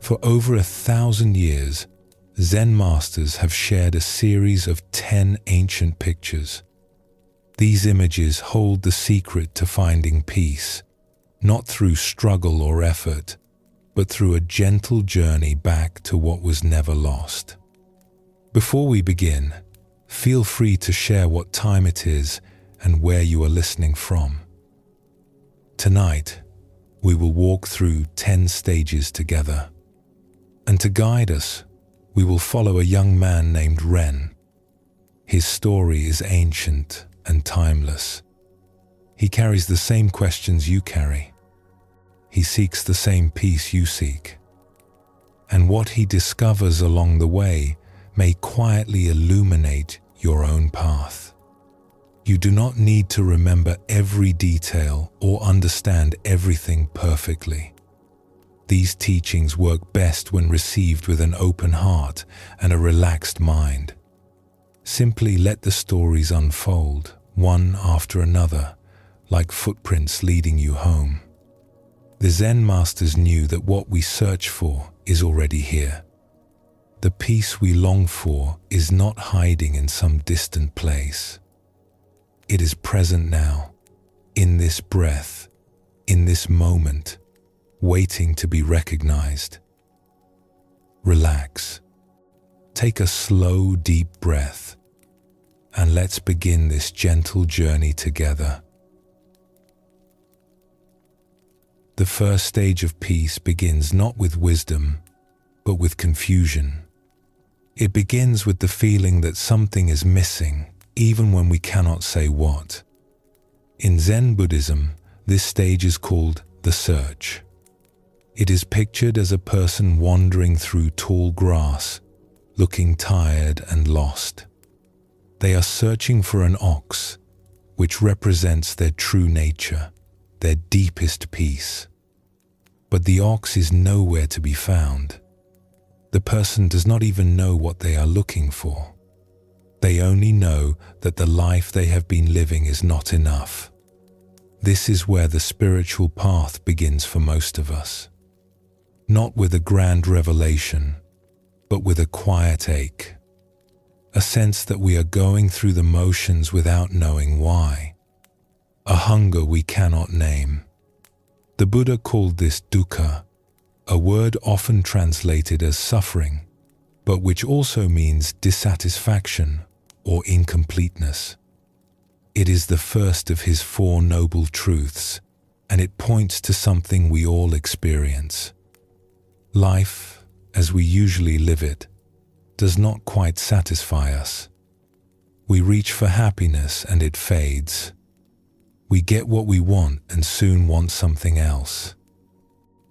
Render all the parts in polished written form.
For over 1,000 years, Zen masters have shared a series of 10 ancient pictures. These images hold the secret to finding peace, not through struggle or effort, but through a gentle journey back to what was never lost. Before we begin, feel free to share what time it is and where you are listening from. Tonight, we will walk through 10 stages together. And to guide us, we will follow a young man named Ren. His story is ancient and timeless. He carries the same questions you carry. He seeks the same peace you seek. And what he discovers along the way may quietly illuminate your own path. You do not need to remember every detail or understand everything perfectly. These teachings work best when received with an open heart and a relaxed mind. Simply let the stories unfold, one after another, like footprints leading you home. The Zen masters knew that what we search for is already here. The peace we long for is not hiding in some distant place. It is present now, in this breath, in this moment, waiting to be recognized. Relax. Take a slow, deep breath, and let's begin this gentle journey together. The first stage of peace begins not with wisdom, but with confusion. It begins with the feeling that something is missing, even when we cannot say what. In Zen Buddhism, this stage is called the search. It is pictured as a person wandering through tall grass, looking tired and lost. They are searching for an ox, which represents their true nature, their deepest peace. But the ox is nowhere to be found. The person does not even know what they are looking for. They only know that the life they have been living is not enough. This is where the spiritual path begins for most of us. Not with a grand revelation, but with a quiet ache. A sense that we are going through the motions without knowing why. A hunger we cannot name. The Buddha called this dukkha, a word often translated as suffering, but which also means dissatisfaction or incompleteness. It is the first of his 4 noble truths, and it points to something we all experience. Life, as we usually live it, does not quite satisfy us. We reach for happiness and it fades. We get what we want and soon want something else.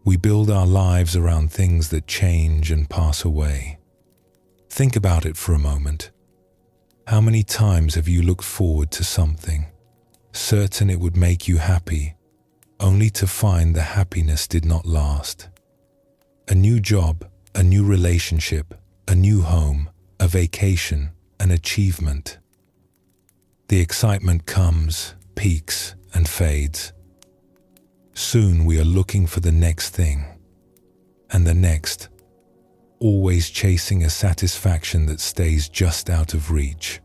We build our lives around things that change and pass away. Think about it for a moment. How many times have you looked forward to something, certain it would make you happy, only to find the happiness did not last? A new job, a new relationship, a new home, a vacation, an achievement. The excitement comes, peaks, and fades. Soon we are looking for the next thing, and the next, always chasing a satisfaction that stays just out of reach.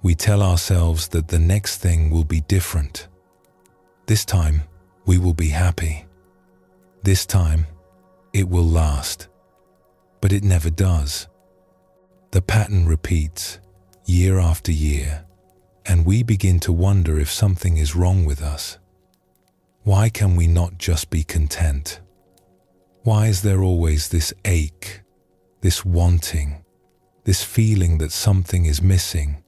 We tell ourselves that the next thing will be different. This time, we will be happy. This time, it will last. But it never does. The pattern repeats, year after year, and we begin to wonder if something is wrong with us. Why can we not just be content? Why is there always this ache, this wanting, this feeling that something is missing?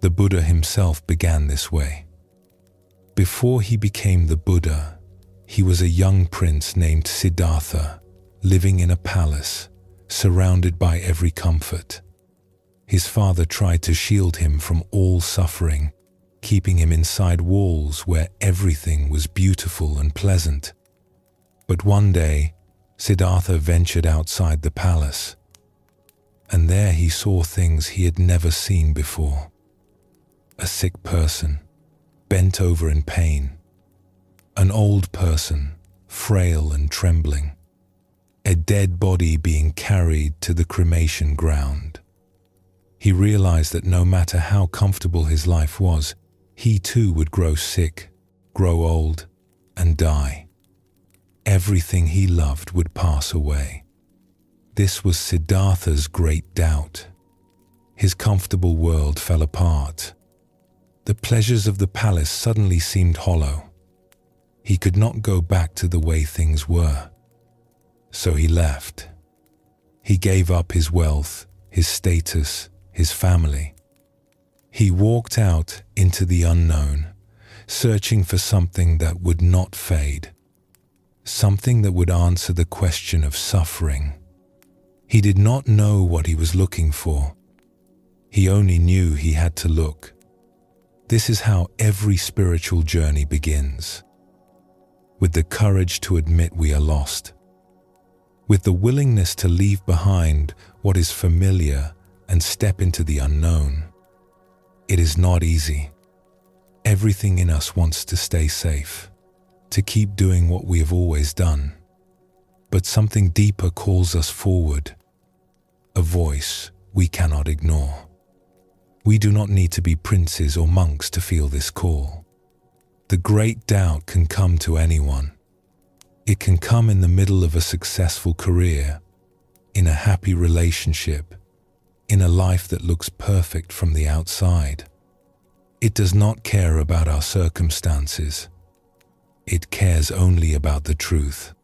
The Buddha himself began this way. Before he became the Buddha, he was a young prince named Siddhartha, living in a palace, surrounded by every comfort. His father tried to shield him from all suffering, keeping him inside walls where everything was beautiful and pleasant. But one day, Siddhartha ventured outside the palace, and there he saw things he had never seen before. A sick person, bent over in pain. An old person, frail and trembling. a dead body being carried to the cremation ground. He realized that no matter how comfortable his life was, he too would grow sick, grow old, and die. Everything he loved would pass away. This was Siddhartha's great doubt. His comfortable world fell apart. The pleasures of the palace suddenly seemed hollow. He could not go back to the way things were. So he left. He gave up his wealth, his status, his family. He walked out into the unknown, searching for something that would not fade, something that would answer the question of suffering. He did not know what he was looking for. He only knew he had to look. This is how every spiritual journey begins. With the courage to admit we are lost. With the willingness to leave behind what is familiar and step into the unknown. It is not easy. Everything in us wants to stay safe, to keep doing what we have always done. But something deeper calls us forward, a voice we cannot ignore. We do not need to be princes or monks to feel this call. The great doubt can come to anyone. It can come in the middle of a successful career, in a happy relationship, in a life that looks perfect from the outside. It does not care about our circumstances. It cares only about the truth.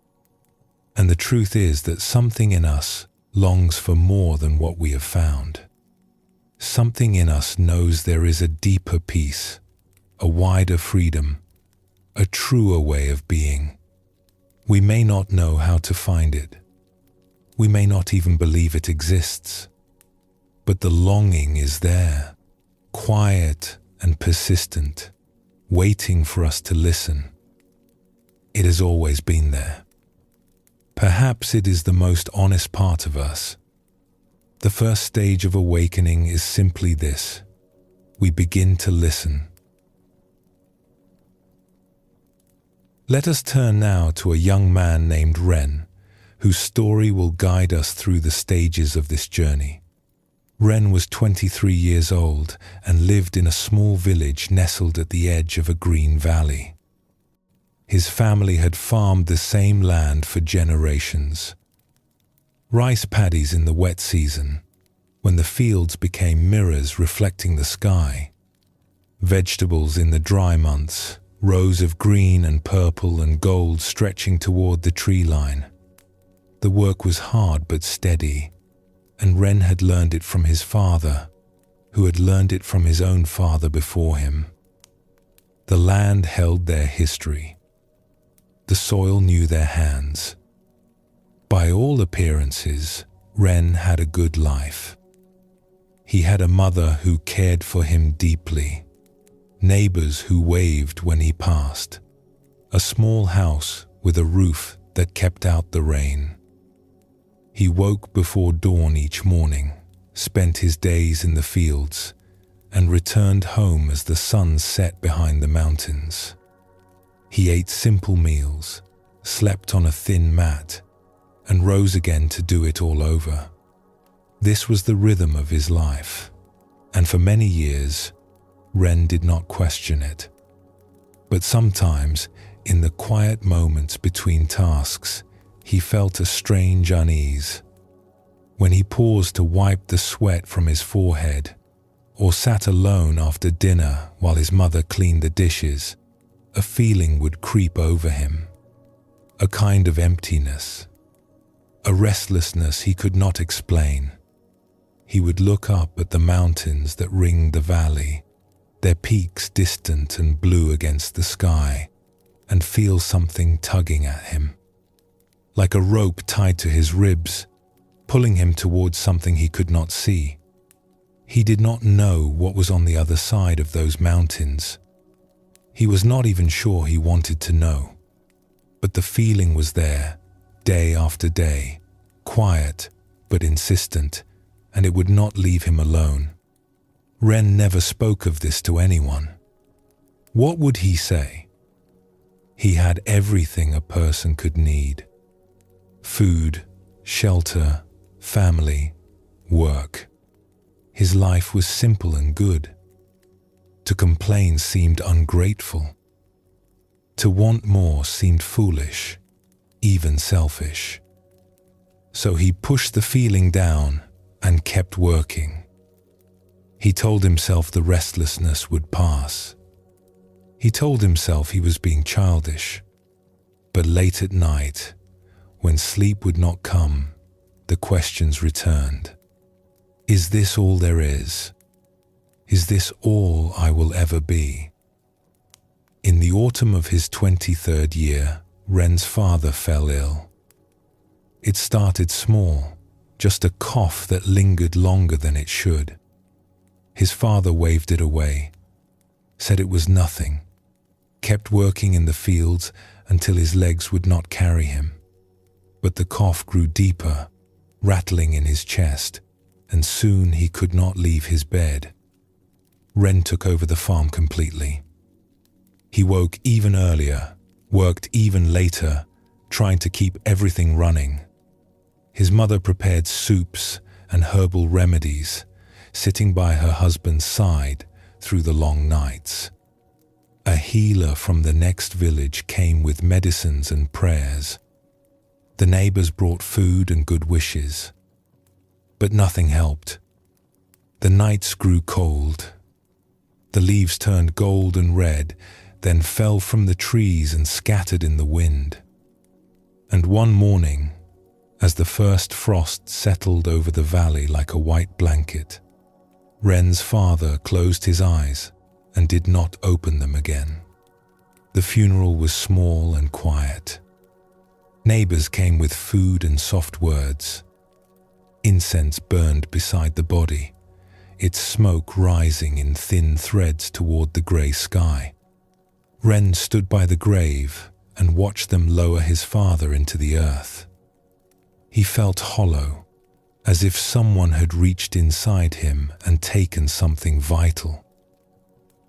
And the truth is that something in us longs for more than what we have found. Something in us knows there is a deeper peace, a wider freedom, a truer way of being. We may not know how to find it. We may not even believe it exists. But the longing is there, quiet and persistent, waiting for us to listen. It has always been there. Perhaps it is the most honest part of us. The first stage of awakening is simply this: we begin to listen. Let us turn now to a young man named Ren, whose story will guide us through the stages of this journey. Ren was 23 years old and lived in a small village nestled at the edge of a green valley. His family had farmed the same land for generations. Rice paddies in the wet season, when the fields became mirrors reflecting the sky. Vegetables in the dry months, rows of green and purple and gold stretching toward the tree line. The work was hard but steady, and Ren had learned it from his father, who had learned it from his own father before him. The land held their history. The soil knew their hands. By all appearances, Ren had a good life. He had a mother who cared for him deeply, neighbors who waved when he passed, a small house with a roof that kept out the rain. He woke before dawn each morning, spent his days in the fields, and returned home as the sun set behind the mountains. He ate simple meals, slept on a thin mat, and rose again to do it all over. This was the rhythm of his life, and for many years, Ren did not question it. But sometimes, in the quiet moments between tasks, he felt a strange unease. When he paused to wipe the sweat from his forehead, or sat alone after dinner while his mother cleaned the dishes, a feeling would creep over him, a kind of emptiness, a restlessness he could not explain. He would look up at the mountains that ringed the valley, their peaks distant and blue against the sky, and feel something tugging at him. Like a rope tied to his ribs, pulling him towards something he could not see. He did not know what was on the other side of those mountains. He was not even sure he wanted to know. But the feeling was there, day after day, quiet but insistent, and it would not leave him alone. Ren never spoke of this to anyone. What would he say? He had everything a person could need: food, shelter, family, work. His life was simple and good. To complain seemed ungrateful. To want more seemed foolish, even selfish. So he pushed the feeling down and kept working. He told himself the restlessness would pass. He told himself he was being childish. But late at night, when sleep would not come, the questions returned. Is this all there is? Is this all I will ever be? In the autumn of his 23rd year, Ren's father fell ill. It started small, just a cough that lingered longer than it should. His father waved it away, said it was nothing, kept working in the fields until his legs would not carry him. But the cough grew deeper, rattling in his chest, and soon he could not leave his bed. Ren took over the farm completely. He woke even earlier, worked even later, trying to keep everything running. His mother prepared soups and herbal remedies, sitting by her husband's side through the long nights. A healer from the next village came with medicines and prayers. The neighbors brought food and good wishes. But nothing helped. The nights grew cold. The leaves turned gold and red, then fell from the trees and scattered in the wind. And one morning, as the first frost settled over the valley like a white blanket, Ren's father closed his eyes and did not open them again. The funeral was small and quiet. Neighbors came with food and soft words. Incense burned beside the body, its smoke rising in thin threads toward the grey sky. Ren stood by the grave and watched them lower his father into the earth. He felt hollow, as if someone had reached inside him and taken something vital.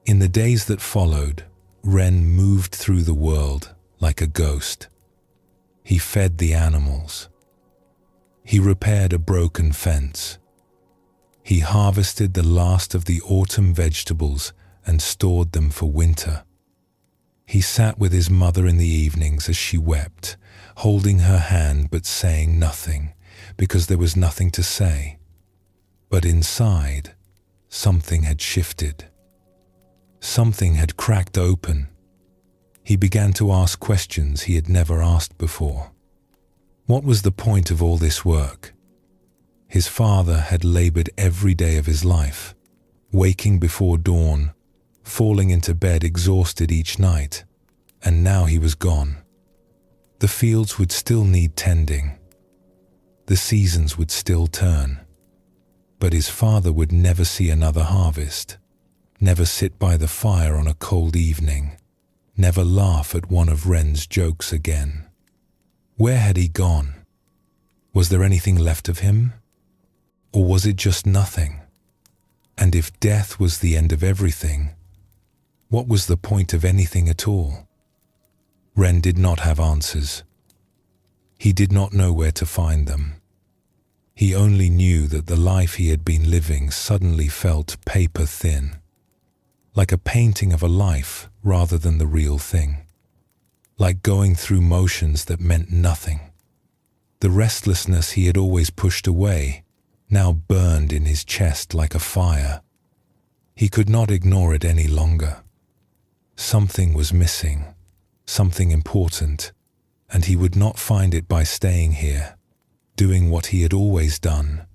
In the days that followed, Ren moved through the world like a ghost. He fed the animals. He repaired a broken fence. He harvested the last of the autumn vegetables and stored them for winter. He sat with his mother in the evenings as she wept, holding her hand but saying nothing, because there was nothing to say. But inside, something had shifted. Something had cracked open. He began to ask questions he had never asked before. What was the point of all this work? His father had labored every day of his life, waking before dawn, falling into bed exhausted each night, and now he was gone. The fields would still need tending. The seasons would still turn. But his father would never see another harvest, never sit by the fire on a cold evening, never laugh at one of Ren's jokes again. Where had he gone? Was there anything left of him? Or was it just nothing? And if death was the end of everything, what was the point of anything at all? Ren did not have answers. He did not know where to find them. He only knew that the life he had been living suddenly felt paper thin, like a painting of a life rather than the real thing, like going through motions that meant nothing. The restlessness he had always pushed away now burned in his chest like a fire. He could not ignore it any longer. Something was missing, something important, and he would not find it by staying here, doing what he had always done,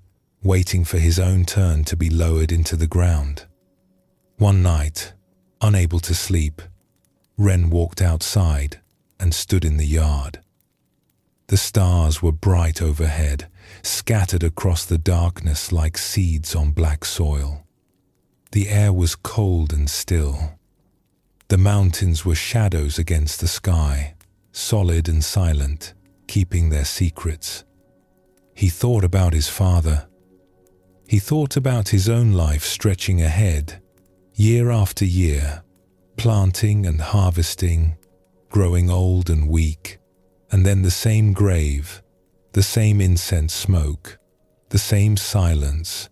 waiting for his own turn to be lowered into the ground. One night, unable to sleep, Ren walked outside and stood in the yard. The stars were bright overhead, scattered across the darkness like seeds on black soil. The air was cold and still. The mountains were shadows against the sky, solid and silent, keeping their secrets. He thought about his father. He thought about his own life stretching ahead, year after year, planting and harvesting, growing old and weak, and then the same grave, the same incense smoke, the same silence.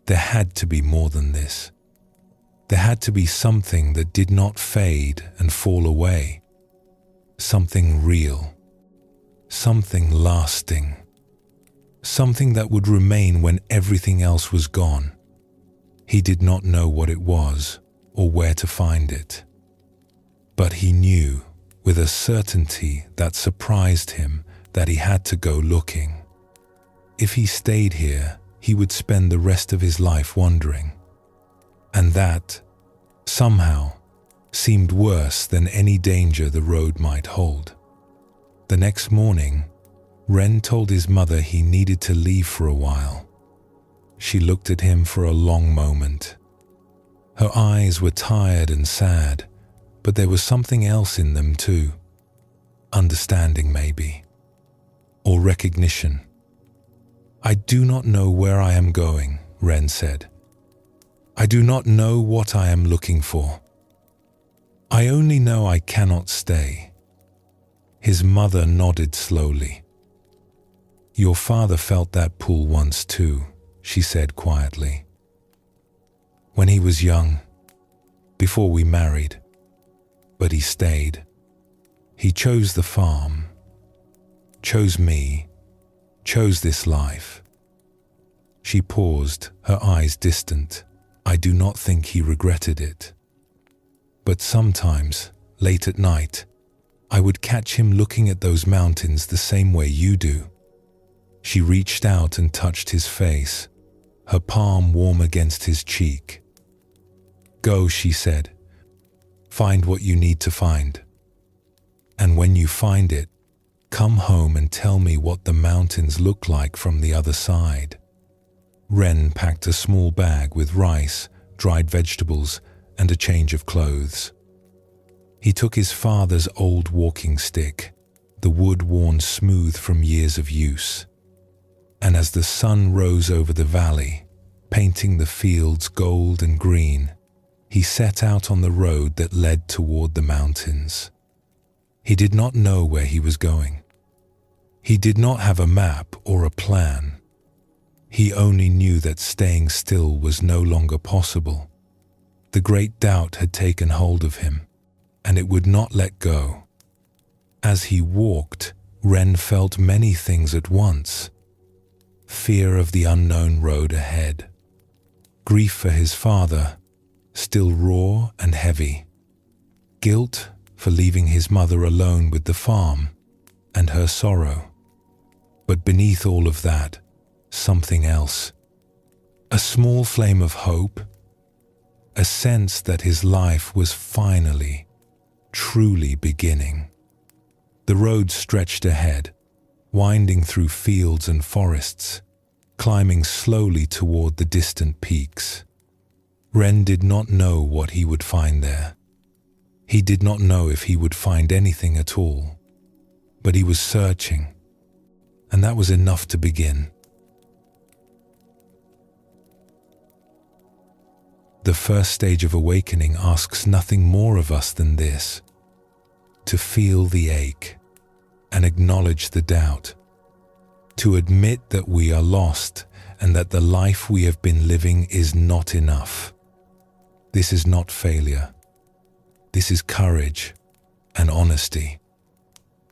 There had to be more than this. There had to be something that did not fade and fall away. Something real. Something lasting. Something that would remain when everything else was gone. He did not know what it was or where to find it. But he knew, with a certainty that surprised him, that he had to go looking. If he stayed here, he would spend the rest of his life wandering. And that, somehow, seemed worse than any danger the road might hold. The next morning, Ren told his mother he needed to leave for a while. She looked at him for a long moment. Her eyes were tired and sad, but there was something else in them too. Understanding, maybe. Or recognition. "I do not know where I am going," Ren said. "I do not know what I am looking for. I only know I cannot stay." His mother nodded slowly. "Your father felt that pull once too," she said quietly. "When he was young, before we married. But he stayed. He chose the farm, chose me, chose this life." She paused, her eyes distant. "I do not think he regretted it. But sometimes, late at night, I would catch him looking at those mountains the same way you do." She reached out and touched his face, her palm warm against his cheek. "Go," she said. "Find what you need to find. And when you find it, come home and tell me what the mountains look like from the other side." Ren packed a small bag with rice, dried vegetables, and a change of clothes. He took his father's old walking stick, the wood worn smooth from years of use. And as the sun rose over the valley, painting the fields gold and green, he set out on the road that led toward the mountains. He did not know where he was going. He did not have a map or a plan. He only knew that staying still was no longer possible. The great doubt had taken hold of him, and it would not let go. As he walked, Ren felt many things at once. Fear of the unknown road ahead. Grief for his father, still raw and heavy. Guilt for leaving his mother alone with the farm, and her sorrow. But beneath all of that, something else. A small flame of hope. A sense that his life was finally, truly beginning. The road stretched ahead, winding through fields and forests, climbing slowly toward the distant peaks. Ren did not know what he would find there. He did not know if he would find anything at all. But he was searching, and that was enough to begin. The first stage of awakening asks nothing more of us than this: to feel the ache and acknowledge the doubt, to admit that we are lost and that the life we have been living is not enough. This is not failure. This is courage and honesty.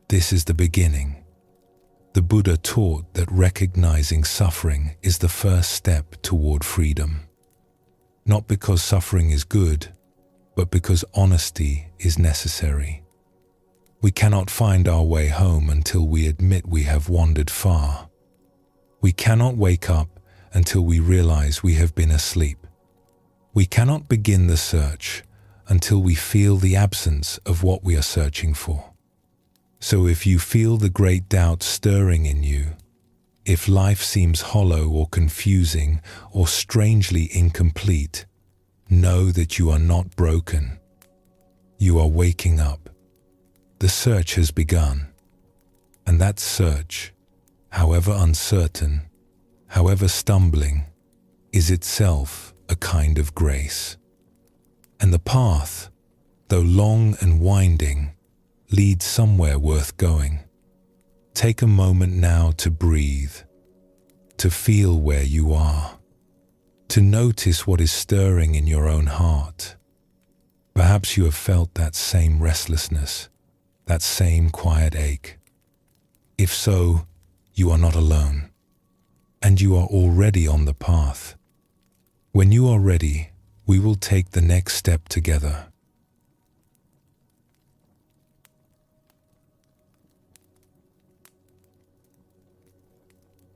This is the beginning. The Buddha taught that recognizing suffering is the first step toward freedom. Not because suffering is good, but because honesty is necessary. We cannot find our way home until we admit we have wandered far. We cannot wake up until we realize we have been asleep. We cannot begin the search until we feel the absence of what we are searching for. So if you feel the great doubt stirring in you, if life seems hollow or confusing or strangely incomplete, know that you are not broken. You are waking up. The search has begun. And that search, however uncertain, however stumbling, is itself a kind of grace. And the path, though long and winding, leads somewhere worth going. Take a moment now to breathe, to feel where you are, to notice what is stirring in your own heart. Perhaps you have felt that same restlessness, that same quiet ache. If so, you are not alone, and you are already on the path. When you are ready, we will take the next step together.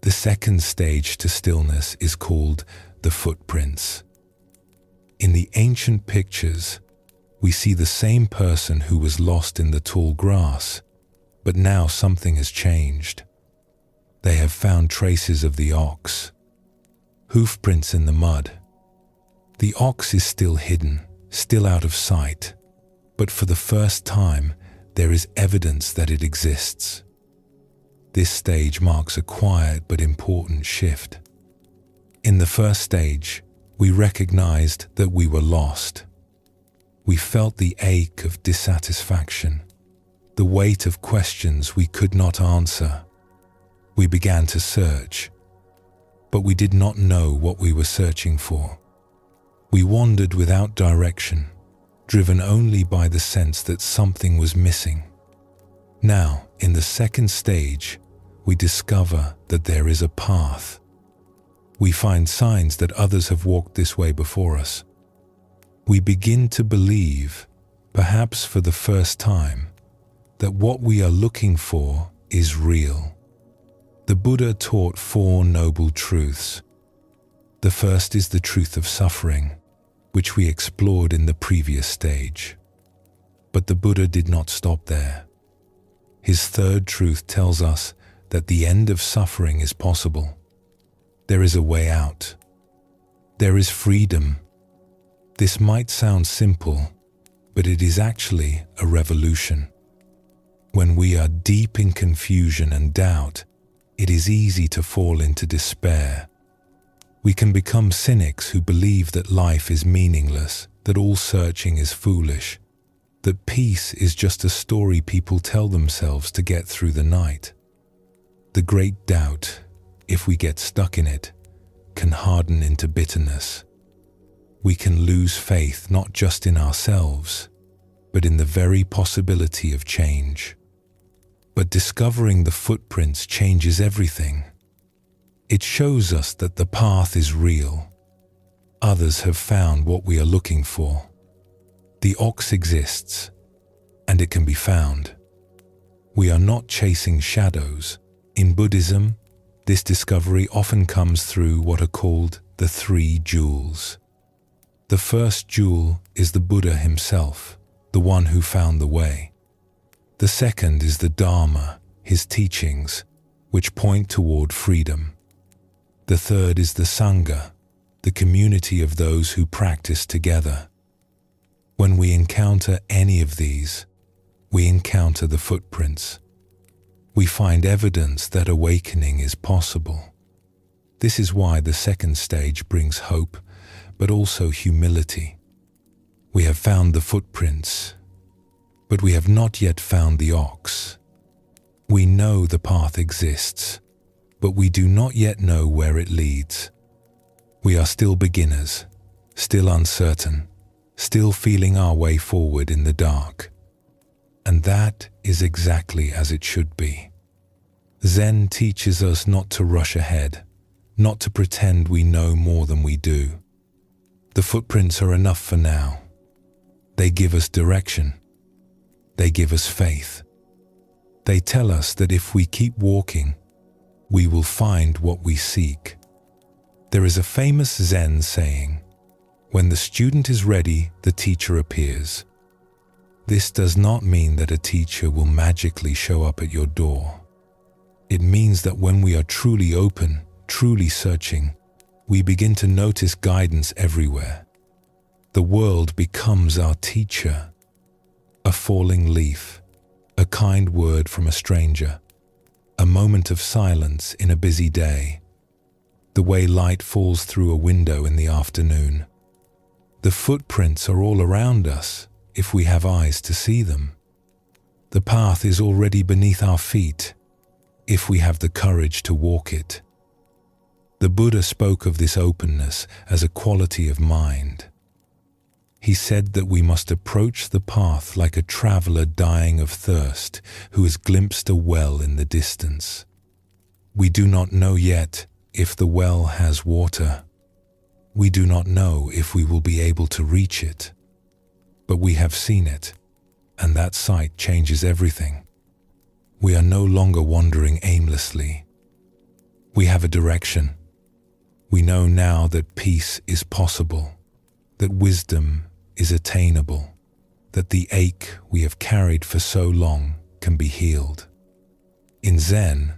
The second stage to stillness is called the footprints. In the ancient pictures, we see the same person who was lost in the tall grass, but now something has changed. They have found traces of the ox, hoof prints in the mud. The ox is still hidden, still out of sight, but for the first time, there is evidence that it exists. This stage marks a quiet but important shift. In the first stage, we recognized that we were lost. We felt the ache of dissatisfaction, the weight of questions we could not answer. We began to search, but we did not know what we were searching for. We wandered without direction, driven only by the sense that something was missing. Now, in the second stage, we discover that there is a path. We find signs that others have walked this way before us. We begin to believe, perhaps for the first time, that what we are looking for is real. The Buddha taught 4 noble truths. The first is the truth of suffering, which we explored in the previous stage. But the Buddha did not stop there. His third truth tells us that the end of suffering is possible. There is a way out. There is freedom. This might sound simple, but it is actually a revolution. When we are deep in confusion and doubt, it is easy to fall into despair. We can become cynics who believe that life is meaningless, that all searching is foolish, that peace is just a story people tell themselves to get through the night. The great doubt, if we get stuck in it, can harden into bitterness. We can lose faith not just in ourselves, but in the very possibility of change. But discovering the footprints changes everything. It shows us that the path is real. Others have found what we are looking for. The ox exists, and it can be found. We are not chasing shadows. In Buddhism, this discovery often comes through what are called the 3 jewels. The first jewel is the Buddha himself, the one who found the way. The second is the Dharma, his teachings, which point toward freedom. The third is the Sangha, the community of those who practice together. When we encounter any of these, we encounter the footprints. We find evidence that awakening is possible. This is why the second stage brings hope, but also humility. We have found the footprints, but we have not yet found the ox. We know the path exists, but we do not yet know where it leads. We are still beginners, still uncertain, still feeling our way forward in the dark. And that is exactly as it should be. Zen teaches us not to rush ahead, not to pretend we know more than we do. The footprints are enough for now. They give us direction. They give us faith. They tell us that if we keep walking, we will find what we seek. There is a famous Zen saying, "When the student is ready, the teacher appears." This does not mean that a teacher will magically show up at your door. It means that when we are truly open, truly searching, we begin to notice guidance everywhere. The world becomes our teacher. A falling leaf, a kind word from a stranger, a moment of silence in a busy day, the way light falls through a window in the afternoon. The footprints are all around us if we have eyes to see them. The path is already beneath our feet. if we have the courage to walk it. The Buddha spoke of this openness as a quality of mind. He said that we must approach the path like a traveler dying of thirst who has glimpsed a well in the distance. We do not know yet if the well has water. We do not know if we will be able to reach it. But we have seen it, and that sight changes everything. We are no longer wandering aimlessly. We have a direction. We know now that peace is possible, that wisdom is attainable, that the ache we have carried for so long can be healed. In Zen,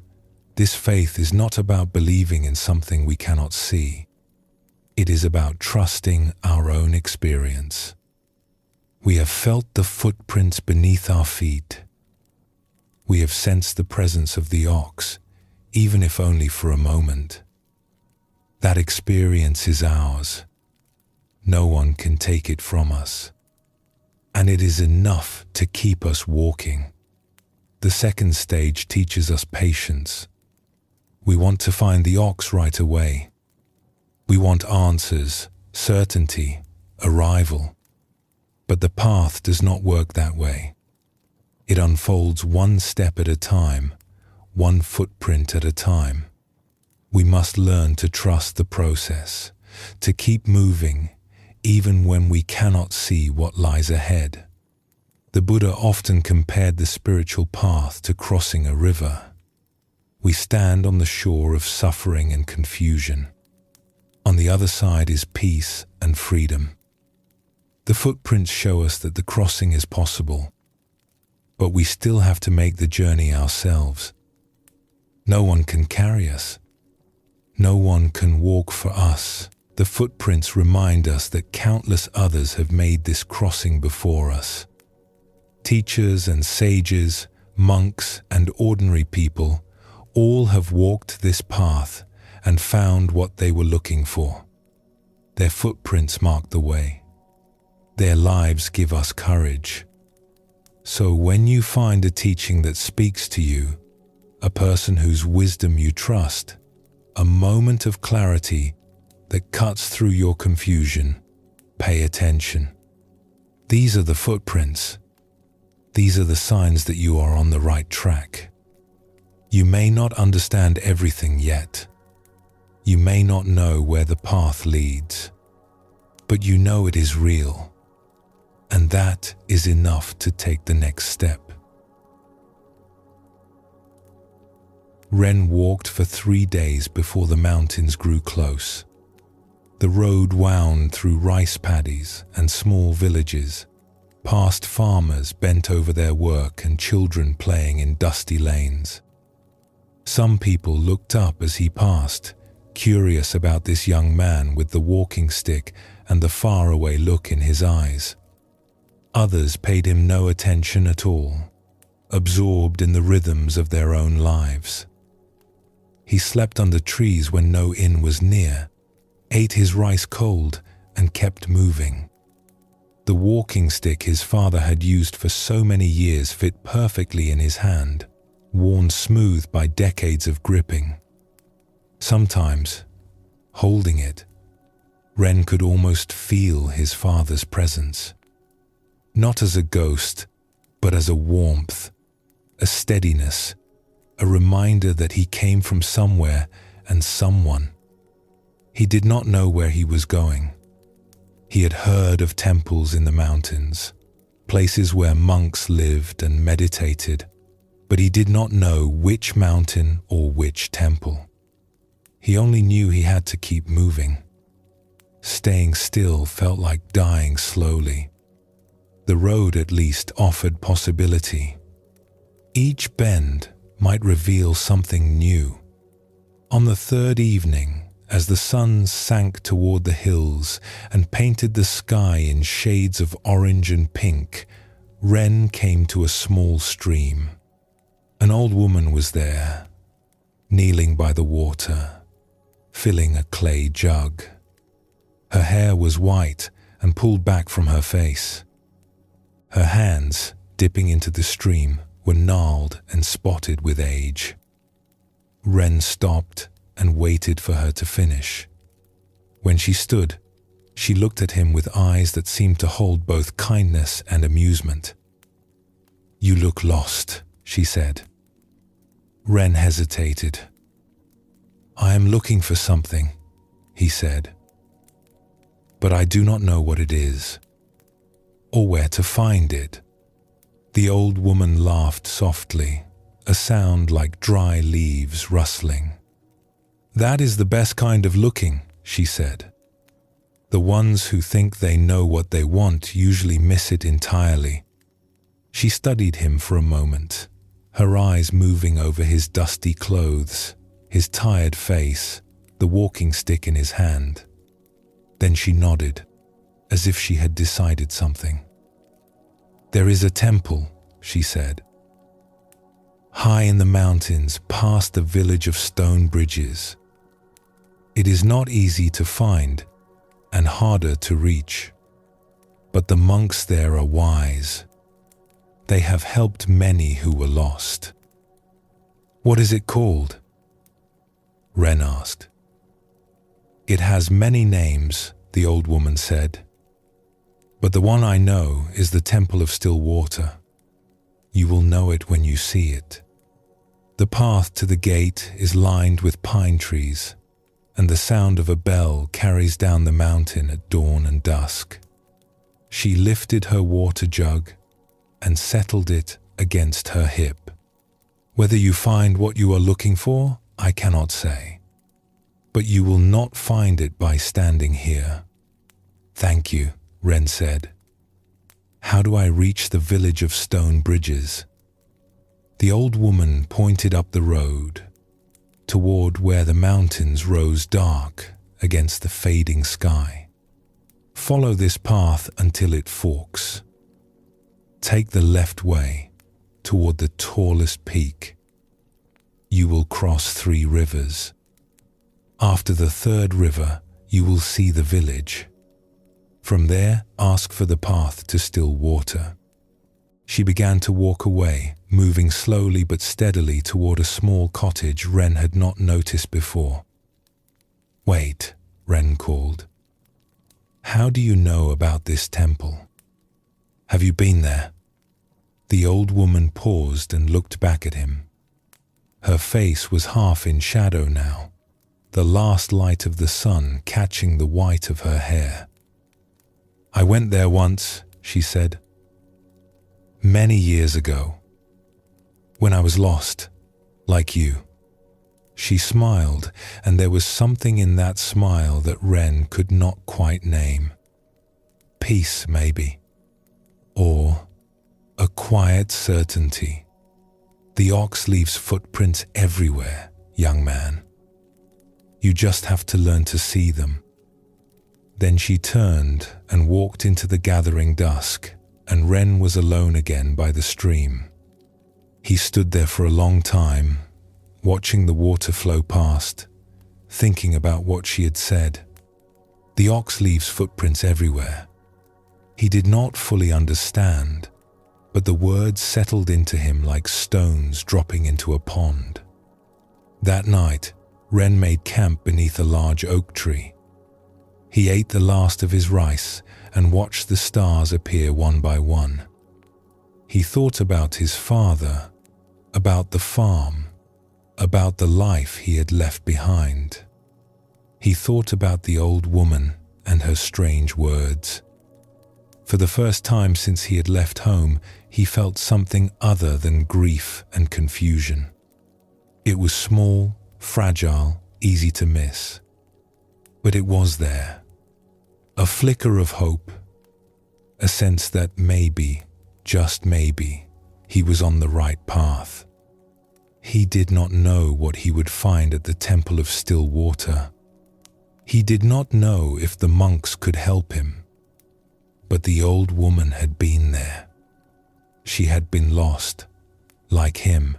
this faith is not about believing in something we cannot see. It is about trusting our own experience. We have felt the footprints beneath our feet. We have sensed the presence of the ox, even if only for a moment. That experience is ours. No one can take it from us. And it is enough to keep us walking. The second stage teaches us patience. We want to find the ox right away. We want answers, certainty, arrival. But the path does not work that way. It unfolds one step at a time, one footprint at a time. We must learn to trust the process, to keep moving, even when we cannot see what lies ahead. The Buddha often compared the spiritual path to crossing a river. We stand on the shore of suffering and confusion. On the other side is peace and freedom. The footprints show us that the crossing is possible, but we still have to make the journey ourselves. No one can carry us. No one can walk for us. The footprints remind us that countless others have made this crossing before us. Teachers and sages, monks and ordinary people all have walked this path and found what they were looking for. Their footprints mark the way. Their lives give us courage. So when you find a teaching that speaks to you, a person whose wisdom you trust, a moment of clarity that cuts through your confusion, pay attention. These are the footprints. These are the signs that you are on the right track. You may not understand everything yet. You may not know where the path leads, but you know it is real, and that is enough to take the next step. Ren walked for 3 days before the mountains grew close. The road wound through rice paddies and small villages, past farmers bent over their work and children playing in dusty lanes. Some people looked up as he passed, curious about this young man with the walking stick and the faraway look in his eyes. Others paid him no attention at all, absorbed in the rhythms of their own lives. He slept under trees when no inn was near, ate his rice cold, and kept moving. The walking stick his father had used for so many years fit perfectly in his hand, worn smooth by decades of gripping. Sometimes, holding it, Ren could almost feel his father's presence. Not as a ghost, but as a warmth, a steadiness, a reminder that he came from somewhere and someone. He did not know where he was going. He had heard of temples in the mountains, places where monks lived and meditated, but he did not know which mountain or which temple. He only knew he had to keep moving. Staying still felt like dying slowly. The road at least offered possibility. Each bend might reveal something new. On the third evening, as the sun sank toward the hills and painted the sky in shades of orange and pink, Ren came to a small stream. An old woman was there, kneeling by the water, filling a clay jug. Her hair was white and pulled back from her face. Her hands, dipping into the stream, were gnarled and spotted with age. Ren stopped and waited for her to finish. When she stood, she looked at him with eyes that seemed to hold both kindness and amusement. "You look lost," she said. Ren hesitated. "I am looking for something," he said, "but I do not know what it is, or where to find it." The old woman laughed softly, a sound like dry leaves rustling. "That is the best kind of looking," she said. "The ones who think they know what they want usually miss it entirely." She studied him for a moment, her eyes moving over his dusty clothes, his tired face, the walking stick in his hand. Then she nodded, as if she had decided something. "There is a temple," she said, "high in the mountains past the village of stone bridges. It is not easy to find and harder to reach, but the monks there are wise. They have helped many who were lost." "What is it called?" Ren asked. "It has many names," the old woman said, "but the one I know is the Temple of Still Water. You will know it when you see it. The path to the gate is lined with pine trees, and the sound of a bell carries down the mountain at dawn and dusk." She lifted her water jug and settled it against her hip. "Whether you find what you are looking for, I cannot say, but you will not find it by standing here." "Thank you," Ren said. "How do I reach the village of stone bridges?" The old woman pointed up the road, toward where the mountains rose dark against the fading sky. "Follow this path until it forks. Take the left way toward the tallest peak. You will cross 3 rivers. After the 3rd river, you will see the village. From there, ask for the path to still water." She began to walk away, moving slowly but steadily toward a small cottage Ren had not noticed before. "Wait," Ren called. "How do you know about this temple? Have you been there?" The old woman paused and looked back at him. Her face was half in shadow now, the last light of the sun catching the white of her hair. "I went there once," she said. "Many years ago, when I was lost, like you." She smiled, and there was something in that smile that Ren could not quite name. Peace, maybe, or a quiet certainty. "The ox leaves footprints everywhere, young man. You just have to learn to see them." Then she turned and walked into the gathering dusk, and Ren was alone again by the stream. He stood there for a long time, watching the water flow past, thinking about what she had said. The ox leaves footprints everywhere. He did not fully understand, but the words settled into him like stones dropping into a pond. That night, Ren made camp beneath a large oak tree. He ate the last of his rice and watched the stars appear one by one. He thought about his father, about the farm, about the life he had left behind. He thought about the old woman and her strange words. For the first time since he had left home, he felt something other than grief and confusion. It was small, fragile, easy to miss. But it was there. A flicker of hope, a sense that maybe, just maybe, he was on the right path. He did not know what he would find at the Temple of Still Water. He did not know if the monks could help him. But the old woman had been there. She had been lost, like him,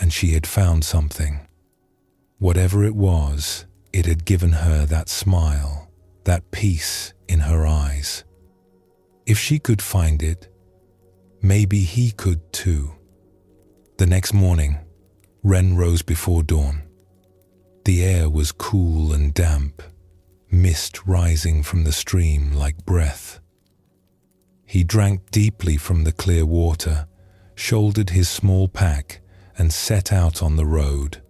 and she had found something. Whatever it was, it had given her that smile, that peace in her eyes. If she could find it, maybe he could too. The next morning, Ren rose before dawn. The air was cool and damp, mist rising from the stream like breath. He drank deeply from the clear water, shouldered his small pack, and set out on the road.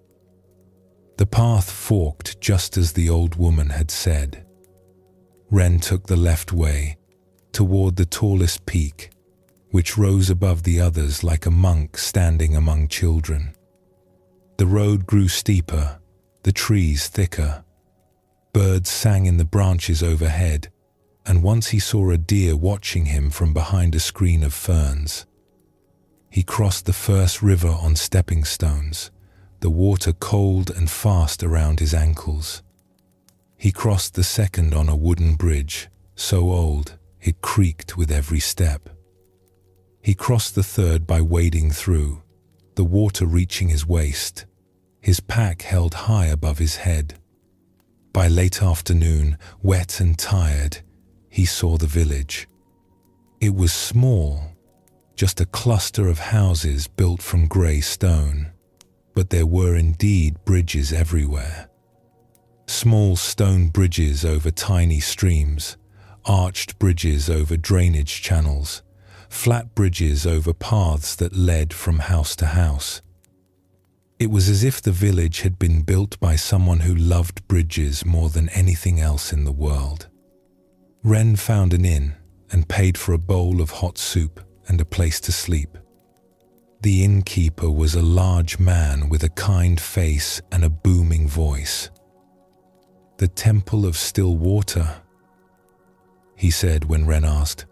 The path forked just as the old woman had said. Ren took the left way, toward the tallest peak, which rose above the others like a monk standing among children. The road grew steeper, the trees thicker. Birds sang in the branches overhead, and once he saw a deer watching him from behind a screen of ferns. He crossed the first river on stepping stones, the water cold and fast around his ankles. He crossed the second on a wooden bridge, so old it creaked with every step. He crossed the third by wading through, the water reaching his waist, his pack held high above his head. By late afternoon, wet and tired, he saw the village. It was small, just a cluster of houses built from grey stone, but there were indeed bridges everywhere. Small stone bridges over tiny streams, arched bridges over drainage channels, flat bridges over paths that led from house to house. It was as if the village had been built by someone who loved bridges more than anything else in the world. Ren found an inn and paid for a bowl of hot soup and a place to sleep. The innkeeper was a large man with a kind face and a booming voice. "The Temple of Still Water," he said when Ren asked.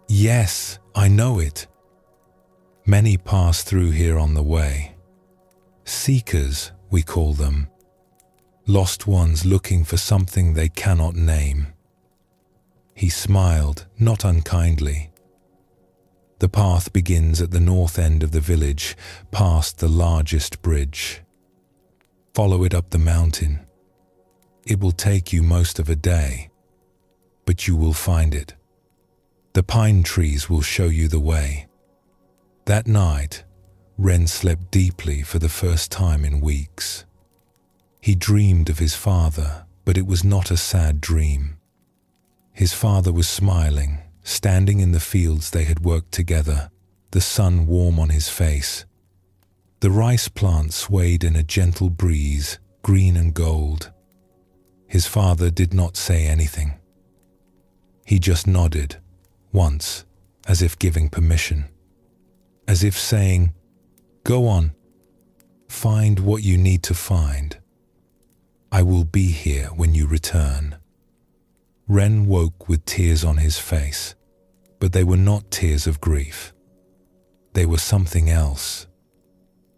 "Yes, I know it. Many pass through here on the way. Seekers, we call them. Lost ones looking for something they cannot name." He smiled, not unkindly. The path begins at the north end of the village, past the largest bridge. Follow it up the mountain. It will take you most of a day, but you will find it. The pine trees will show you the way. That night, Ren slept deeply for the first time in weeks. He dreamed of his father, but it was not a sad dream. His father was smiling, standing in the fields they had worked together, the sun warm on his face. The rice plant swayed in a gentle breeze, green and gold. His father did not say anything. He just nodded, once, as if giving permission, as if saying, "Go on, find what you need to find. I will be here when you return." Ren woke with tears on his face, but they were not tears of grief. They were something else.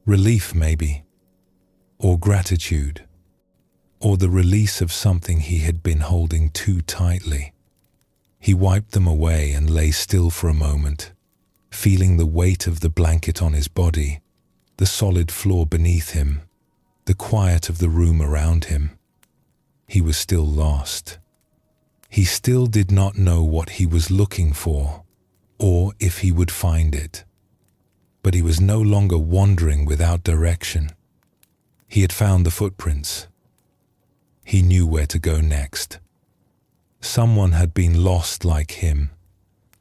Relief, maybe, or gratitude, or the release of something he had been holding too tightly. He wiped them away and lay still for a moment, feeling the weight of the blanket on his body, the solid floor beneath him, the quiet of the room around him. He was still lost. He still did not know what he was looking for, or if he would find it. But he was no longer wandering without direction. He had found the footprints. He knew where to go next. Someone had been lost like him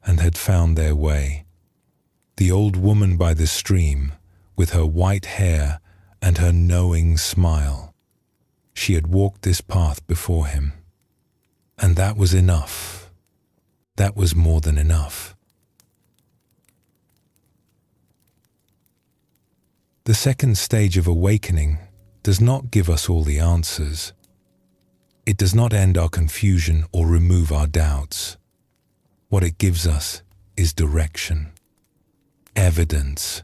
and had found their way. The old woman by the stream, with her white hair and her knowing smile. She had walked this path before him. And that was enough. That was more than enough. The second stage of awakening does not give us all the answers. It does not end our confusion or remove our doubts. What it gives us is direction, evidence,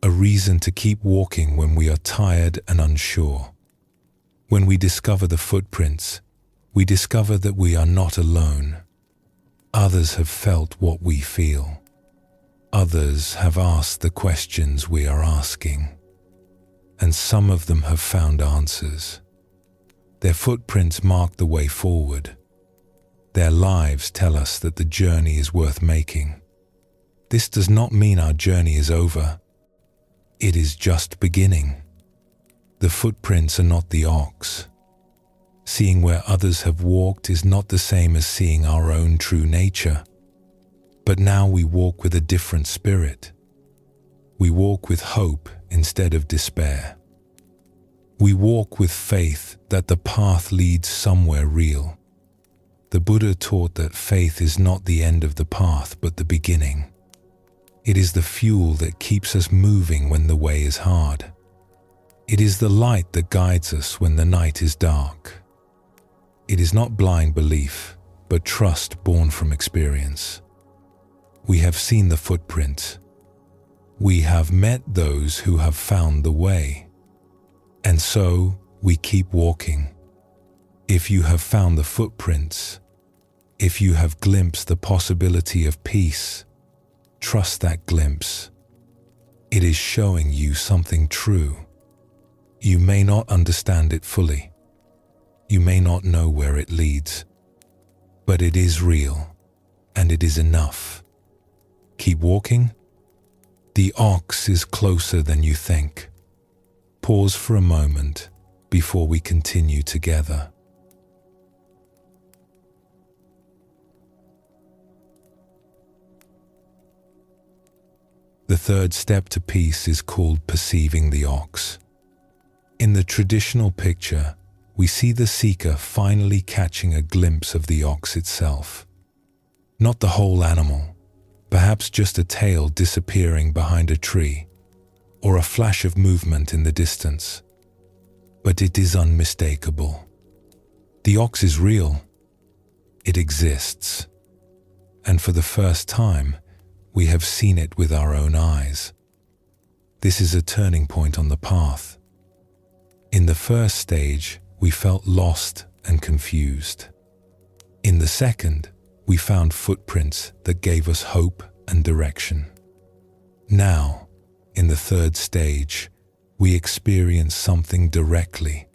a reason to keep walking when we are tired and unsure. When we discover the footprints, we discover that we are not alone. Others have felt what we feel. Others have asked the questions we are asking. And some of them have found answers. Their footprints mark the way forward. Their lives tell us that the journey is worth making. This does not mean our journey is over. It is just beginning. The footprints are not the ox. Seeing where others have walked is not the same as seeing our own true nature. But now we walk with a different spirit. We walk with hope instead of despair. We walk with faith that the path leads somewhere real. The Buddha taught that faith is not the end of the path, but the beginning. It is the fuel that keeps us moving when the way is hard. It is the light that guides us when the night is dark. It is not blind belief, but trust born from experience. We have seen the footprints. We have met those who have found the way. And so we keep walking. If you have found the footprints, if you have glimpsed the possibility of peace, trust that glimpse. It is showing you something true. You may not understand it fully. You may not know where it leads, but it is real, and it is enough. Keep walking. The ox is closer than you think. Pause for a moment before we continue together. The third step to peace is called perceiving the ox. In the traditional picture, we see the seeker finally catching a glimpse of the ox itself. Not the whole animal, perhaps just a tail disappearing behind a tree, or a flash of movement in the distance. But it is unmistakable. The ox is real. It exists. And for the first time, we have seen it with our own eyes. This is a turning point on the path. In the first stage, we felt lost and confused. In the second, we found footprints that gave us hope and direction. Now, in the third stage, we experience something directly.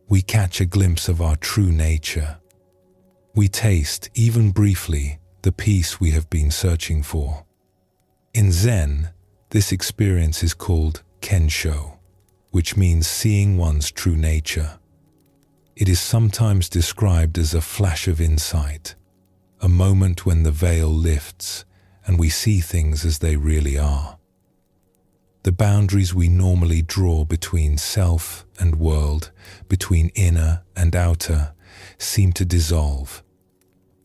We catch a glimpse of our true nature. We taste, even briefly, the peace we have been searching for. In Zen, this experience is called kensho, which means seeing one's true nature. It is sometimes described as a flash of insight, a moment when the veil lifts and we see things as they really are. The boundaries we normally draw between self and world, between inner and outer, seem to dissolve.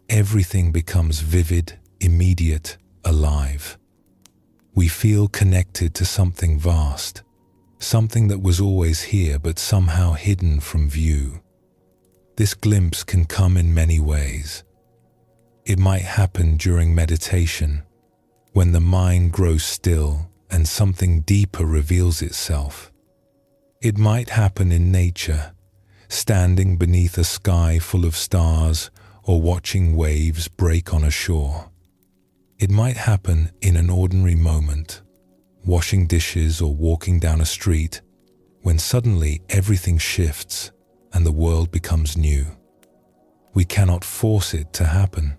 Everything becomes vivid, immediate, alive. We feel connected to something vast, something that was always here but somehow hidden from view. This glimpse can come in many ways. It might happen during meditation, when the mind grows still and something deeper reveals itself. It might happen in nature, standing beneath a sky full of stars or watching waves break on a shore. It might happen in an ordinary moment, washing dishes or walking down a street, when suddenly everything shifts and the world becomes new. We cannot force it to happen.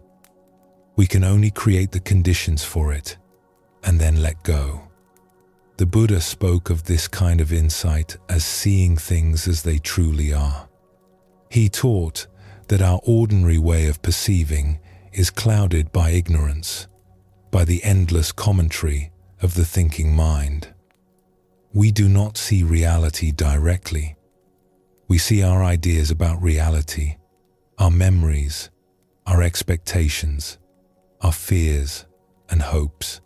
We can only create the conditions for it and then let go. The Buddha spoke of this kind of insight as seeing things as they truly are. He taught that our ordinary way of perceiving is clouded by ignorance, by the endless commentary of the thinking mind. We do not see reality directly. We see our ideas about reality, our memories, our expectations, our fears and hopes.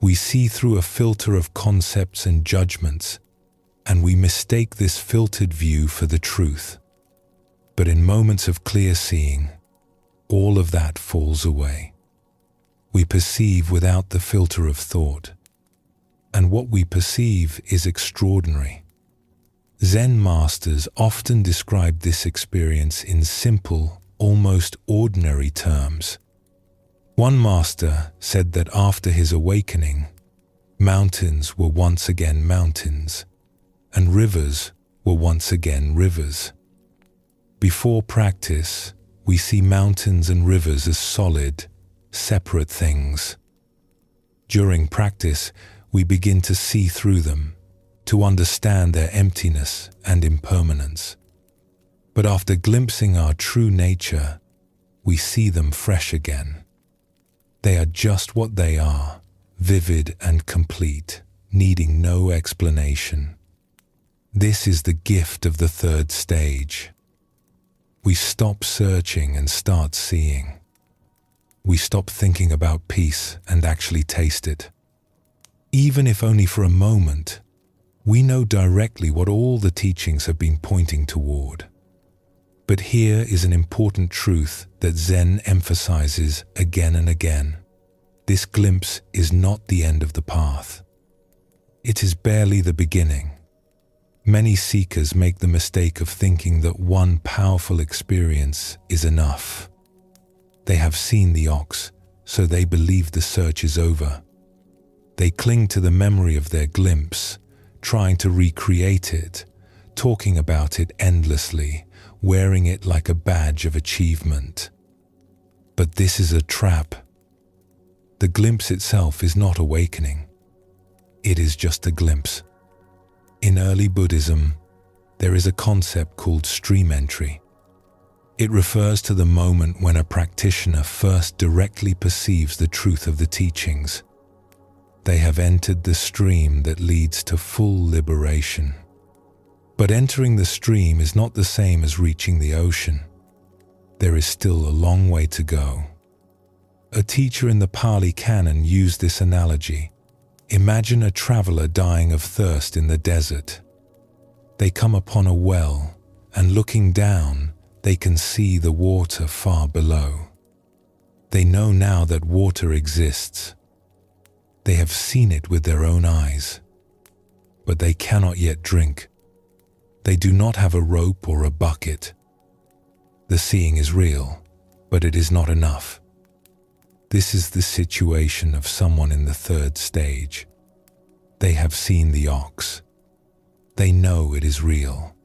We see through a filter of concepts and judgments, and we mistake this filtered view for the truth. But in moments of clear seeing, all of that falls away. We perceive without the filter of thought, and what we perceive is extraordinary. Zen masters often describe this experience in simple, almost ordinary terms. One master said that after his awakening, mountains were once again mountains, and rivers were once again rivers. Before practice, we see mountains and rivers as solid, separate things. During practice, we begin to see through them, to understand their emptiness and impermanence. But after glimpsing our true nature, we see them fresh again. They are just what they are, vivid and complete, needing no explanation. This is the gift of the third stage. We stop searching and start seeing. We stop thinking about peace and actually taste it. Even if only for a moment, we know directly what all the teachings have been pointing toward. But here is an important truth that Zen emphasizes again and again. This glimpse is not the end of the path. It is barely the beginning. Many seekers make the mistake of thinking that one powerful experience is enough. They have seen the ox, so they believe the search is over. They cling to the memory of their glimpse, trying to recreate it, talking about it endlessly, wearing it like a badge of achievement. But this is a trap. The glimpse itself is not awakening. It is just a glimpse. In early Buddhism, there is a concept called stream entry. It refers to the moment when a practitioner first directly perceives the truth of the teachings. They have entered the stream that leads to full liberation. But entering the stream is not the same as reaching the ocean. There is still a long way to go. A teacher in the Pali Canon used this analogy. Imagine a traveler dying of thirst in the desert. They come upon a well, and looking down, they can see the water far below. They know now that water exists. They have seen it with their own eyes. But they cannot yet drink. They do not have a rope or a bucket. The seeing is real, but it is not enough. This is the situation of someone in the third stage. They have seen the ox. They know it is real.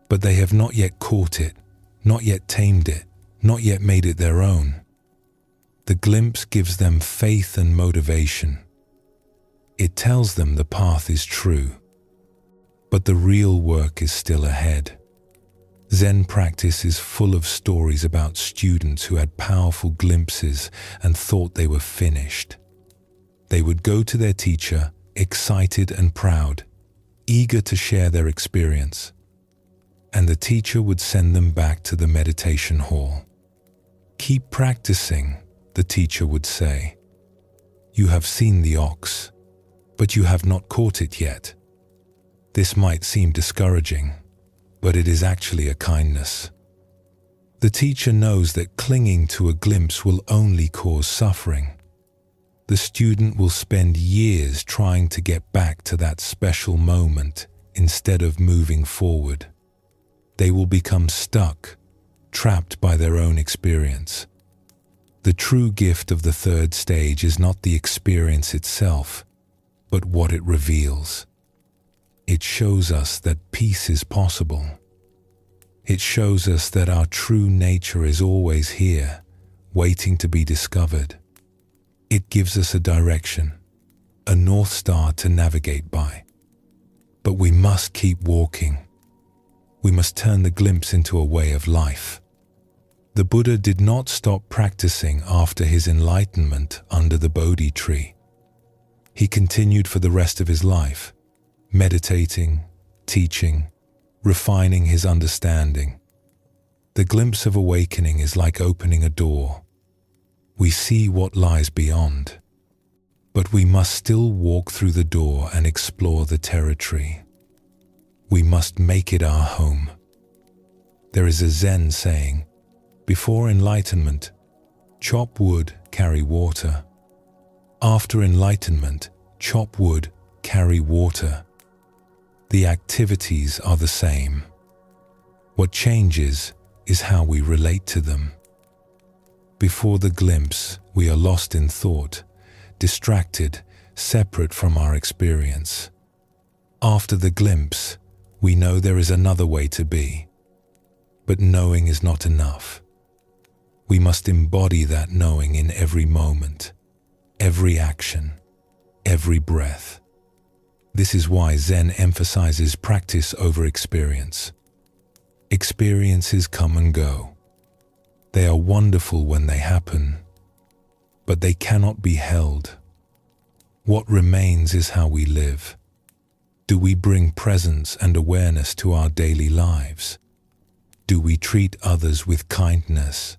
But they have not yet caught it, not yet tamed it, not yet made it their own. The glimpse gives them faith and motivation. It tells them the path is true. But the real work is still ahead. Zen practice is full of stories about students who had powerful glimpses and thought they were finished. They would go to their teacher, excited and proud, eager to share their experience. And the teacher would send them back to the meditation hall. "Keep practicing," the teacher would say. "You have seen the ox, but you have not caught it yet." This might seem discouraging, but it is actually a kindness. The teacher knows that clinging to a glimpse will only cause suffering. The student will spend years trying to get back to that special moment instead of moving forward. They will become stuck, trapped by their own experience. The true gift of the third stage is not the experience itself, but what it reveals. It shows us that peace is possible. It shows us that our true nature is always here, waiting to be discovered. It gives us a direction, a North Star to navigate by. But we must keep walking. We must turn the glimpse into a way of life. The Buddha did not stop practicing after his enlightenment under the Bodhi tree. He continued for the rest of his life, meditating, teaching, refining his understanding. The glimpse of awakening is like opening a door. We see what lies beyond, but we must still walk through the door and explore the territory. We must make it our home. There is a Zen saying, "Before enlightenment, chop wood, carry water. After enlightenment, chop wood, carry water." The activities are the same. What changes is how we relate to them. Before the glimpse, we are lost in thought, distracted, separate from our experience. After the glimpse, we know there is another way to be. But knowing is not enough. We must embody that knowing in every moment, every action, every breath. This is why Zen emphasizes practice over experience. Experiences come and go. They are wonderful when they happen, but they cannot be held. What remains is how we live. Do we bring presence and awareness to our daily lives? Do we treat others with kindness?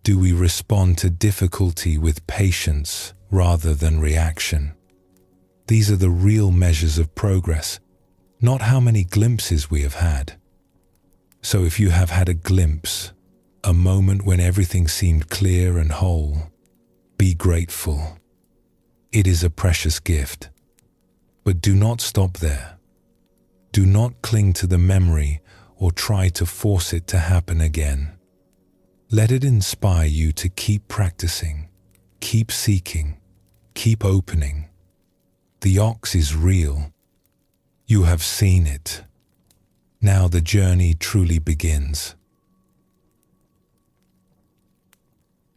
Do we respond to difficulty with patience rather than reaction? These are the real measures of progress, not how many glimpses we have had. So if you have had a glimpse, a moment when everything seemed clear and whole, be grateful. It is a precious gift. But do not stop there. Do not cling to the memory or try to force it to happen again. Let it inspire you to keep practicing, keep seeking, keep opening. The ox is real. You have seen it. Now the journey truly begins.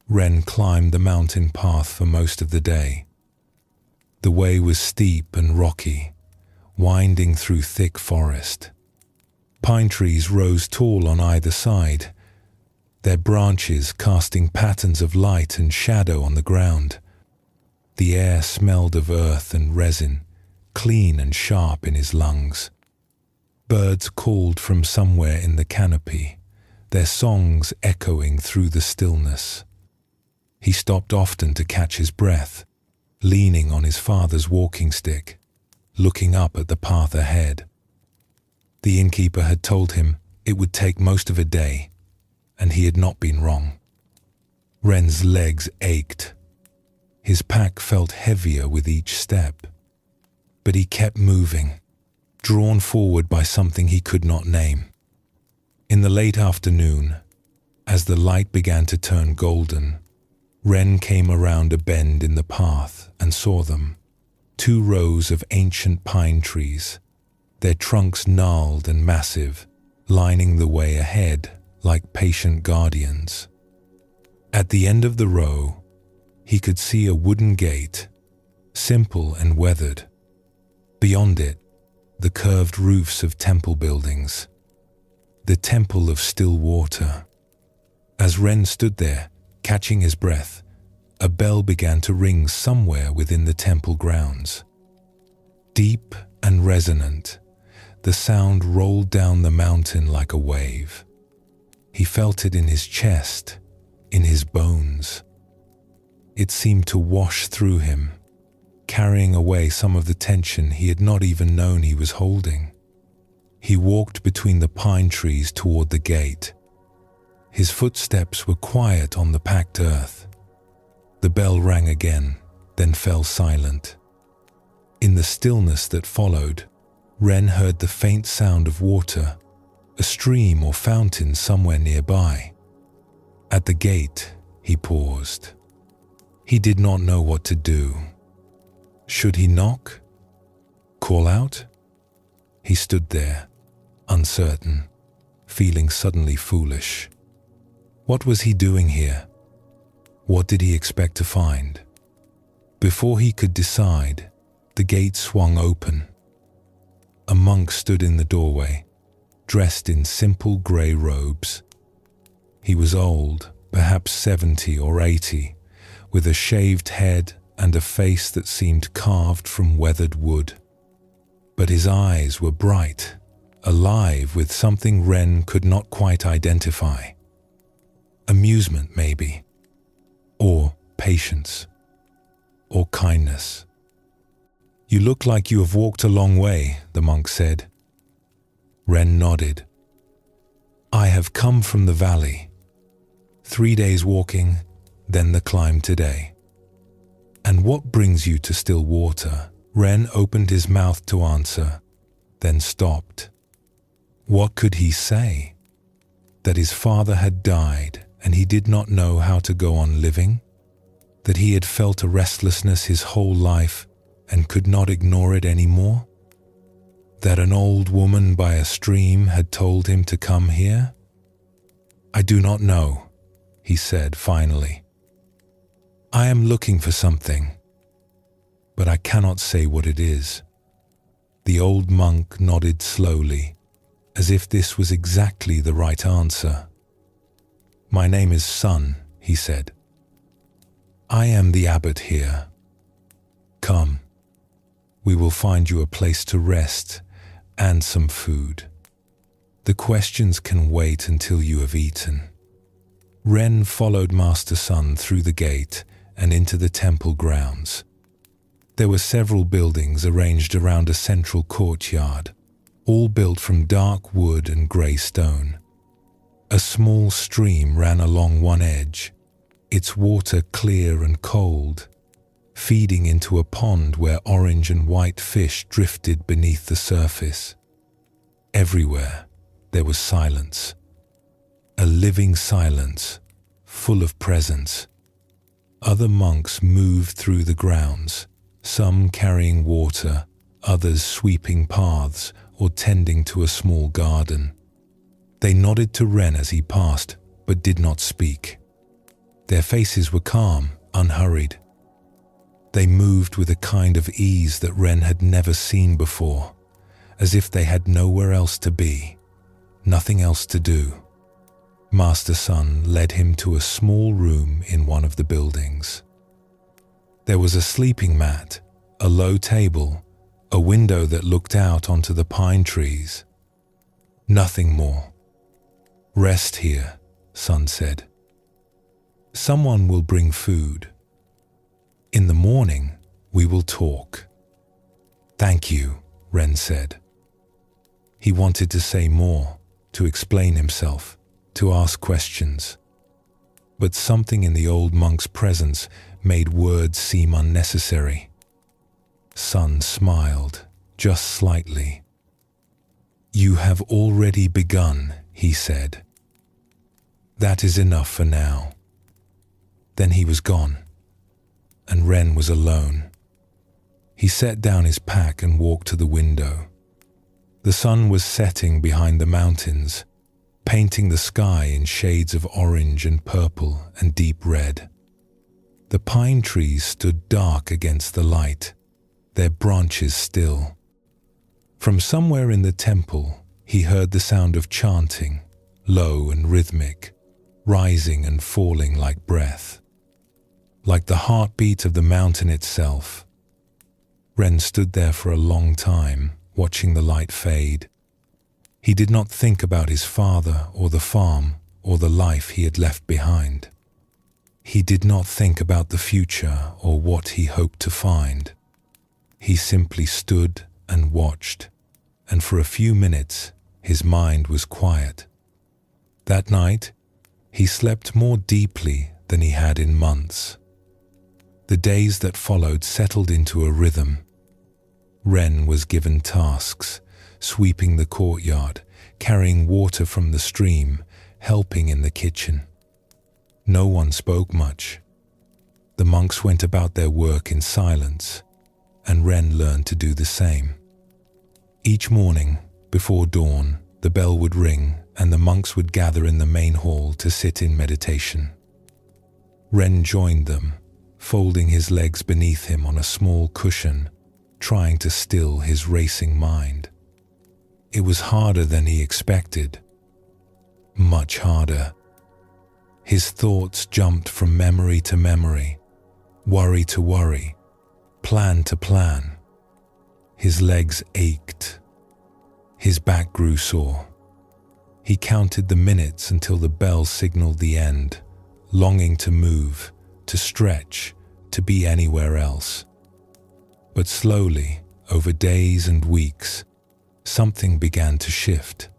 Ren climbed the mountain path for most of the day. The way was steep and rocky, winding through thick forest. Pine trees rose tall on either side, their branches casting patterns of light and shadow on the ground. The air smelled of earth and resin, clean and sharp in his lungs. Birds called from somewhere in the canopy, their songs echoing through the stillness. He stopped often to catch his breath, leaning on his father's walking stick, looking up at the path ahead. The innkeeper had told him it would take most of a day, and he had not been wrong. Ren's legs ached. His pack felt heavier with each step, but he kept moving, drawn forward by something he could not name. In the late afternoon, as the light began to turn golden, Ren came around a bend in the path and saw them, 2 rows of ancient pine trees, their trunks gnarled and massive, lining the way ahead like patient guardians. At the end of the row, he could see a wooden gate, simple and weathered. Beyond it, the curved roofs of temple buildings, the temple of still water. As Ren stood there, catching his breath, a bell began to ring somewhere within the temple grounds. Deep and resonant, the sound rolled down the mountain like a wave. He felt it in his chest, in his bones. It seemed to wash through him, carrying away some of the tension he had not even known he was holding. He walked between the pine trees toward the gate. His footsteps were quiet on the packed earth. The bell rang again, then fell silent. In the stillness that followed, Ren heard the faint sound of water, a stream or fountain somewhere nearby. At the gate, he paused. He did not know what to do. Should he knock? Call out? He stood there, uncertain, feeling suddenly foolish. What was he doing here? What did he expect to find? Before he could decide, the gate swung open. A monk stood in the doorway, dressed in simple grey robes. He was old, perhaps 70 or 80, with a shaved head and a face that seemed carved from weathered wood. But his eyes were bright, alive with something Ren could not quite identify. Amusement, maybe, or patience, or kindness. "You look like you have walked a long way," the monk said. Ren nodded. "I have come from the valley. 3 days walking, then the climb today." "And what brings you to still water?" Ren opened his mouth to answer, then stopped. What could he say? That his father had died and he did not know how to go on living? That he had felt a restlessness his whole life and could not ignore it anymore? That an old woman by a stream had told him to come here? "I do not know," he said finally. "I am looking for something, but I cannot say what it is." The old monk nodded slowly, as if this was exactly the right answer. "My name is Sun," he said. "I am the abbot here. Come, we will find you a place to rest and some food. The questions can wait until you have eaten." Ren followed Master Sun through the gate and into the temple grounds. There were several buildings arranged around a central courtyard, all built from dark wood and grey stone. A small stream ran along one edge, its water clear and cold, feeding into a pond where orange and white fish drifted beneath the surface. Everywhere there was silence, a living silence, full of presence. Other monks moved through the grounds, some carrying water, others sweeping paths or tending to a small garden. They nodded to Ren as he passed, but did not speak. Their faces were calm, unhurried. They moved with a kind of ease that Ren had never seen before, as if they had nowhere else to be, nothing else to do. Master Sun led him to a small room in one of the buildings. There was a sleeping mat, a low table, a window that looked out onto the pine trees. Nothing more. "Rest here," Sun said. "Someone will bring food. In the morning, we will talk." "Thank you," Ren said. He wanted to say more, to explain himself, to ask questions. But something in the old monk's presence made words seem unnecessary. Sun smiled, just slightly. "You have already begun," he said. "That is enough for now." Then he was gone, and Ren was alone. He set down his pack and walked to the window. The sun was setting behind the mountains, painting the sky in shades of orange and purple and deep red. The pine trees stood dark against the light, their branches still. From somewhere in the temple, he heard the sound of chanting, low and rhythmic, rising and falling like breath, like the heartbeat of the mountain itself. Ren stood there for a long time, watching the light fade. He did not think about his father or the farm or the life he had left behind. He did not think about the future or what he hoped to find. He simply stood and watched, and for a few minutes his mind was quiet. That night, he slept more deeply than he had in months. The days that followed settled into a rhythm. Ren was given tasks, sweeping the courtyard, carrying water from the stream, helping in the kitchen. No one spoke much. The monks went about their work in silence, and Ren learned to do the same. Each morning, before dawn, the bell would ring and the monks would gather in the main hall to sit in meditation. Ren joined them, folding his legs beneath him on a small cushion, trying to still his racing mind. It was harder than he expected. Much harder. His thoughts jumped from memory to memory, worry to worry, plan to plan. His legs ached. His back grew sore. He counted the minutes until the bell signaled the end, longing to move, to stretch, to be anywhere else. But slowly, over days and weeks, something began to shift.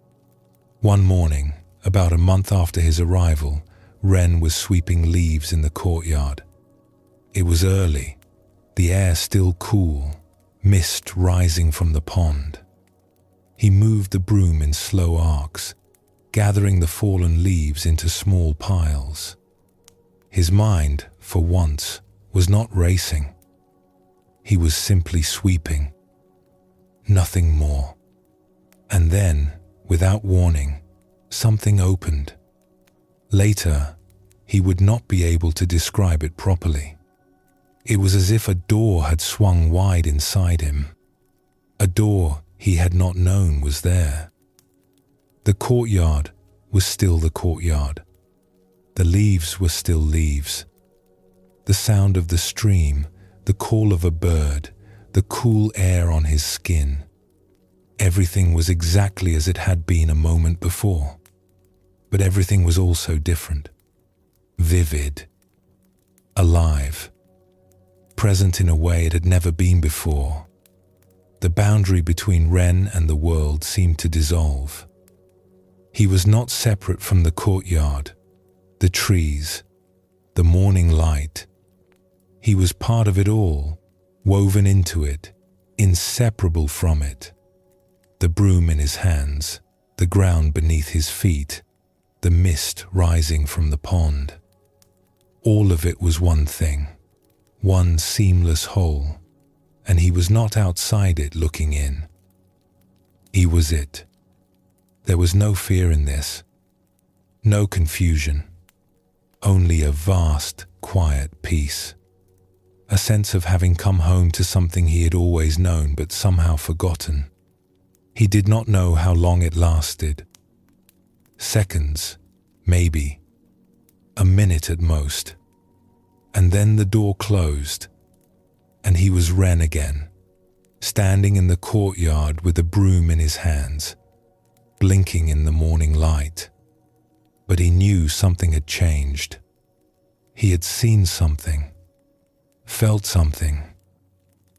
One morning, about a month after his arrival, Ren was sweeping leaves in the courtyard. It was early, the air still cool, mist rising from the pond. He moved the broom in slow arcs, gathering the fallen leaves into small piles. His mind, for once, was not racing. He was simply sweeping. Nothing more. And then, without warning, something opened. Later, he would not be able to describe it properly. It was as if a door had swung wide inside him. A door he had not known was there. The courtyard was still the courtyard. The leaves were still leaves. The sound of the stream, the call of a bird, the cool air on his skin. Everything was exactly as it had been a moment before. But everything was also different. Vivid. Alive. Present in a way it had never been before. The boundary between Ren and the world seemed to dissolve. He was not separate from the courtyard, the trees, the morning light. He was part of it all, woven into it, inseparable from it. The broom in his hands, the ground beneath his feet, the mist rising from the pond. All of it was one thing, one seamless whole, and he was not outside it looking in. He was it. There was no fear in this, no confusion, only a vast, quiet peace. A sense of having come home to something he had always known but somehow forgotten. He did not know how long it lasted. Seconds, maybe. A minute at most. And then the door closed, and he was Ren again, standing in the courtyard with a broom in his hands, blinking in the morning light. But he knew something had changed. He had seen something, felt something.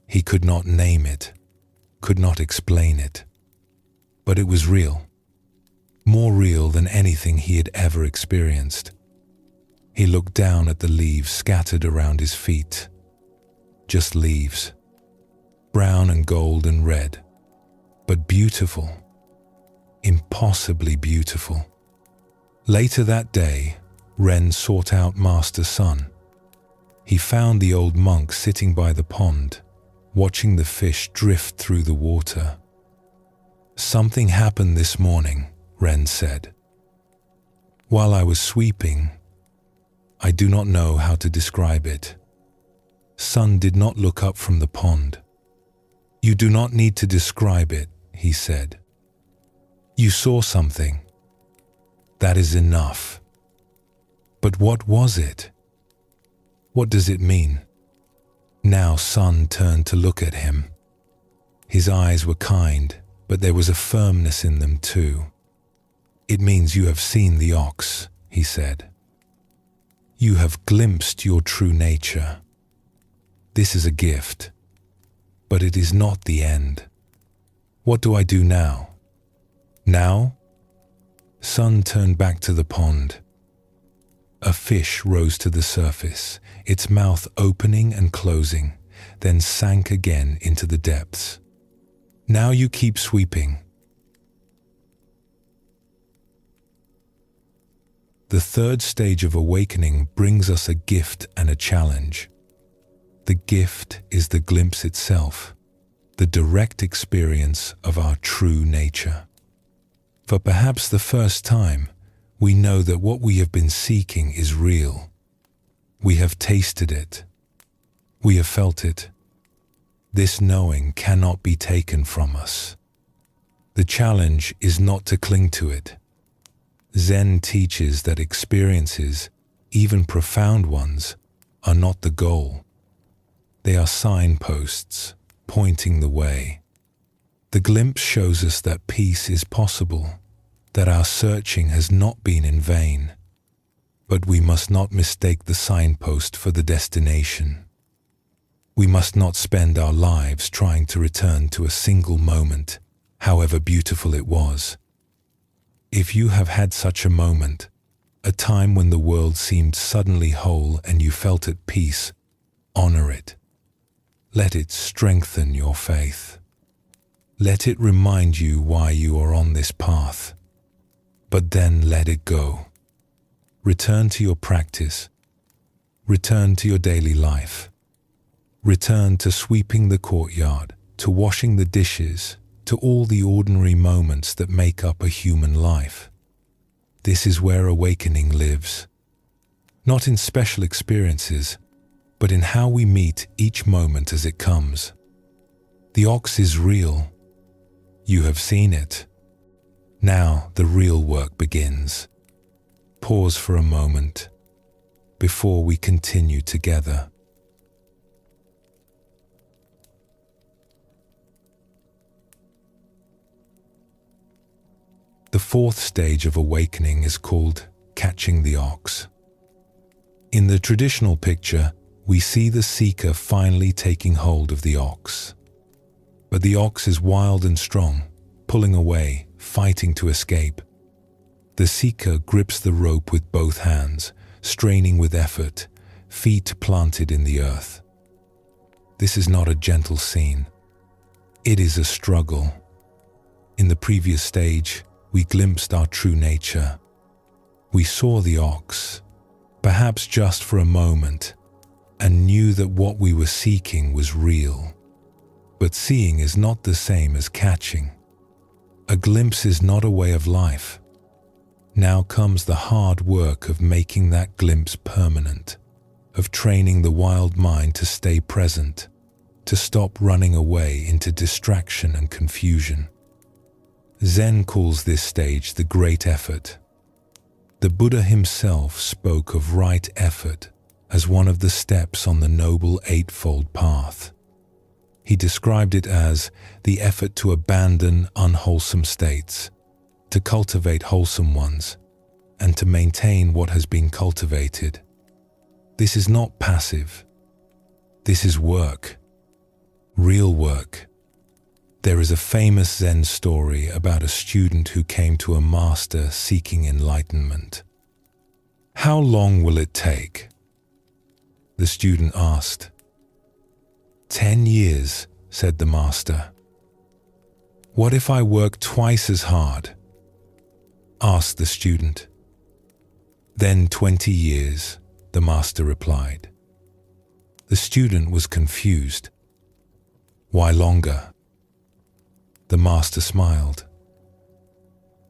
He could not name it, could not explain it. But it was real, more real than anything he had ever experienced. He looked down at the leaves scattered around his feet. Just leaves, brown and gold and red, but beautiful, impossibly beautiful. Later that day, Ren sought out Master Sun. He found the old monk sitting by the pond, watching the fish drift through the water. "Something happened this morning," Ren said. "While I was sweeping, I do not know how to describe it." Sun did not look up from the pond. "You do not need to describe it," he said. "You saw something. That is enough." "But what was it? What does it mean?" Now Sun turned to look at him. His eyes were kind, but there was a firmness in them too. "It means you have seen the ox," he said. "You have glimpsed your true nature. This is a gift, but it is not the end. What do I do now?" "Now?" Sun turned back to the pond. A fish rose to the surface, its mouth opening and closing, then sank again into the depths. "Now you keep sweeping." The third stage of awakening brings us a gift and a challenge. The gift is the glimpse itself, the direct experience of our true nature. For perhaps the first time, we know that what we have been seeking is real. We have tasted it. We have felt it. This knowing cannot be taken from us. The challenge is not to cling to it. Zen teaches that experiences, even profound ones, are not the goal. They are signposts, pointing the way. The glimpse shows us that peace is possible, that our searching has not been in vain. But we must not mistake the signpost for the destination. We must not spend our lives trying to return to a single moment, however beautiful it was. If you have had such a moment, a time when the world seemed suddenly whole and you felt at peace, honor it. Let it strengthen your faith. Let it remind you why you are on this path. But then let it go. Return to your practice. Return to your daily life. Return to sweeping the courtyard, to washing the dishes, to all the ordinary moments that make up a human life. This is where awakening lives. Not in special experiences, but in how we meet each moment as it comes. The ox is real. You have seen it. Now the real work begins. Pause for a moment before we continue together. The fourth stage of awakening is called catching the ox. In the traditional picture, we see the seeker finally taking hold of the ox. But the ox is wild and strong, pulling away, fighting to escape. The seeker grips the rope with both hands, straining with effort, feet planted in the earth. This is not a gentle scene. It is a struggle. In the previous stage, we glimpsed our true nature. We saw the ox, perhaps just for a moment, and knew that what we were seeking was real. But seeing is not the same as catching. A glimpse is not a way of life. Now comes the hard work of making that glimpse permanent, of training the wild mind to stay present, to stop running away into distraction and confusion. Zen calls this stage the great effort. The Buddha himself spoke of right effort as one of the steps on the Noble Eightfold Path. He described it as the effort to abandon unwholesome states, to cultivate wholesome ones, and to maintain what has been cultivated. This is not passive. This is work. Real work. There is a famous Zen story about a student who came to a master seeking enlightenment. "How long will it take?" The student asked. 10 years, said the master. "What if I work twice as hard?" asked the student. "Then 20 years, the master replied. The student was confused. "Why longer?" The master smiled.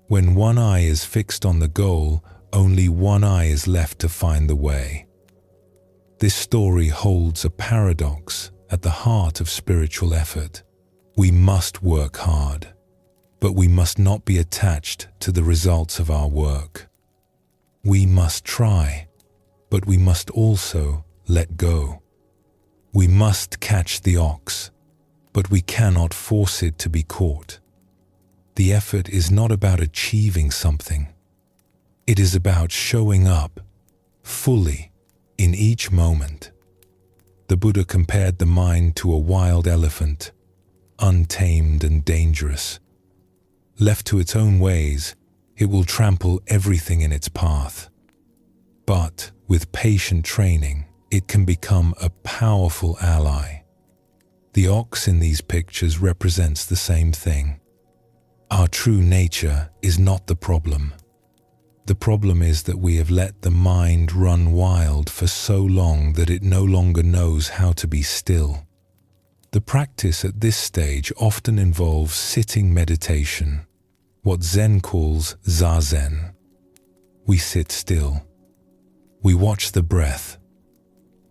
"When one eye is fixed on the goal, only one eye is left to find the way." This story holds a paradox at the heart of spiritual effort. We must work hard, but we must not be attached to the results of our work. We must try, but we must also let go. We must catch the ox, but we cannot force it to be caught. The effort is not about achieving something. It is about showing up fully in each moment. The Buddha compared the mind to a wild elephant, untamed and dangerous. Left to its own ways, it will trample everything in its path. But with patient training, it can become a powerful ally. The ox in these pictures represents the same thing. Our true nature is not the problem. The problem is that we have let the mind run wild for so long that it no longer knows how to be still. The practice at this stage often involves sitting meditation, what Zen calls zazen. We sit still. We watch the breath,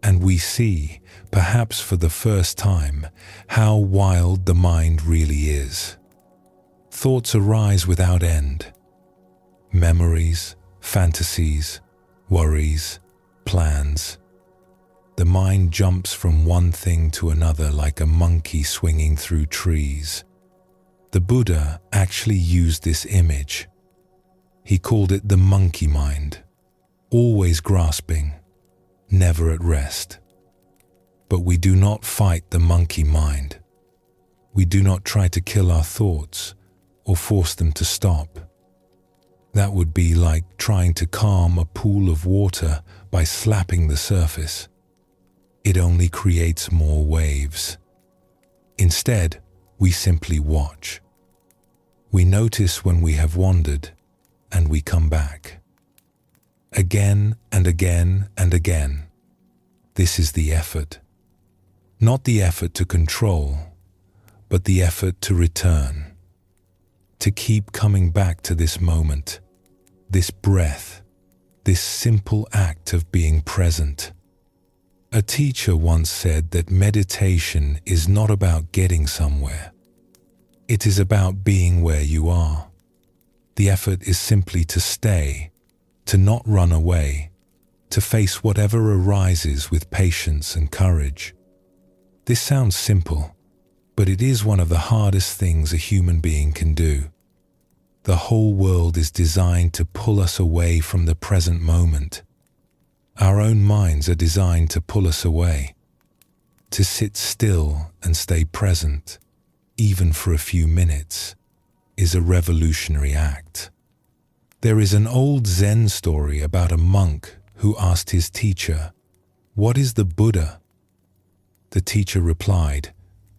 and we see, perhaps for the first time, how wild the mind really is. Thoughts arise without end. Memories, fantasies, worries, plans. The mind jumps from one thing to another like a monkey swinging through trees. The Buddha actually used this image. He called it the monkey mind, always grasping, never at rest. But we do not fight the monkey mind. We do not try to kill our thoughts or force them to stop. That would be like trying to calm a pool of water by slapping the surface. It only creates more waves. Instead, we simply watch. We notice when we have wandered, and we come back. Again and again and again. This is the effort. Not the effort to control, but the effort to return. To keep coming back to this moment, this breath, this simple act of being present. A teacher once said that meditation is not about getting somewhere. It is about being where you are. The effort is simply to stay, to not run away, to face whatever arises with patience and courage. This sounds simple, but it is one of the hardest things a human being can do. The whole world is designed to pull us away from the present moment. Our own minds are designed to pull us away. To sit still and stay present, even for a few minutes, is a revolutionary act. There is an old Zen story about a monk who asked his teacher, "What is the Buddha?" The teacher replied,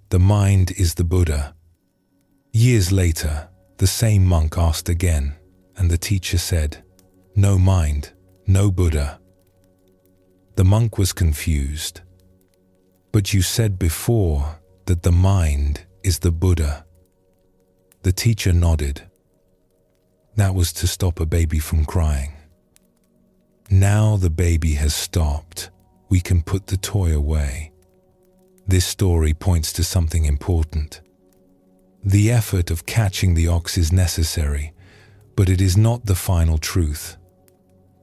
"The mind is the Buddha." Years later, the same monk asked again, and the teacher said, "No mind, no Buddha." The monk was confused. "But you said before that the mind is the Buddha." The teacher nodded. That was to stop a baby from crying. Now the baby has stopped. We can put the toy away. This story points to something important. The effort of catching the ox is necessary, but it is not the final truth.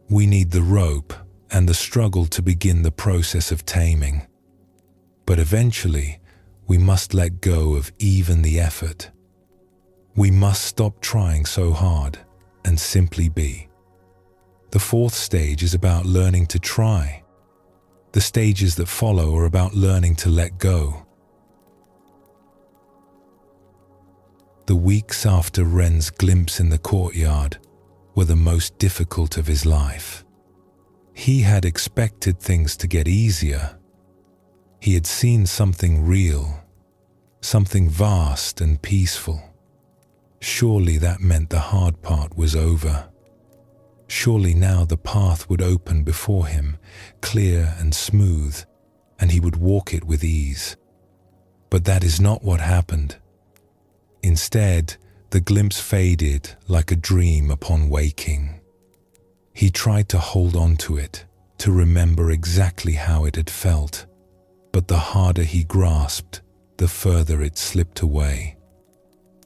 We need the rope and the struggle to begin the process of taming. But eventually, we must let go of even the effort. We must stop trying so hard and simply be. The fourth stage is about learning to try. The stages that follow are about learning to let go. The weeks after Ren's glimpse in the courtyard were the most difficult of his life. He had expected things to get easier. He had seen something real, something vast and peaceful. Surely that meant the hard part was over. Surely now the path would open before him, clear and smooth, and he would walk it with ease. But that is not what happened. Instead, the glimpse faded like a dream upon waking. He tried to hold on to it, to remember exactly how it had felt, but the harder he grasped, the further it slipped away.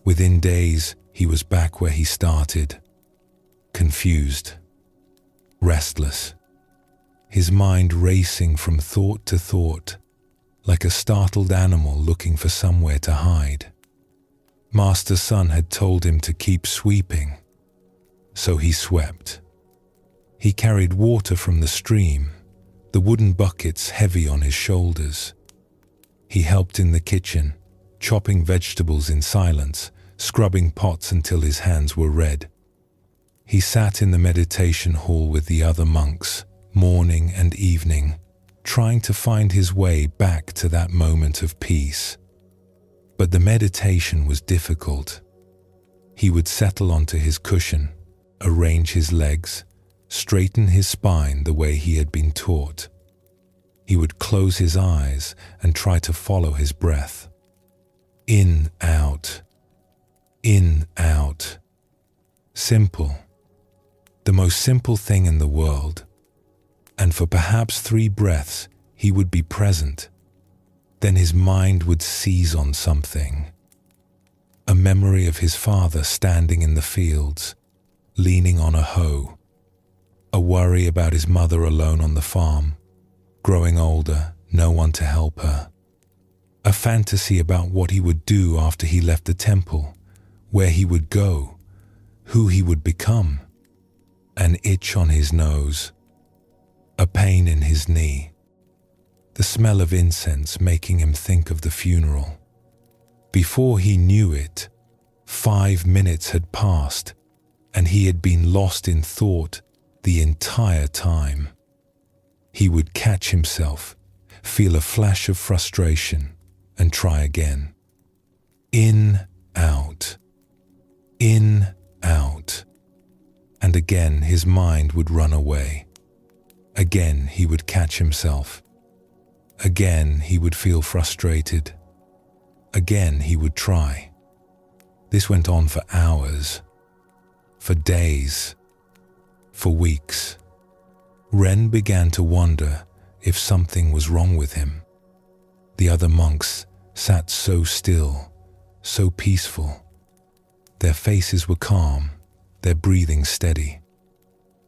Within days, he was back where he started, confused, restless, his mind racing from thought to thought, like a startled animal looking for somewhere to hide. Master Sun had told him to keep sweeping, so he swept. He carried water from the stream, the wooden buckets heavy on his shoulders. He helped in the kitchen, chopping vegetables in silence, scrubbing pots until his hands were red. He sat in the meditation hall with the other monks, morning and evening, trying to find his way back to that moment of peace. But the meditation was difficult. He would settle onto his cushion, arrange his legs, straighten his spine the way he had been taught. He would close his eyes and try to follow his breath. In, out. In, out. Simple. The most simple thing in the world. And for perhaps 3 breaths, he would be present. Then his mind would seize on something. A memory of his father standing in the fields, leaning on a hoe. A worry about his mother alone on the farm, growing older, no one to help her. A fantasy about what he would do after he left the temple, where he would go, who he would become. An itch on his nose, a pain in his knee, the smell of incense making him think of the funeral. Before he knew it, 5 minutes had passed, and he had been lost in thought the entire time. He would catch himself, feel a flash of frustration, and try again. In, out. In, out. And again his mind would run away. Again he would catch himself. Again he would feel frustrated. Again he would try. This went on for hours, for days, for weeks. Ren began to wonder if something was wrong with him. The other monks sat so still, so peaceful. Their faces were calm, their breathing steady.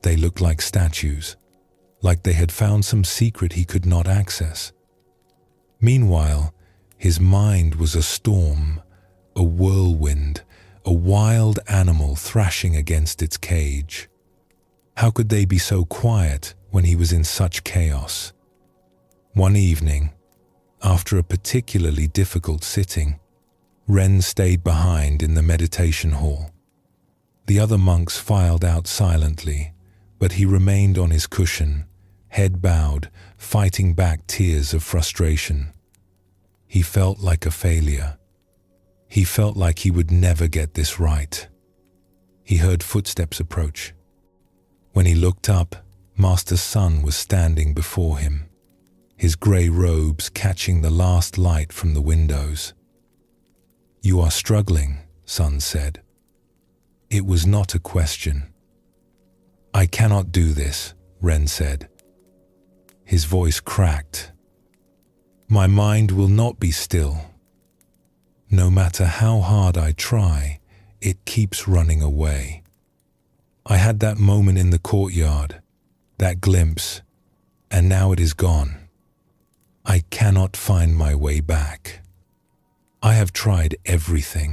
They looked like statues, like they had found some secret he could not access. Meanwhile, his mind was a storm, a whirlwind, a wild animal thrashing against its cage. How could they be so quiet when he was in such chaos? One evening, after a particularly difficult sitting, Ren stayed behind in the meditation hall. The other monks filed out silently, but he remained on his cushion, head bowed, fighting back tears of frustration. He felt like a failure. He felt like he would never get this right. He heard footsteps approach. When he looked up, Master Sun was standing before him, his grey robes catching the last light from the windows. "You are struggling," Sun said. It was not a question. "I cannot do this," Ren said. His voice cracked. "My mind will not be still. No matter how hard I try, it keeps running away. I had that moment in the courtyard, that glimpse, and now it is gone. I cannot find my way back. I have tried everything."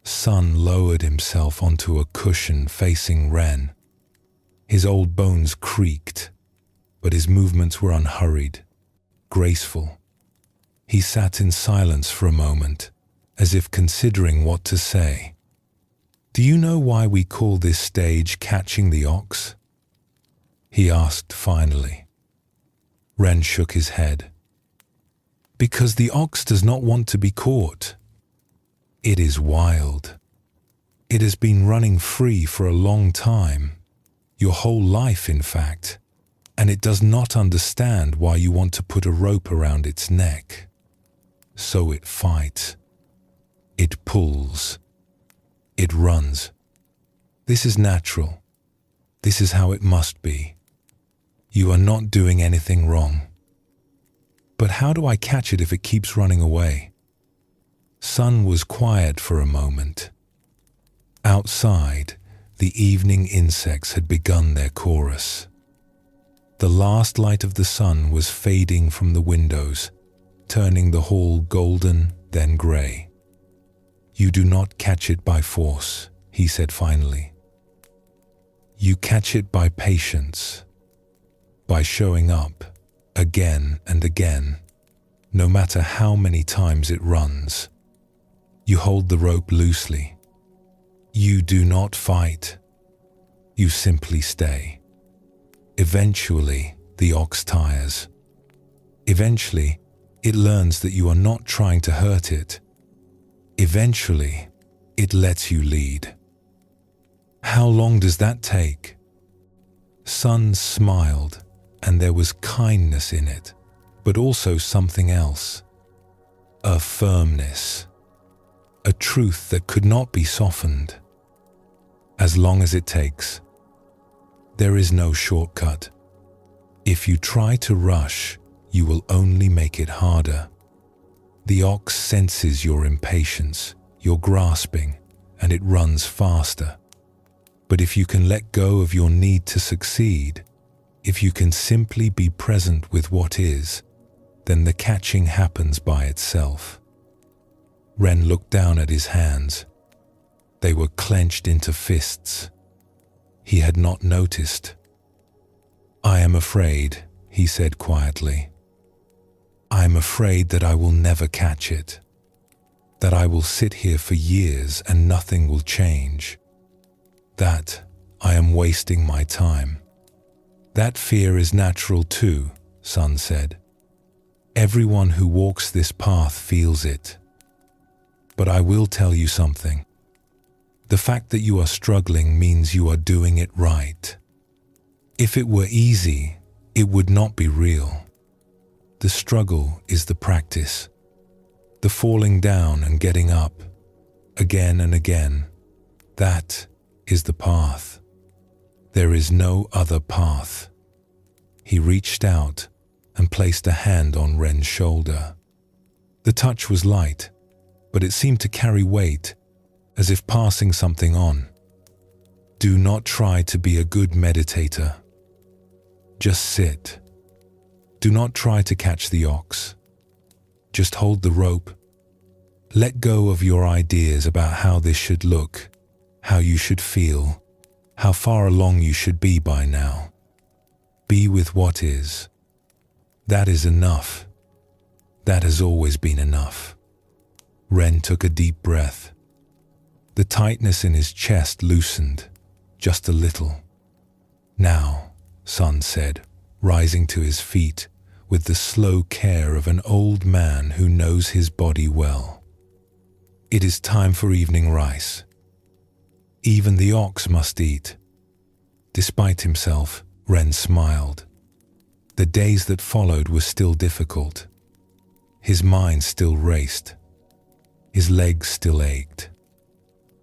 Sun lowered himself onto a cushion facing Ren. His old bones creaked, but his movements were unhurried, graceful. He sat in silence for a moment, as if considering what to say. "Do you know why we call this stage catching the ox?" he asked finally. Ren shook his head. "Because the ox does not want to be caught. It is wild. It has been running free for a long time, your whole life in fact, and it does not understand why you want to put a rope around its neck. So it fights. It pulls. It runs. This is natural. This is how it must be. You are not doing anything wrong. But how do I catch it if it keeps running away?" Sun was quiet for a moment. Outside, the evening insects had begun their chorus. The last light of the sun was fading from the windows, turning the hall golden, then grey. "You do not catch it by force," he said finally. "You catch it by patience, by showing up again and again, no matter how many times it runs. You hold the rope loosely. You do not fight. You simply stay. Eventually, the ox tires. Eventually, it learns that you are not trying to hurt it. Eventually, it lets you lead." "How long does that take?" Sun smiled, and there was kindness in it, but also something else. A firmness. A truth that could not be softened. "As long as it takes. There is no shortcut. If you try to rush, you will only make it harder. The ox senses your impatience, your grasping, and it runs faster. But if you can let go of your need to succeed, if you can simply be present with what is, then the catching happens by itself." Ren looked down at his hands. They were clenched into fists. He had not noticed. "I am afraid," he said quietly. "I am afraid that I will never catch it. That I will sit here for years and nothing will change. That I am wasting my time." "That fear is natural too," Sun said. "Everyone who walks this path feels it. But I will tell you something. The fact that you are struggling means you are doing it right. If it were easy, it would not be real. The struggle is the practice. The falling down and getting up, again and again. That is the path. There is no other path." He reached out, and placed a hand on Ren's shoulder. The touch was light, but it seemed to carry weight, as if passing something on. Do not try to be a good meditator. Just sit. Do not try to catch the ox. Just hold the rope. Let go of your ideas about how this should look, how you should feel, how far along you should be by now. Be with what is. That is enough. That has always been enough. Ren took a deep breath. The tightness in his chest loosened, just a little. Now, Sun said, rising to his feet with the slow care of an old man who knows his body well. It is time for evening rice. Even the ox must eat. Despite himself, Ren smiled. The days that followed were still difficult. His mind still raced. His legs still ached.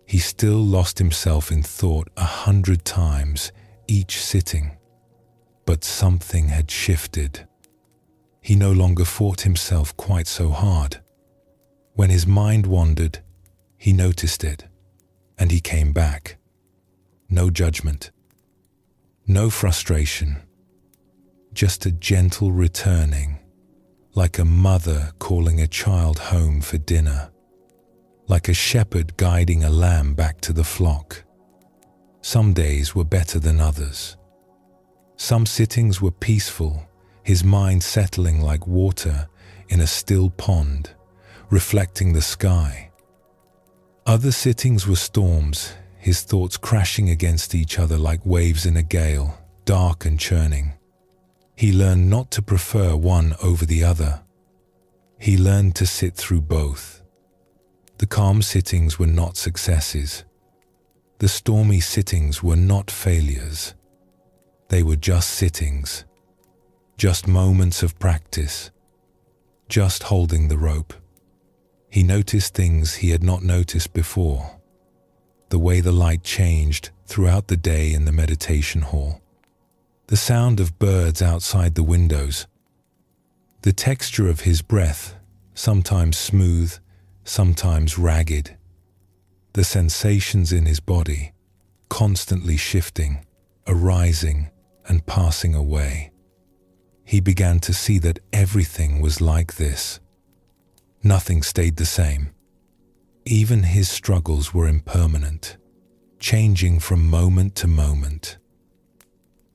He still lost himself in thought 100 times each sitting. But something had shifted. He no longer fought himself quite so hard. When his mind wandered, he noticed it, and he came back. No judgment. No frustration. Just a gentle returning, like a mother calling a child home for dinner, like a shepherd guiding a lamb back to the flock. Some days were better than others. Some sittings were peaceful, his mind settling like water in a still pond, reflecting the sky. Other sittings were storms, his thoughts crashing against each other like waves in a gale, dark and churning. He learned not to prefer one over the other. He learned to sit through both. The calm sittings were not successes. The stormy sittings were not failures. They were just sittings, just moments of practice, just holding the rope. He noticed things he had not noticed before. The way the light changed throughout the day in the meditation hall. The sound of birds outside the windows. The texture of his breath, sometimes smooth, sometimes ragged. The sensations in his body, constantly shifting, arising and passing away. He began to see that everything was like this. Nothing stayed the same. Even his struggles were impermanent, changing from moment to moment.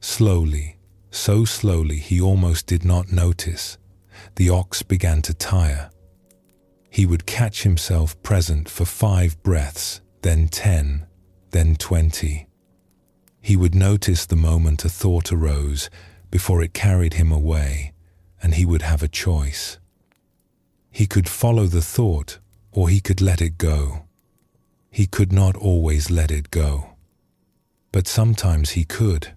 Slowly, so slowly he almost did not notice, the ox began to tire. He would catch himself present for 5 breaths, then 10, then 20. He would notice the moment a thought arose before it carried him away, and he would have a choice. He could follow the thought, or he could let it go. He could not always let it go. But sometimes he could.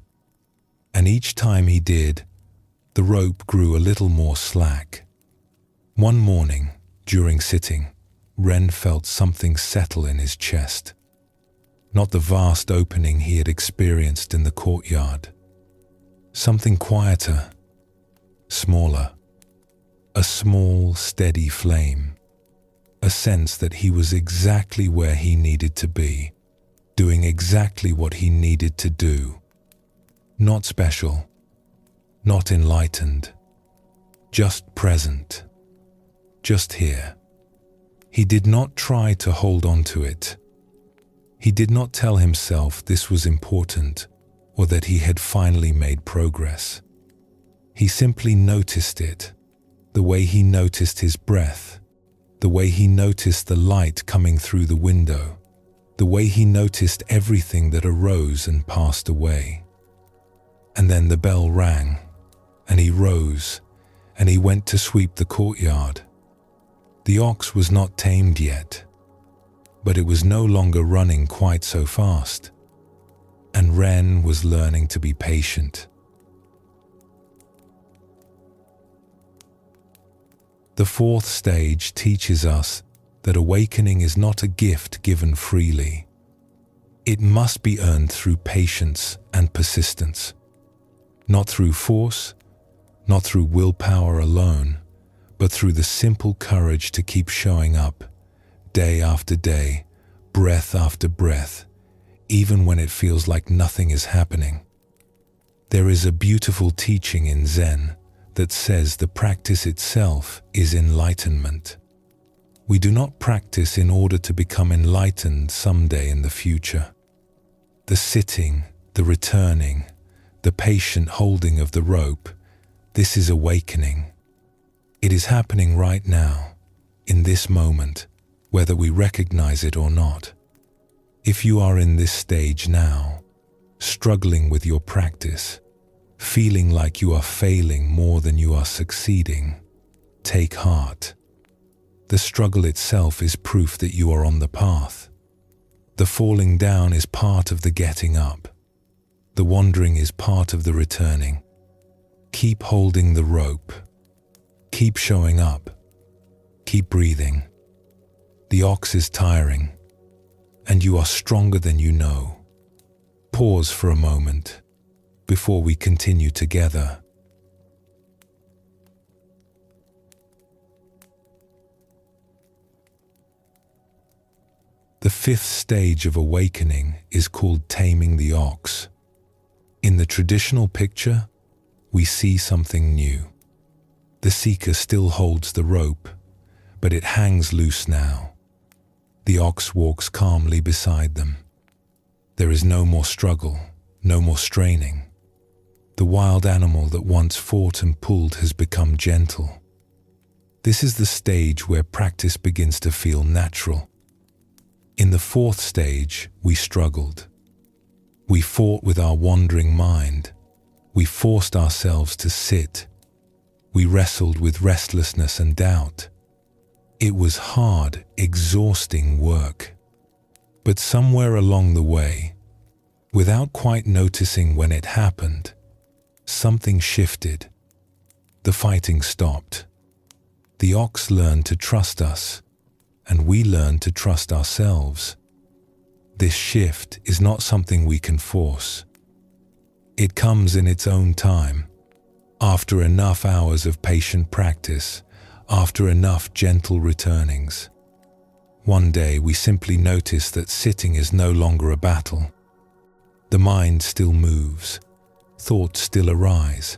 And each time he did, the rope grew a little more slack. One morning, during sitting, Ren felt something settle in his chest. Not the vast opening he had experienced in the courtyard. Something quieter, smaller. A small, steady flame. A sense that he was exactly where he needed to be, doing exactly what he needed to do. Not special, not enlightened, just present, just here. He did not try to hold on to it. He did not tell himself this was important or that he had finally made progress. He simply noticed it, the way he noticed his breath, the way he noticed the light coming through the window, the way he noticed everything that arose and passed away. And then the bell rang, and he rose, and he went to sweep the courtyard. The ox was not tamed yet, but it was no longer running quite so fast, and Ren was learning to be patient. The 4th stage teaches us that awakening is not a gift given freely. It must be earned through patience and persistence. Not through force, not through willpower alone, but through the simple courage to keep showing up, day after day, breath after breath, even when it feels like nothing is happening. There is a beautiful teaching in Zen that says the practice itself is enlightenment. We do not practice in order to become enlightened someday in the future. The sitting, the returning, the patient holding of the rope, this is awakening. It is happening right now, in this moment, whether we recognize it or not. If you are in this stage now, struggling with your practice, feeling like you are failing more than you are succeeding, take heart. The struggle itself is proof that you are on the path. The falling down is part of the getting up. The wandering is part of the returning. Keep holding the rope. Keep showing up. Keep breathing. The ox is tiring, and you are stronger than you know. Pause for a moment before we continue together. The fifth stage of awakening is called taming the ox. In the traditional picture, we see something new. The seeker still holds the rope, but it hangs loose now. The ox walks calmly beside them. There is no more struggle, no more straining. The wild animal that once fought and pulled has become gentle. This is the stage where practice begins to feel natural. In the fourth stage, we struggled. We fought with our wandering mind. We forced ourselves to sit. We wrestled with restlessness and doubt. It was hard, exhausting work. But somewhere along the way, without quite noticing when it happened, something shifted. The fighting stopped. The ox learned to trust us, and we learned to trust ourselves. This shift is not something we can force. It comes in its own time, after enough hours of patient practice, after enough gentle returnings. One day we simply notice that sitting is no longer a battle. The mind still moves, thoughts still arise,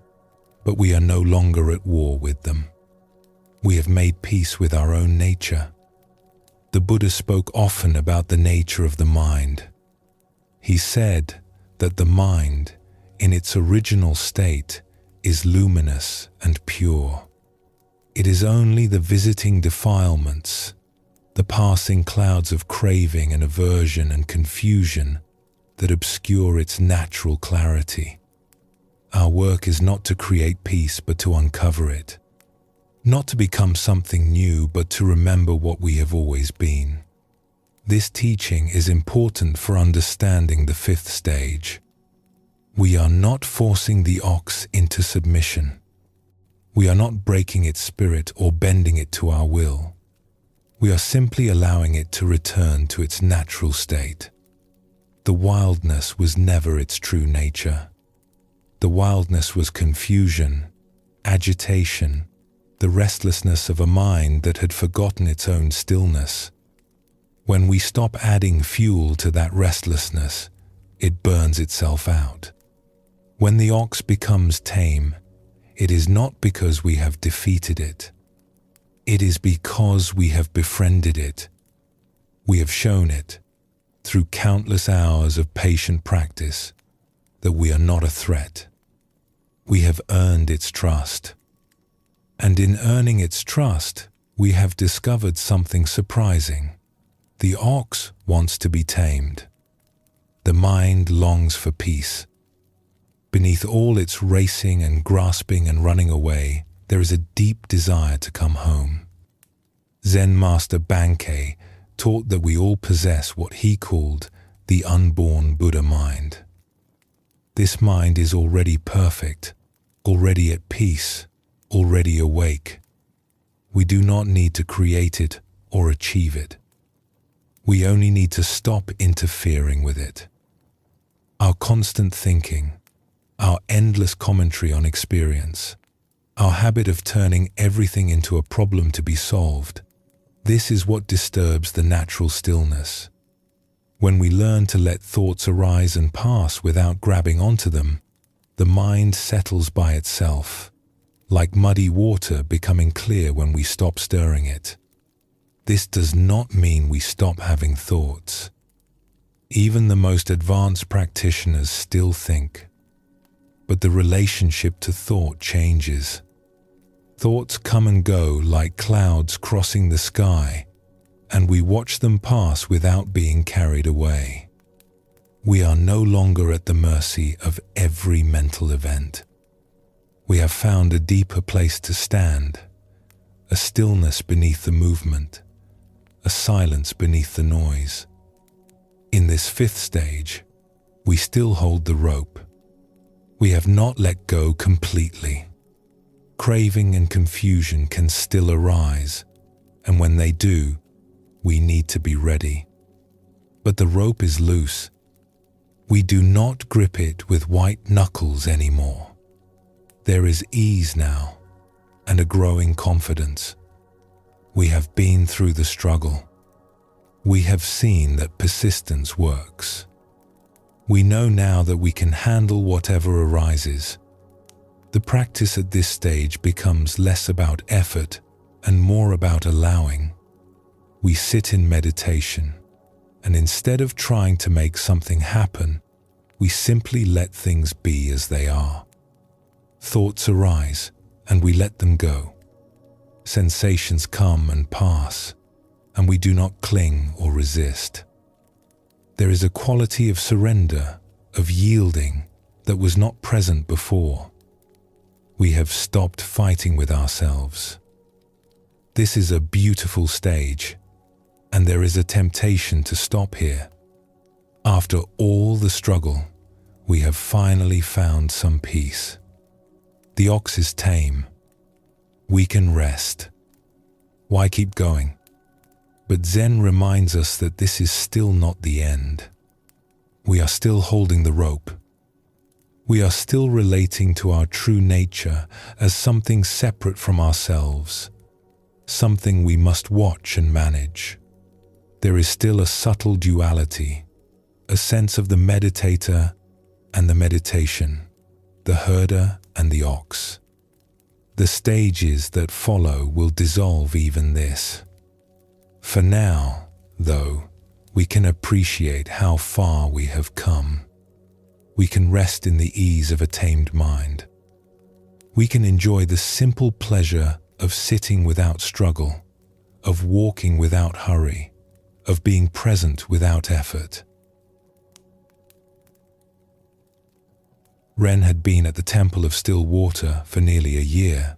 but we are no longer at war with them. We have made peace with our own nature. The Buddha spoke often about the nature of the mind. He said that the mind, in its original state, is luminous and pure. It is only the visiting defilements, the passing clouds of craving and aversion and confusion that obscure its natural clarity. Our work is not to create peace but to uncover it. Not to become something new, but to remember what we have always been. This teaching is important for understanding the fifth stage. We are not forcing the ox into submission. We are not breaking its spirit or bending it to our will. We are simply allowing it to return to its natural state. The wildness was never its true nature. The wildness was confusion, agitation, the restlessness of a mind that had forgotten its own stillness. When we stop adding fuel to that restlessness, it burns itself out. When the ox becomes tame, it is not because we have defeated it. It is because we have befriended it. We have shown it, through countless hours of patient practice, that we are not a threat. We have earned its trust. And in earning its trust, we have discovered something surprising. The ox wants to be tamed. The mind longs for peace. Beneath all its racing and grasping and running away, there is a deep desire to come home. Zen Master Bankei taught that we all possess what he called the unborn Buddha mind. This mind is already perfect, already at peace, already awake. We do not need to create it or achieve it. We only need to stop interfering with it. Our constant thinking, our endless commentary on experience, Our habit of turning everything into a problem to be solved, this is what disturbs the natural stillness. When we learn to let thoughts arise and pass without grabbing onto them, the mind settles by itself, like muddy water becoming clear when we stop stirring it. This does not mean we stop having thoughts. Even the most advanced practitioners still think. But the relationship to thought changes. Thoughts come and go like clouds crossing the sky, and we watch them pass without being carried away. We are no longer at the mercy of every mental event. We have found a deeper place to stand, a stillness beneath the movement, a silence beneath the noise. In this fifth stage, we still hold the rope. We have not let go completely. Craving and confusion can still arise, and when they do, we need to be ready. But the rope is loose. We do not grip it with white knuckles anymore. There is ease now, and a growing confidence. We have been through the struggle. We have seen that persistence works. We know now that we can handle whatever arises. The practice at this stage becomes less about effort and more about allowing. We sit in meditation, and instead of trying to make something happen, we simply let things be as they are. Thoughts arise, and we let them go. Sensations come and pass, and we do not cling or resist. There is a quality of surrender, of yielding, that was not present before. We have stopped fighting with ourselves. This is a beautiful stage, and there is a temptation to stop here. After all the struggle, we have finally found some peace. The ox is tame. We can rest. Why keep going? But Zen reminds us that this is still not the end. We are still holding the rope. We are still relating to our true nature as something separate from ourselves, something we must watch and manage. There is still a subtle duality, a sense of the meditator and the meditation, the herder and the ox. The stages that follow will dissolve even this. For now, though, we can appreciate how far we have come. We can rest in the ease of a tamed mind. We can enjoy the simple pleasure of sitting without struggle, of walking without hurry, of being present without effort. Ren had been at the Temple of Still Water for nearly a year.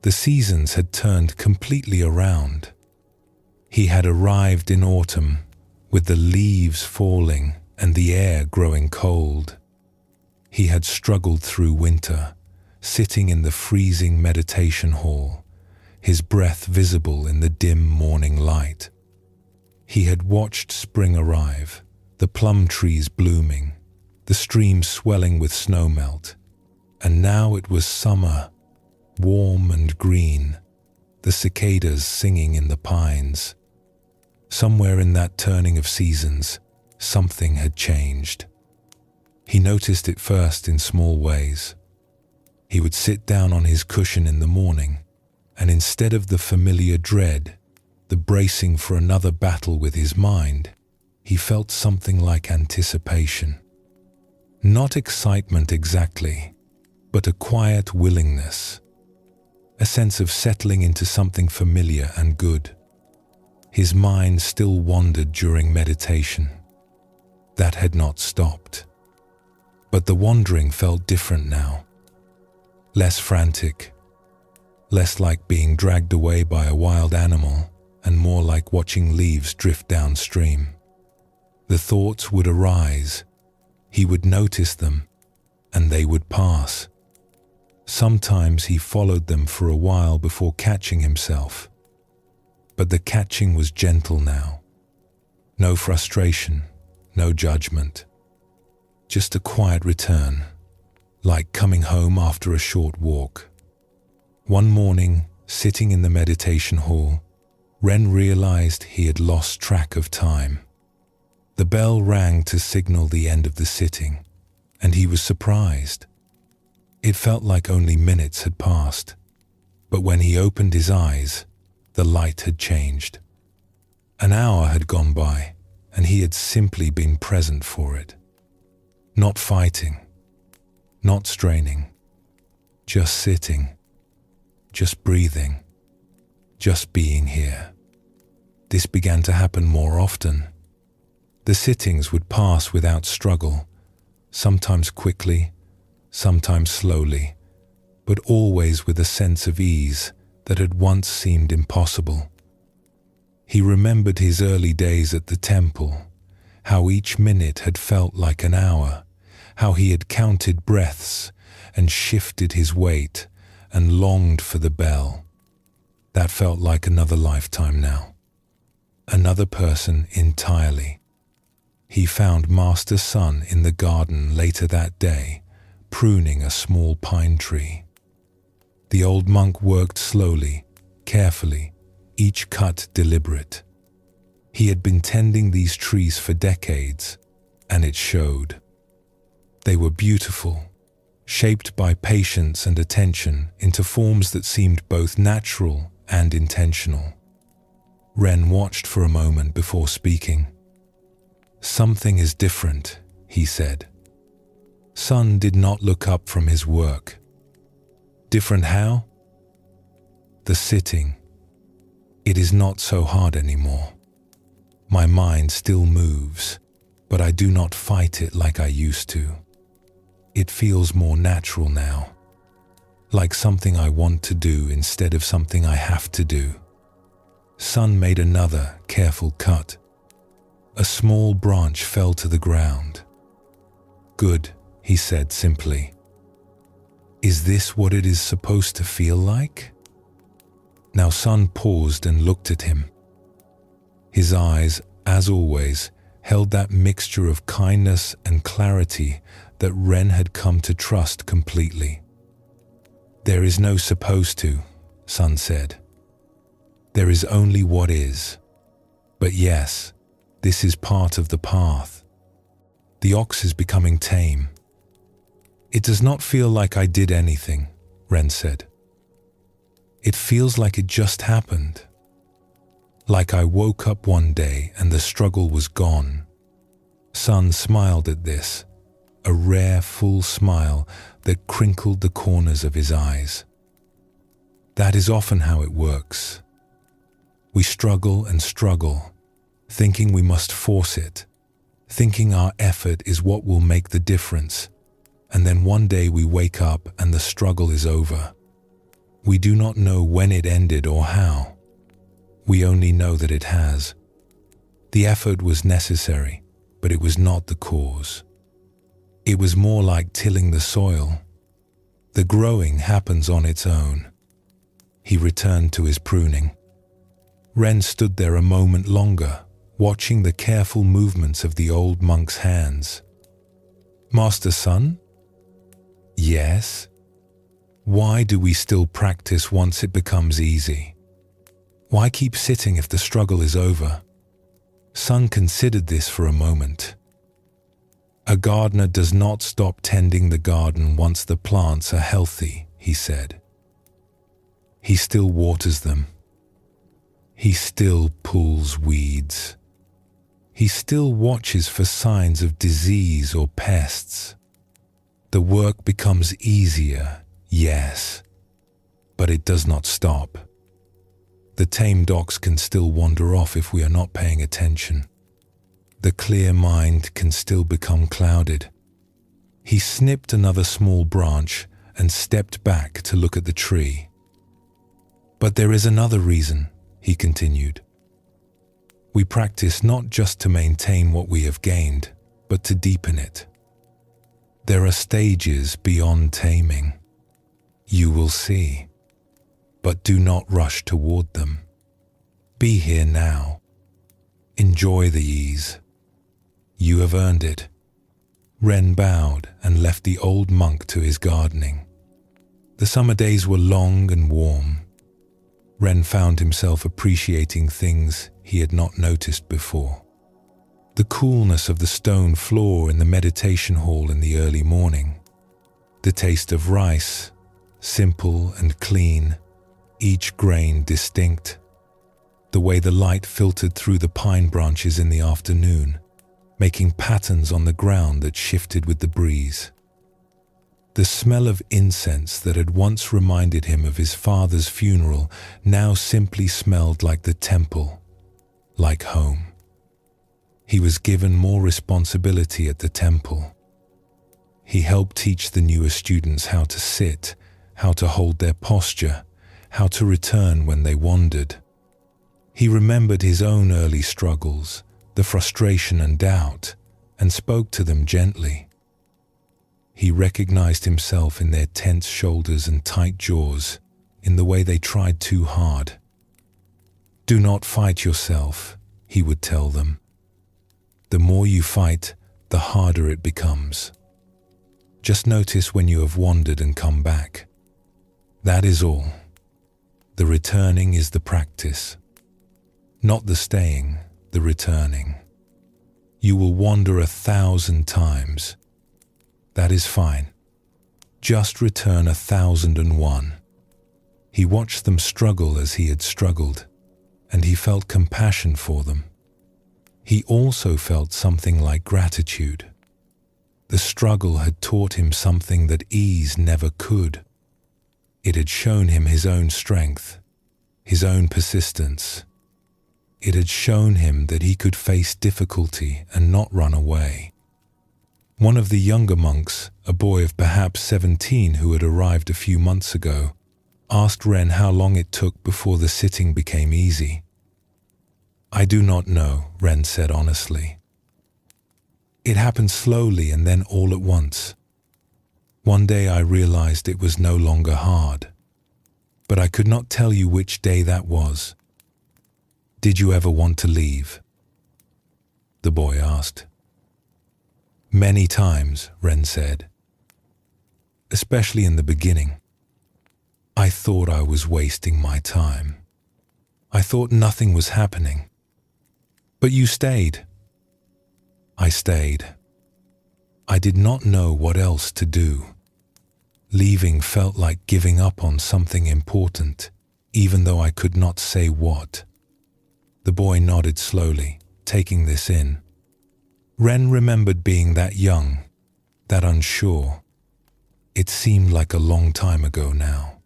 The seasons had turned completely around. He had arrived in autumn, with the leaves falling and the air growing cold. He had struggled through winter, sitting in the freezing meditation hall, his breath visible in the dim morning light. He had watched spring arrive, the plum trees blooming, the streams swelling with snowmelt, and now it was summer, warm and green, the cicadas singing in the pines. Somewhere in that turning of seasons, something had changed. He noticed it first in small ways. He would sit down on his cushion in the morning, and instead of the familiar dread, the bracing for another battle with his mind, he felt something like anticipation. Not excitement exactly, but a quiet willingness, a sense of settling into something familiar and good. His mind still wandered during meditation. That had not stopped. But the wandering felt different now. Less frantic, less like being dragged away by a wild animal, and more like watching leaves drift downstream. The thoughts would arise, he would notice them, and they would pass. Sometimes he followed them for a while before catching himself. But the catching was gentle now. No frustration, no judgment. Just a quiet return, like coming home after a short walk. One morning, sitting in the meditation hall, Ren realized he had lost track of time. The bell rang to signal the end of the sitting, and he was surprised. It felt like only minutes had passed, but when he opened his eyes, the light had changed. An hour had gone by, and he had simply been present for it. Not fighting, not straining, just sitting, just breathing, just being here. This began to happen more often. The sittings would pass without struggle, sometimes quickly, sometimes slowly, but always with a sense of ease that had once seemed impossible. He remembered his early days at the temple, how each minute had felt like an hour, how he had counted breaths and shifted his weight and longed for the bell. That felt like another lifetime now. Another person entirely. He found Master Sun in the garden later that day, pruning a small pine tree. The old monk worked slowly, carefully, each cut deliberate. He had been tending these trees for decades, and it showed. They were beautiful, shaped by patience and attention into forms that seemed both natural and intentional. Ren watched for a moment before speaking. "Something is different," he said. Sun did not look up from his work. "Different how?" "The sitting. It is not so hard anymore. My mind still moves, but I do not fight it like I used to. It feels more natural now, like something I want to do instead of something I have to do." Sun made another careful cut. A small branch fell to the ground. "Good," he said simply. "Is this what it is supposed to feel like?" Now Sun paused and looked at him. His eyes, as always, held that mixture of kindness and clarity that Ren had come to trust completely. "There is no supposed to," Sun said. "There is only what is. But yes, this is part of the path. The ox is becoming tame." "It does not feel like I did anything," Ren said. "It feels like it just happened. Like I woke up one day and the struggle was gone." Sun smiled at this, a rare full smile that crinkled the corners of his eyes. "That is often how it works. We struggle and struggle, thinking we must force it, thinking our effort is what will make the difference, and then one day we wake up and the struggle is over. We do not know when it ended or how. We only know that it has. The effort was necessary, but it was not the cause. It was more like tilling the soil. The growing happens on its own." He returned to his pruning. Ren stood there a moment longer, watching the careful movements of the old monk's hands. "Master Sun?" "Yes?" "Why do we still practice once it becomes easy? Why keep sitting if the struggle is over?" Sun considered this for a moment. "A gardener does not stop tending the garden once the plants are healthy," he said. "He still waters them. He still pulls weeds. He still watches for signs of disease or pests. The work becomes easier, yes, but it does not stop. The tamed ox can still wander off if we are not paying attention. The clear mind can still become clouded." He snipped another small branch and stepped back to look at the tree. "But there is another reason," he continued. "We practice not just to maintain what we have gained, but to deepen it. There are stages beyond taming. You will see. But do not rush toward them. Be here now. Enjoy the ease. You have earned it." Ren bowed and left the old monk to his gardening. The summer days were long and warm. Ren found himself appreciating things he had not noticed before. The coolness of the stone floor in the meditation hall in the early morning. The taste of rice, simple and clean, each grain distinct. The way the light filtered through the pine branches in the afternoon, making patterns on the ground that shifted with the breeze. The smell of incense that had once reminded him of his father's funeral now simply smelled like the temple, like home. He was given more responsibility at the temple. He helped teach the newer students how to sit, how to hold their posture, how to return when they wandered. He remembered his own early struggles, the frustration and doubt, and spoke to them gently. He recognized himself in their tense shoulders and tight jaws, in the way they tried too hard. "Do not fight yourself," he would tell them. "The more you fight, the harder it becomes. Just notice when you have wandered and come back. That is all. The returning is the practice. Not the staying, the returning. You will wander 1,000 times. That is fine. Just return 1,001. He watched them struggle as he had struggled, and he felt compassion for them. He also felt something like gratitude. The struggle had taught him something that ease never could. It had shown him his own strength, his own persistence. It had shown him that he could face difficulty and not run away. One of the younger monks, a boy of perhaps 17 who had arrived a few months ago, asked Ren how long it took before the sitting became easy. "I do not know," Ren said honestly. "It happened slowly and then all at once. One day I realized it was no longer hard, but I could not tell you which day that was. Did you ever want to leave?" the boy asked. "Many times," Ren said. "Especially in the beginning. I thought I was wasting my time. I thought nothing was happening. But you stayed." "I stayed. I did not know what else to do. Leaving felt like giving up on something important, even though I could not say what." The boy nodded slowly, taking this in. Ren remembered being that young, that unsure. It seemed like a long time ago now.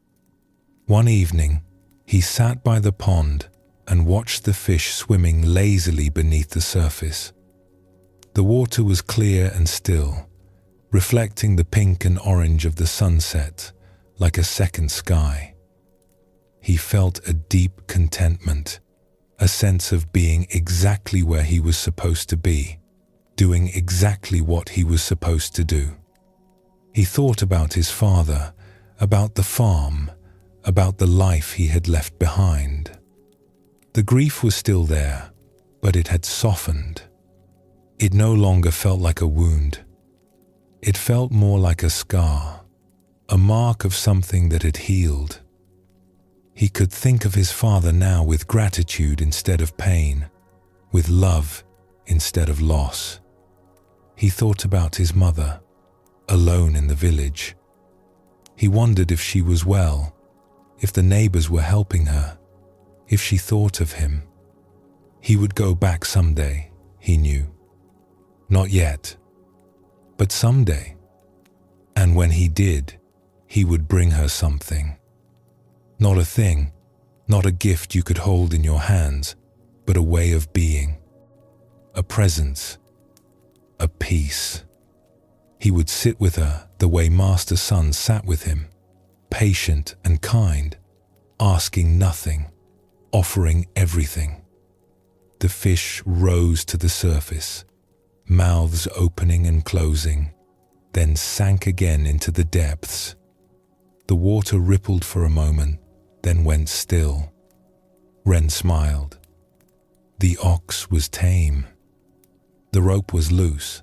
One evening, he sat by the pond and watched the fish swimming lazily beneath the surface. The water was clear and still, reflecting the pink and orange of the sunset like a second sky. He felt a deep contentment, a sense of being exactly where he was supposed to be, doing exactly what he was supposed to do. He thought about his father, about the farm, about the life he had left behind. The grief was still there, but it had softened. It no longer felt like a wound. It felt more like a scar, a mark of something that had healed. He could think of his father now with gratitude instead of pain, with love instead of loss. He thought about his mother, alone in the village. He wondered if she was well, if the neighbors were helping her, if she thought of him. He would go back someday, he knew. Not yet, but someday. And when he did, he would bring her something. Not a thing, not a gift you could hold in your hands, but a way of being, a presence, a peace. He would sit with her the way Master Sun sat with him, patient and kind, asking nothing, offering everything. The fish rose to the surface, mouths opening and closing, then sank again into the depths. The water rippled for a moment, then went still. Ren smiled. The ox was tame. The rope was loose,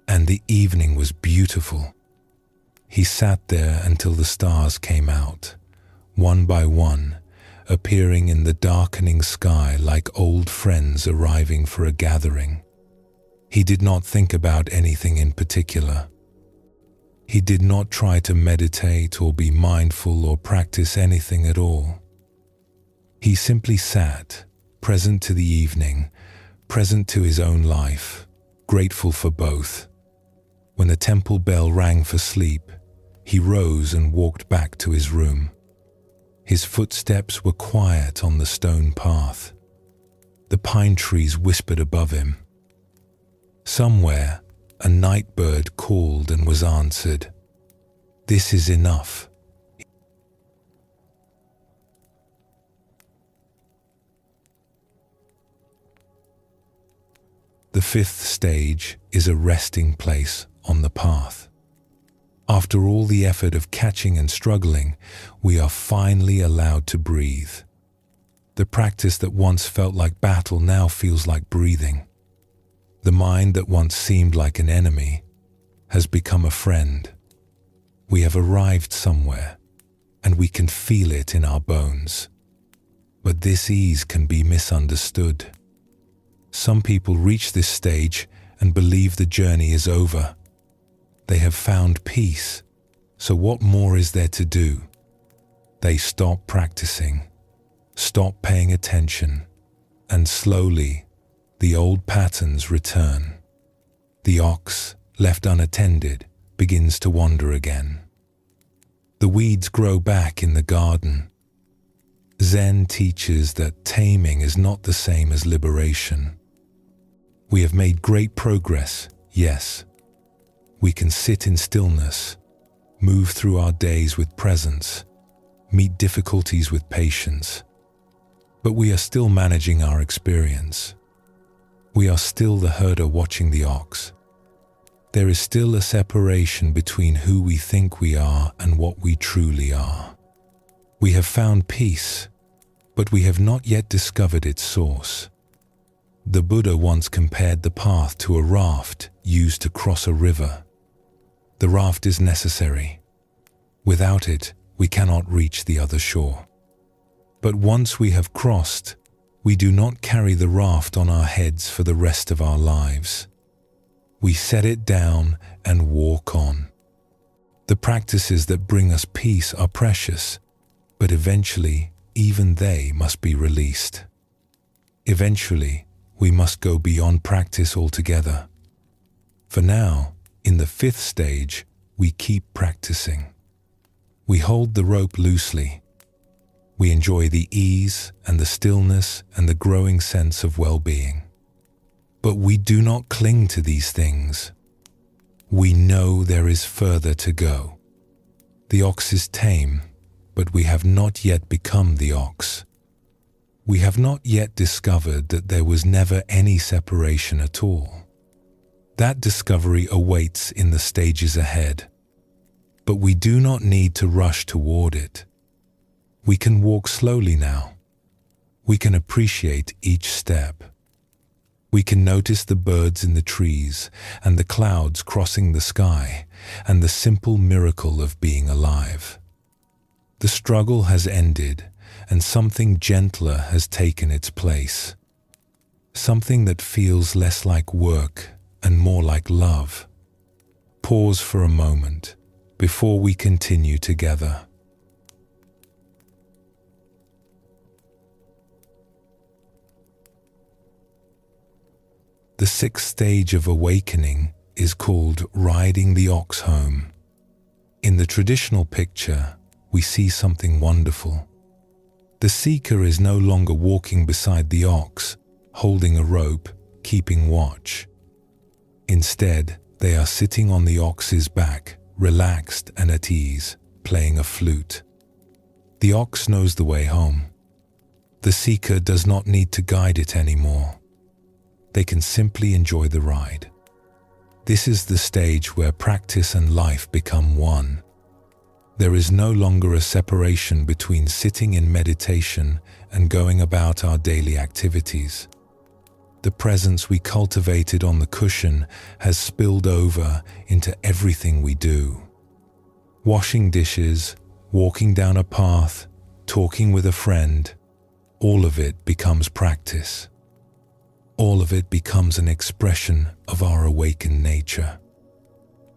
and the evening was beautiful. He sat there until the stars came out, one by one, appearing in the darkening sky like old friends arriving for a gathering. He did not think about anything in particular. He did not try to meditate or be mindful or practice anything at all. He simply sat, present to the evening, present to his own life, grateful for both. When the temple bell rang for sleep, he rose and walked back to his room. His footsteps were quiet on the stone path. The pine trees whispered above him. Somewhere, a night bird called and was answered. This is enough. The fifth stage is a resting place on the path. After all the effort of catching and struggling, we are finally allowed to breathe. The practice that once felt like battle now feels like breathing. The mind that once seemed like an enemy has become a friend. We have arrived somewhere, and we can feel it in our bones. But this ease can be misunderstood. Some people reach this stage and believe the journey is over. They have found peace, so what more is there to do? They stop practicing, stop paying attention, and slowly, the old patterns return. The ox, left unattended, begins to wander again. The weeds grow back in the garden. Zen teaches that taming is not the same as liberation. We have made great progress, yes. We can sit in stillness, move through our days with presence, meet difficulties with patience. But we are still managing our experience. We are still the herder watching the ox. There is still a separation between who we think we are and what we truly are. We have found peace, but we have not yet discovered its source. The Buddha once compared the path to a raft used to cross a river. The raft is necessary. Without it, we cannot reach the other shore. But once we have crossed, we do not carry the raft on our heads for the rest of our lives. We set it down and walk on. The practices that bring us peace are precious, but eventually, even they must be released. Eventually, we must go beyond practice altogether. For now, in the fifth stage, we keep practicing. We hold the rope loosely. We enjoy the ease and the stillness and the growing sense of well-being. But we do not cling to these things. We know there is further to go. The ox is tame, but we have not yet become the ox. We have not yet discovered that there was never any separation at all. That discovery awaits in the stages ahead. But we do not need to rush toward it. We can walk slowly now. We can appreciate each step. We can notice the birds in the trees and the clouds crossing the sky and the simple miracle of being alive. The struggle has ended and something gentler has taken its place. Something that feels less like work and more like love. Pause for a moment before we continue together. The sixth stage of awakening is called riding the ox home. In the traditional picture, we see something wonderful. The seeker is no longer walking beside the ox, holding a rope, keeping watch. Instead, they are sitting on the ox's back, relaxed and at ease, playing a flute. The ox knows the way home. The seeker does not need to guide it anymore. They can simply enjoy the ride. This is the stage where practice and life become one. There is no longer a separation between sitting in meditation and going about our daily activities. The presence we cultivated on the cushion has spilled over into everything we do. Washing dishes, walking down a path, talking with a friend, all of it becomes practice. All of it becomes an expression of our awakened nature.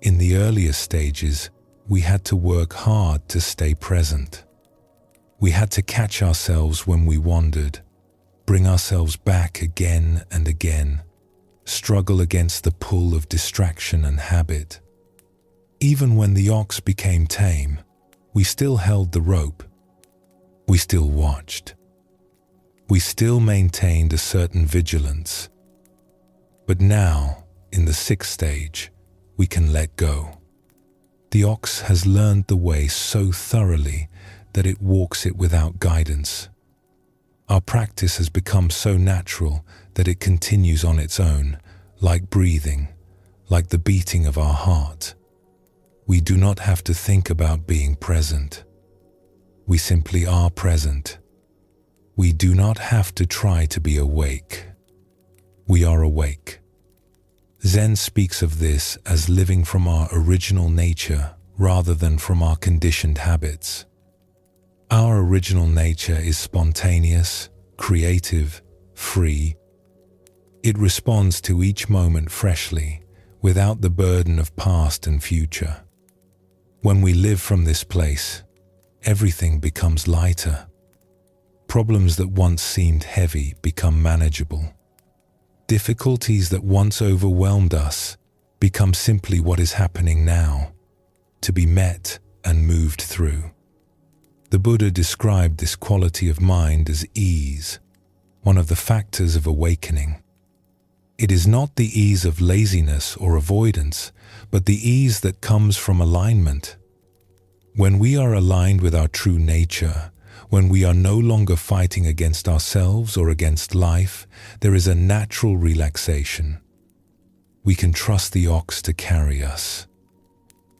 In the earlier stages, we had to work hard to stay present. We had to catch ourselves when we wandered, bring ourselves back again and again, struggle against the pull of distraction and habit. Even when the ox became tame, we still held the rope. We still watched. We still maintained a certain vigilance. But now, in the sixth stage, we can let go. The ox has learned the way so thoroughly that it walks it without guidance. Our practice has become so natural that it continues on its own, like breathing, like the beating of our heart. We do not have to think about being present. We simply are present. We do not have to try to be awake. We are awake. Zen speaks of this as living from our original nature rather than from our conditioned habits. Our original nature is spontaneous, creative, free. It responds to each moment freshly, without the burden of past and future. When we live from this place, everything becomes lighter. Problems that once seemed heavy become manageable. Difficulties that once overwhelmed us become simply what is happening now, to be met and moved through. The Buddha described this quality of mind as ease, one of the factors of awakening. It is not the ease of laziness or avoidance, but the ease that comes from alignment. When we are aligned with our true nature, when we are no longer fighting against ourselves or against life, there is a natural relaxation. We can trust the ox to carry us.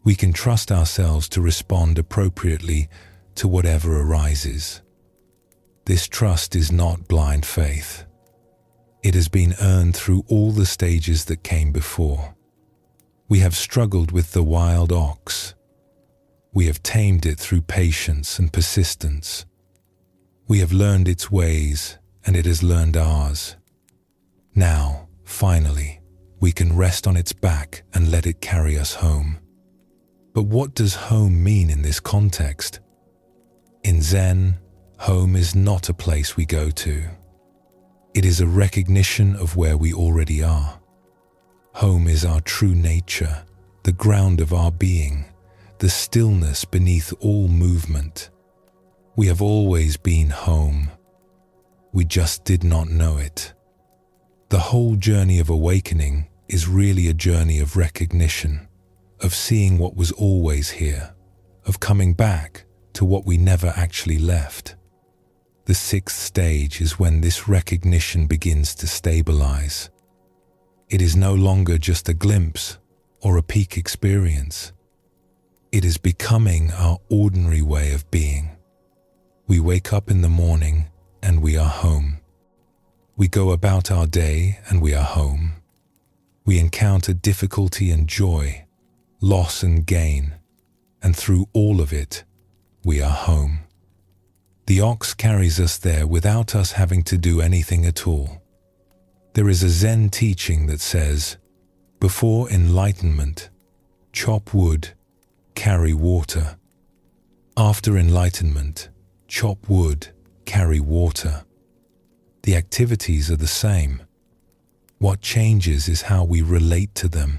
We can trust ourselves to respond appropriately to whatever arises. This trust is not blind faith. It has been earned through all the stages that came before. We have struggled with the wild ox. We have tamed it through patience and persistence. We have learned its ways, and it has learned ours. Now, finally, we can rest on its back and let it carry us home. But what does home mean in this context? In Zen, home is not a place we go to. It is a recognition of where we already are. Home is our true nature, the ground of our being, the stillness beneath all movement. We have always been home. We just did not know it. The whole journey of awakening is really a journey of recognition, of seeing what was always here, of coming back to what we never actually left. The sixth stage is when this recognition begins to stabilize. It is no longer just a glimpse or a peak experience. It is becoming our ordinary way of being. We wake up in the morning and we are home. We go about our day and we are home. We encounter difficulty and joy, loss and gain, and through all of it, we are home. The ox carries us there without us having to do anything at all. There is a Zen teaching that says, before enlightenment, chop wood, carry water. After enlightenment, chop wood, carry water. The activities are the same. What changes is how we relate to them.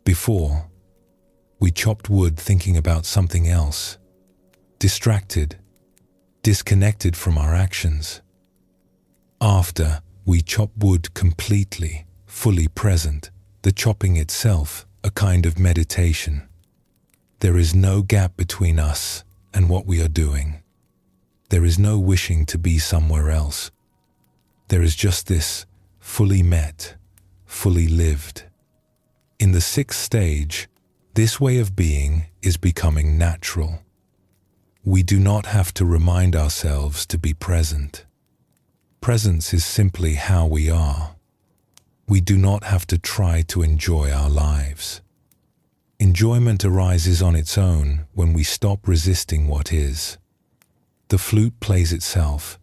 Before, we chopped wood thinking about something else, distracted, disconnected from our actions. After, we chop wood completely, fully present, the chopping itself a kind of meditation. There is no gap between us and what we are doing. There is no wishing to be somewhere else. There is just this, fully met, fully lived. In the sixth stage, this way of being is becoming natural. We do not have to remind ourselves to be present. Presence is simply how we are. We do not have to try to enjoy our lives. Enjoyment arises on its own when we stop resisting what is. The flute plays itself,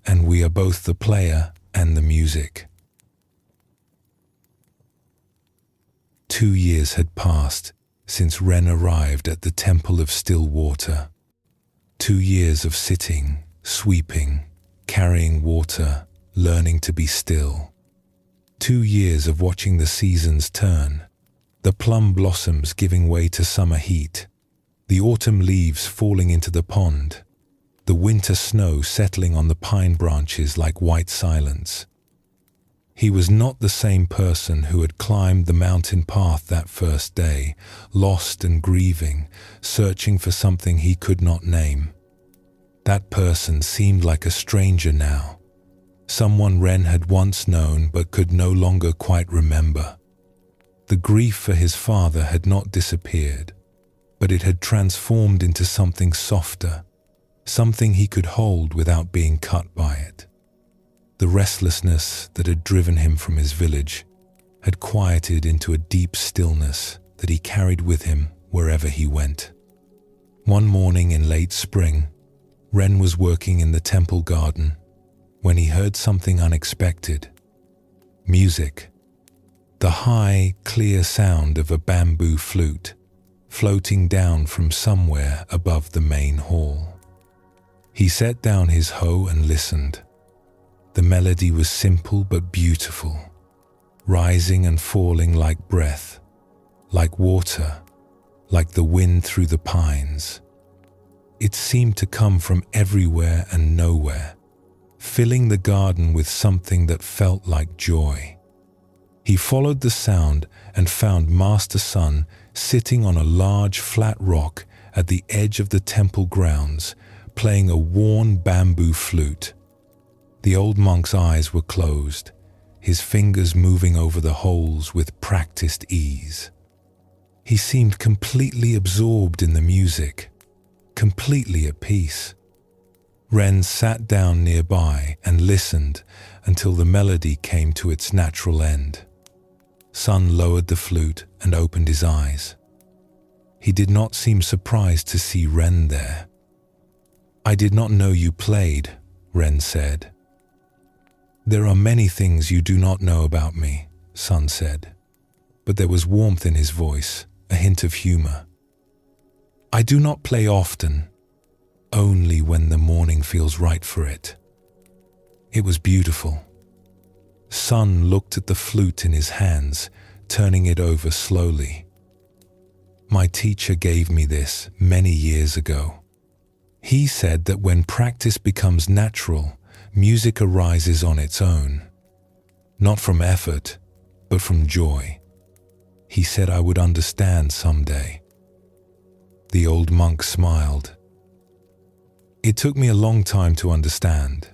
and we are both the player and the music. 2 years had passed since Ren arrived at the Temple of Still Water. 2 years of sitting, sweeping, carrying water, learning to be still. 2 years of watching the seasons turn, the plum blossoms giving way to summer heat, the autumn leaves falling into the pond, the winter snow settling on the pine branches like white silence. He was not the same person who had climbed the mountain path that first day, lost and grieving, searching for something he could not name. That person seemed like a stranger now, someone Ren had once known but could no longer quite remember. The grief for his father had not disappeared, but it had transformed into something softer, something he could hold without being cut by it. The restlessness that had driven him from his village had quieted into a deep stillness that he carried with him wherever he went. One morning in late spring, Ren was working in the temple garden when he heard something unexpected. Music. The high, clear sound of a bamboo flute floating down from somewhere above the main hall. He set down his hoe and listened. The melody was simple but beautiful, rising and falling like breath, like water, like the wind through the pines. It seemed to come from everywhere and nowhere, filling the garden with something that felt like joy. He followed the sound and found Master Sun sitting on a large flat rock at the edge of the temple grounds, playing a worn bamboo flute. The old monk's eyes were closed, his fingers moving over the holes with practiced ease. He seemed completely absorbed in the music, completely at peace. Ren sat down nearby and listened until the melody came to its natural end. Sun lowered the flute and opened his eyes. He did not seem surprised to see Ren there. "I did not know you played," Ren said. "There are many things you do not know about me," Sun said, but there was warmth in his voice, a hint of humor. "I do not play often, only when the morning feels right for it." It was beautiful. Sun looked at the flute in his hands, turning it over slowly. "My teacher gave me this many years ago. He said that when practice becomes natural, music arises on its own, not from effort, but from joy. He said I would understand someday." The old monk smiled. "It took me a long time to understand.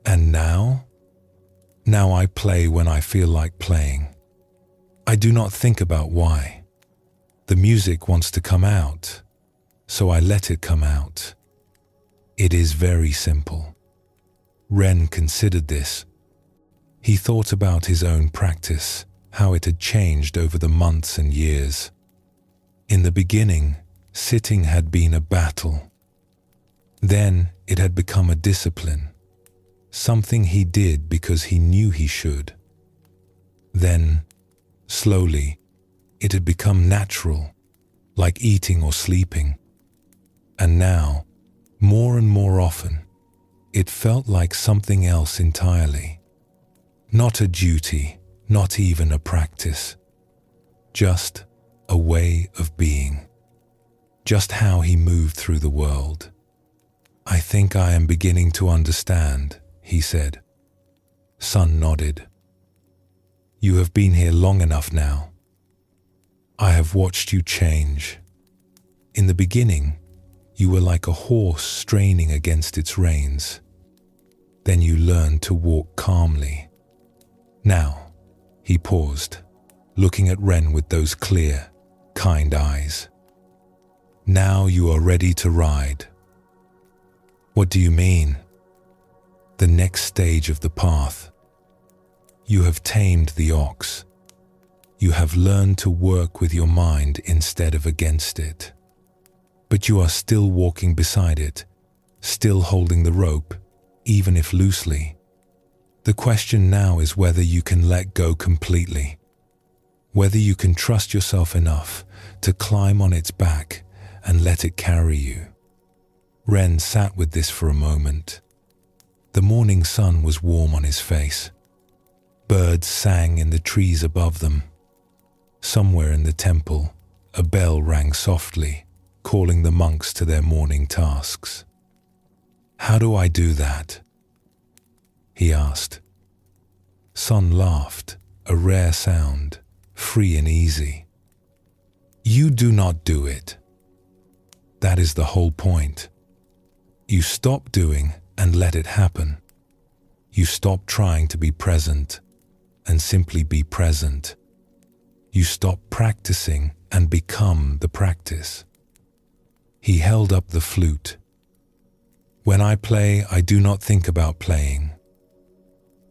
And now? Now I play when I feel like playing. I do not think about why. The music wants to come out, so I let it come out. It is very simple." Ren considered this. He thought about his own practice, how it had changed over the months and years. In the beginning, sitting had been a battle. Then it had become a discipline, something he did because he knew he should. Then, slowly, it had become natural, like eating or sleeping. And now, more and more often, it felt like something else entirely. Not a duty, not even a practice. Just a way of being. Just how he moved through the world. "I think I am beginning to understand," he said. Sun nodded. "You have been here long enough now. I have watched you change. In the beginning, you were like a horse straining against its reins. Then you learned to walk calmly. Now," he paused, looking at Ren with those clear, kind eyes. "Now you are ready to ride." "What do you mean?" "The next stage of the path. You have tamed the ox. You have learned to work with your mind instead of against it. But you are still walking beside it, still holding the rope, even if loosely. The question now is whether you can let go completely, whether you can trust yourself enough to climb on its back and let it carry you. Ren sat with this for a moment. The morning sun was warm on his face. Birds sang in the trees above them. Somewhere in the temple, a bell rang softly, calling the monks to their morning tasks. "How do I do that?" he asked. Sun laughed, a rare sound, free and easy. "You do not do it. That is the whole point. You stop doing and let it happen. You stop trying to be present and simply be present. You stop practicing and become the practice." He held up the flute. "When I play, I do not think about playing.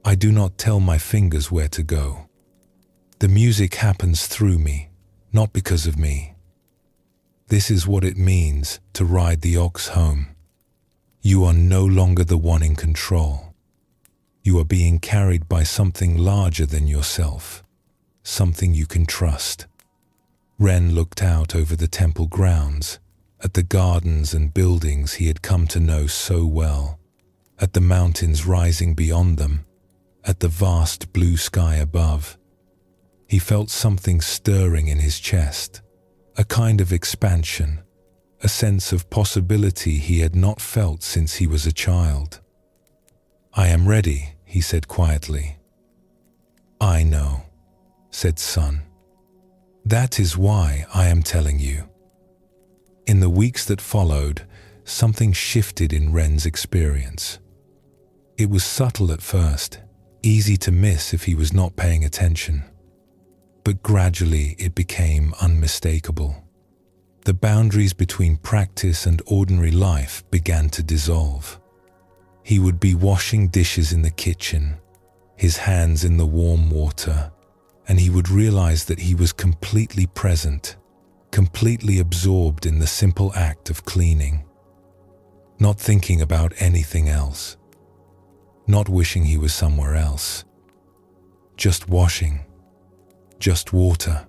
I do not tell my fingers where to go. The music happens through me, not because of me. This is what it means to ride the ox home. You are no longer the one in control. You are being carried by something larger than yourself, something you can trust." Ren looked out over the temple grounds, at the gardens and buildings he had come to know so well, at the mountains rising beyond them, at the vast blue sky above. He felt something stirring in his chest, a kind of expansion, a sense of possibility he had not felt since he was a child. "I am ready," he said quietly. "I know," said Sun. "That is why I am telling you." In the weeks that followed, something shifted in Ren's experience. It was subtle at first, easy to miss if he was not paying attention. But gradually it became unmistakable. The boundaries between practice and ordinary life began to dissolve. He would be washing dishes in the kitchen, his hands in the warm water, and he would realize that he was completely present, completely absorbed in the simple act of cleaning, not thinking about anything else, not wishing he was somewhere else, just washing, just water,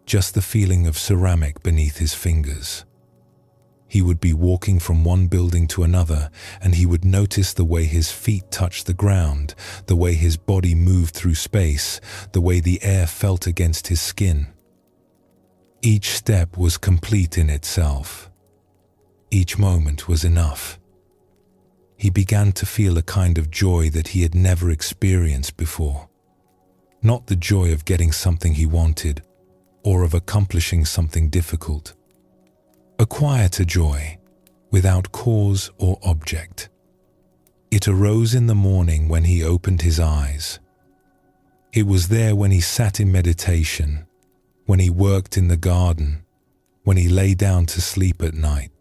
just the feeling of ceramic beneath his fingers. He would be walking from one building to another, and he would notice the way his feet touched the ground, the way his body moved through space, the way the air felt against his skin. Each step was complete in itself. Each moment was enough. He began to feel a kind of joy that he had never experienced before. Not the joy of getting something he wanted, or of accomplishing something difficult. A quieter joy, without cause or object. It arose in the morning when he opened his eyes. It was there when he sat in meditation, when he worked in the garden, when he lay down to sleep at night.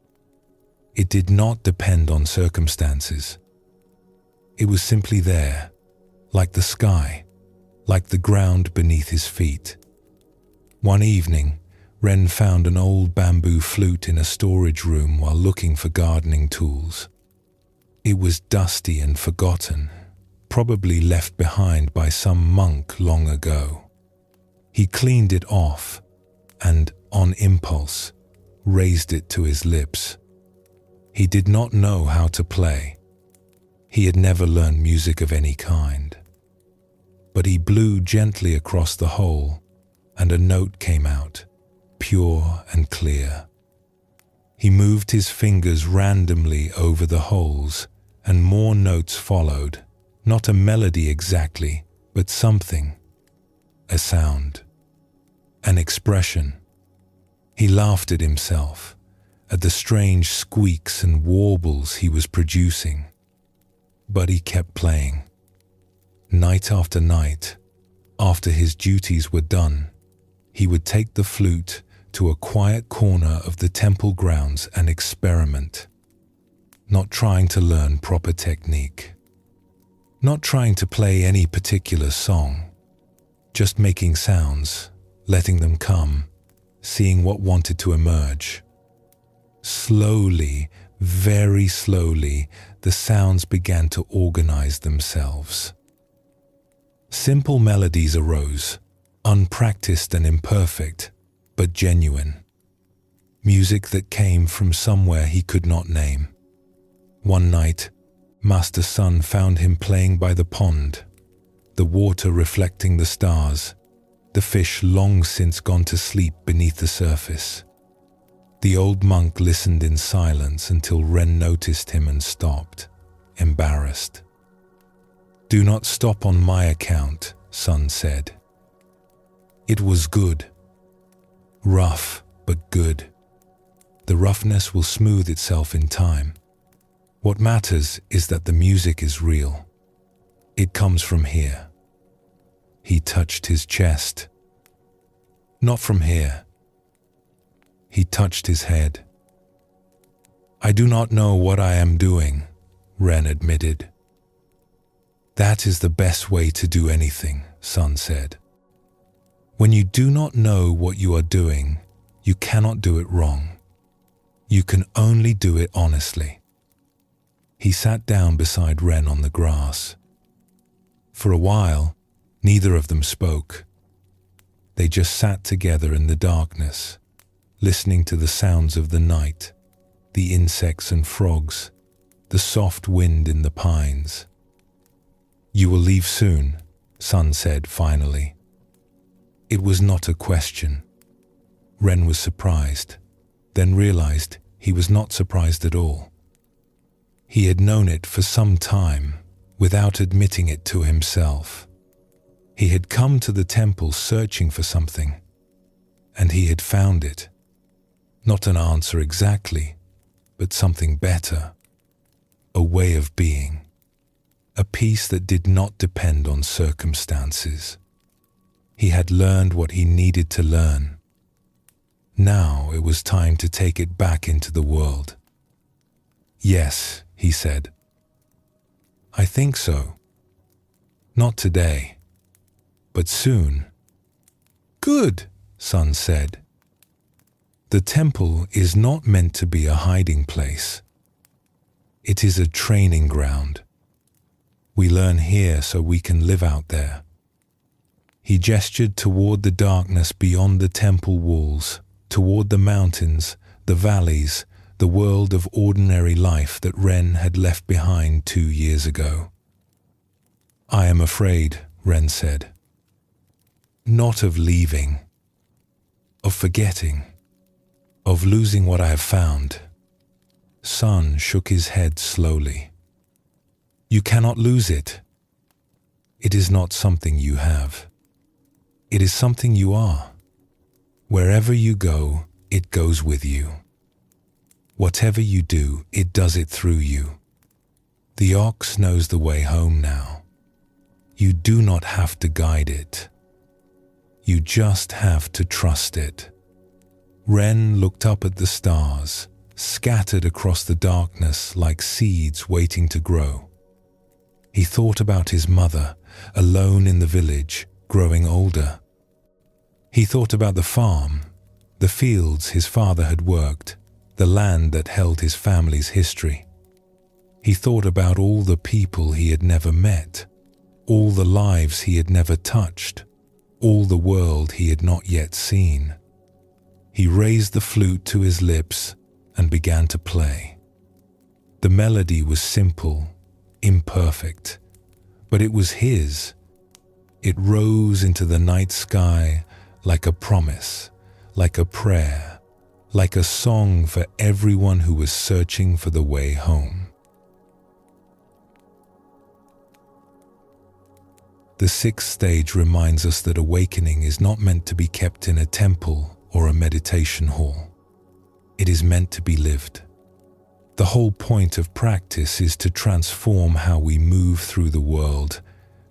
It did not depend on circumstances. It was simply there, like the sky, like the ground beneath his feet. One evening, Ren found an old bamboo flute in a storage room while looking for gardening tools. It was dusty and forgotten, probably left behind by some monk long ago. He cleaned it off and, on impulse, raised it to his lips. He did not know how to play. He had never learned music of any kind. But he blew gently across the hole, and a note came out, pure and clear. He moved his fingers randomly over the holes, and more notes followed, not a melody exactly, but something, a sound, an expression. He laughed at himself, at the strange squeaks and warbles he was producing. But he kept playing. Night after night, after his duties were done, he would take the flute to a quiet corner of the temple grounds and experiment, not trying to learn proper technique, not trying to play any particular song, just making sounds, letting them come, seeing what wanted to emerge. Slowly, very slowly, the sounds began to organize themselves. Simple melodies arose, unpracticed and imperfect, but genuine. Music that came from somewhere he could not name. One night, Master Sun found him playing by the pond, the water reflecting the stars, the fish long since gone to sleep beneath the surface. The old monk listened in silence until Ren noticed him and stopped, embarrassed. "Do not stop on my account," Sun said. "It was good. Rough, but good. The roughness will smooth itself in time. What matters is that the music is real. It comes from here." He touched his chest. "Not from here." He touched his head. "I do not know what I am doing," Ren admitted. "That is the best way to do anything," Sun said. "When you do not know what you are doing, you cannot do it wrong. You can only do it honestly." He sat down beside Ren on the grass. For a while, neither of them spoke. They just sat together in the darkness, listening to the sounds of the night, the insects and frogs, the soft wind in the pines. "You will leave soon," Sun said finally. It was not a question. Ren was surprised, then realized he was not surprised at all. He had known it for some time, without admitting it to himself. He had come to the temple searching for something, and he had found it. Not an answer exactly, but something better. A way of being. A peace that did not depend on circumstances. He had learned what he needed to learn. Now it was time to take it back into the world. "Yes," he said. "I think so. Not today, but soon." "Good," Sun said. "The temple is not meant to be a hiding place. It is a training ground. We learn here so we can live out there." He gestured toward the darkness beyond the temple walls, toward the mountains, the valleys, the world of ordinary life that Ren had left behind 2 years ago. "I am afraid," Ren said. "Not of leaving, of forgetting, of losing what I have found." Sun shook his head slowly. "You cannot lose it. It is not something you have. It is something you are. Wherever you go, it goes with you. Whatever you do, it does it through you. The ox knows the way home now. You do not have to guide it. You just have to trust it." Ren looked up at the stars, scattered across the darkness like seeds waiting to grow. He thought about his mother, alone in the village, growing older. He thought about the farm, the fields his father had worked, the land that held his family's history. He thought about all the people he had never met, all the lives he had never touched, all the world he had not yet seen. He raised the flute to his lips and began to play. The melody was simple, imperfect, but it was his. It rose into the night sky like a promise, like a prayer, like a song for everyone who was searching for the way home. The sixth stage reminds us that awakening is not meant to be kept in a temple or a meditation hall. It is meant to be lived. The whole point of practice is to transform how we move through the world,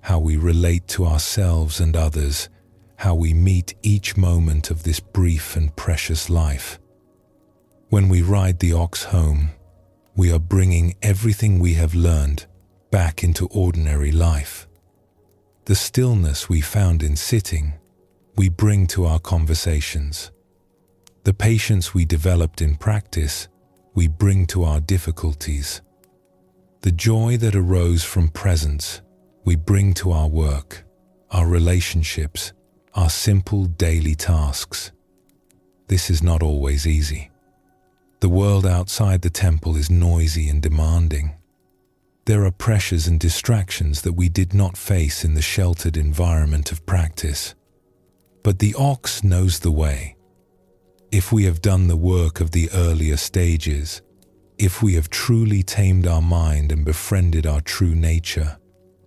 how we relate to ourselves and others, how we meet each moment of this brief and precious life. When we ride the ox home, we are bringing everything we have learned back into ordinary life. The stillness we found in sitting, we bring to our conversations. The patience we developed in practice, we bring to our difficulties. The joy that arose from presence, we bring to our work, our relationships, our simple daily tasks. This is not always easy. The world outside the temple is noisy and demanding. There are pressures and distractions that we did not face in the sheltered environment of practice. But the ox knows the way. If we have done the work of the earlier stages, if we have truly tamed our mind and befriended our true nature,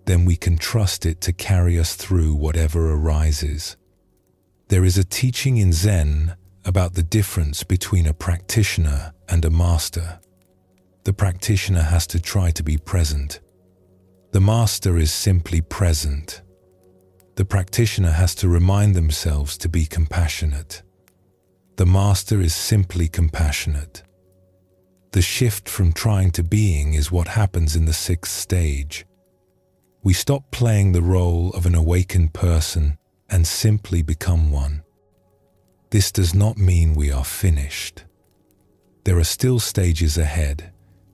then we can trust it to carry us through whatever arises. There is a teaching in Zen about the difference between a practitioner and a master. The practitioner has to try to be present. The master is simply present. The practitioner has to remind themselves to be compassionate. The master is simply compassionate. The shift from trying to being is what happens in the sixth stage. We stop playing the role of an awakened person and simply become one. This does not mean we are finished. There are still stages ahead,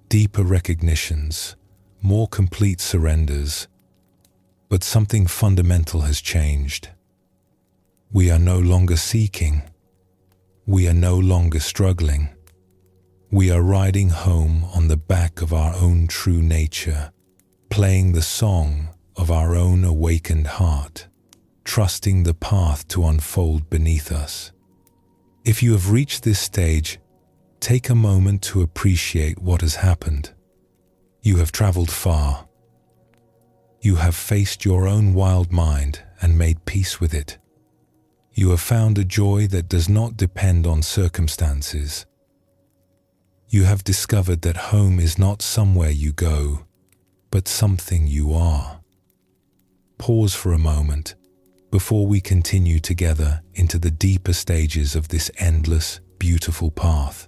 deeper recognitions, more complete surrenders, but something fundamental has changed. We are no longer seeking. We are no longer struggling. We are riding home on the back of our own true nature, playing the song of our own awakened heart, trusting the path to unfold beneath us. If you have reached this stage, take a moment to appreciate what has happened. You have traveled far. You have faced your own wild mind and made peace with it. You have found a joy that does not depend on circumstances. You have discovered that home is not somewhere you go, but something you are. Pause for a moment before we continue together into the deeper stages of this endless, beautiful path.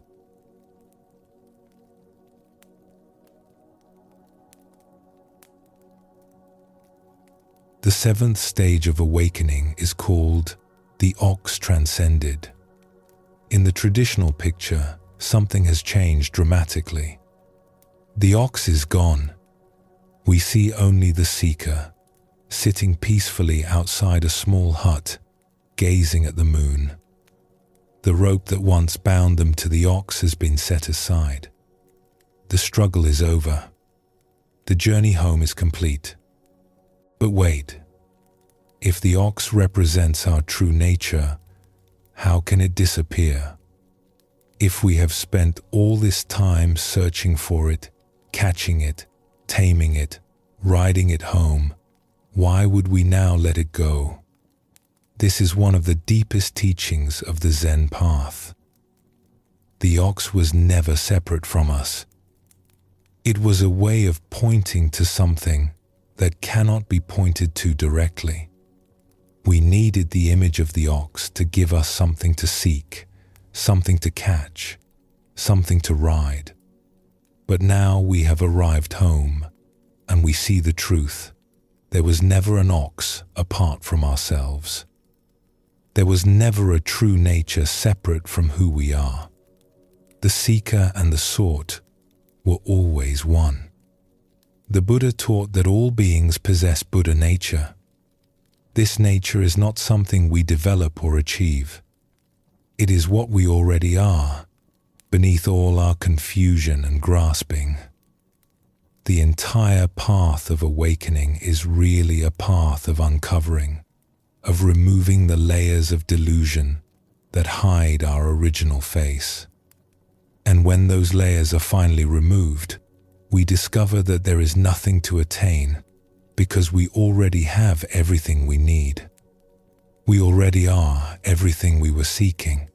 The seventh stage of awakening is called the ox transcended. In the traditional picture, something has changed dramatically. The ox is gone. We see only the seeker, sitting peacefully outside a small hut, gazing at the moon. The rope that once bound them to the ox has been set aside. The struggle is over. The journey home is complete. But wait, if the ox represents our true nature, how can it disappear? If we have spent all this time searching for it, catching it, taming it, riding it home, why would we now let it go? This is one of the deepest teachings of the Zen path. The ox was never separate from us. It was a way of pointing to something that cannot be pointed to directly. We needed the image of the ox to give us something to seek, something to catch, something to ride. But now we have arrived home, and we see the truth. There was never an ox apart from ourselves. There was never a true nature separate from who we are. The seeker and the sought were always one. The Buddha taught that all beings possess Buddha nature. This nature is not something we develop or achieve. It is what we already are, beneath all our confusion and grasping. The entire path of awakening is really a path of uncovering, of removing the layers of delusion that hide our original face. And when those layers are finally removed, we discover that there is nothing to attain because we already have everything we need. We already are everything we were seeking.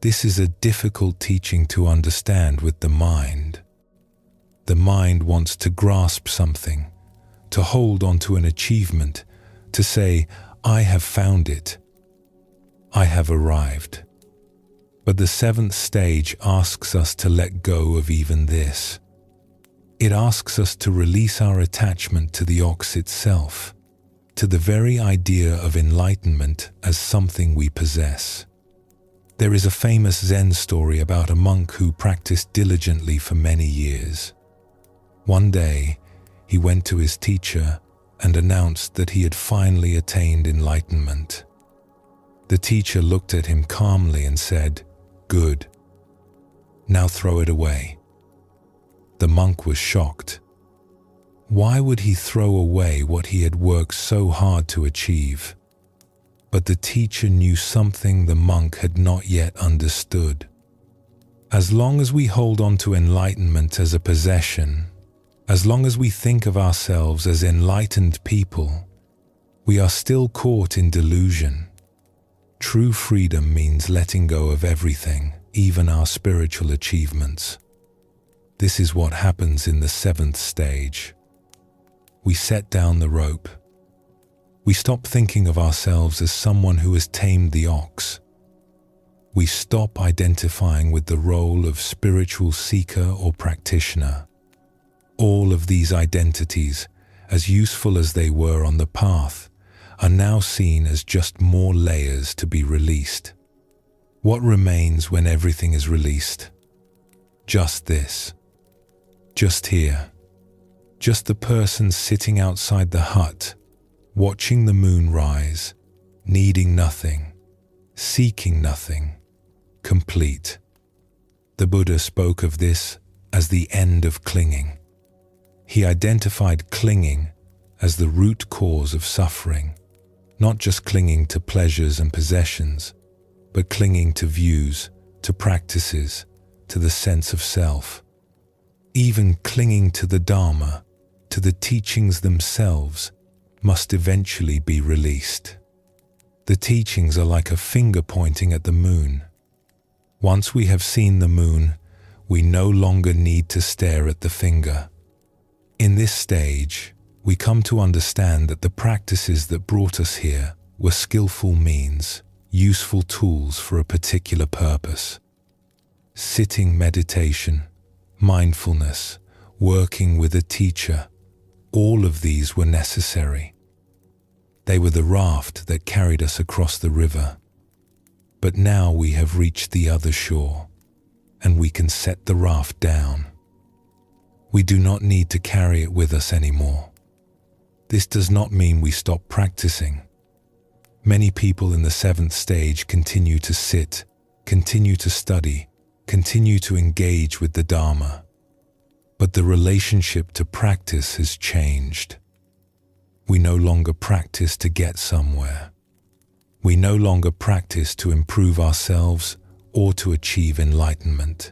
This is a difficult teaching to understand with the mind. The mind wants to grasp something, to hold onto an achievement, to say, I have found it. I have arrived. But the seventh stage asks us to let go of even this. It asks us to release our attachment to the ox itself. to the very idea of enlightenment as something we possess. There is a famous Zen story about a monk who practiced diligently for many years. One day, he went to his teacher and announced that he had finally attained enlightenment. The teacher looked at him calmly and said, "Good. Now throw it away." The monk was shocked. Why would he throw away what he had worked so hard to achieve? But the teacher knew something the monk had not yet understood. As long as we hold on to enlightenment as a possession, as long as we think of ourselves as enlightened people, we are still caught in delusion. True freedom means letting go of everything, even our spiritual achievements. This is what happens in the 7th stage. We set down the rope. We stop thinking of ourselves as someone who has tamed the ox. We stop identifying with the role of spiritual seeker or practitioner. All of these identities, as useful as they were on the path, are now seen as just more layers to be released. What remains when everything is released? Just this. Just here. Just the person sitting outside the hut, watching the moon rise, needing nothing, seeking nothing, complete. The Buddha spoke of this as the end of clinging. He identified clinging as the root cause of suffering, not just clinging to pleasures and possessions, but clinging to views, to practices, to the sense of self. Even clinging to the Dharma, to the teachings themselves, must eventually be released. The teachings are like a finger pointing at the moon. Once we have seen the moon, we no longer need to stare at the finger. In this stage, we come to understand that the practices that brought us here were skillful means, useful tools for a particular purpose. Sitting meditation, mindfulness, working with a teacher, all of these were necessary. They were the raft that carried us across the river. But now we have reached the other shore, and we can set the raft down. We do not need to carry it with us anymore. This does not mean we stop practicing. Many people in the 7th stage continue to sit, continue to study, continue to engage with the Dharma. But the relationship to practice has changed. We no longer practice to get somewhere. We no longer practice to improve ourselves or to achieve enlightenment.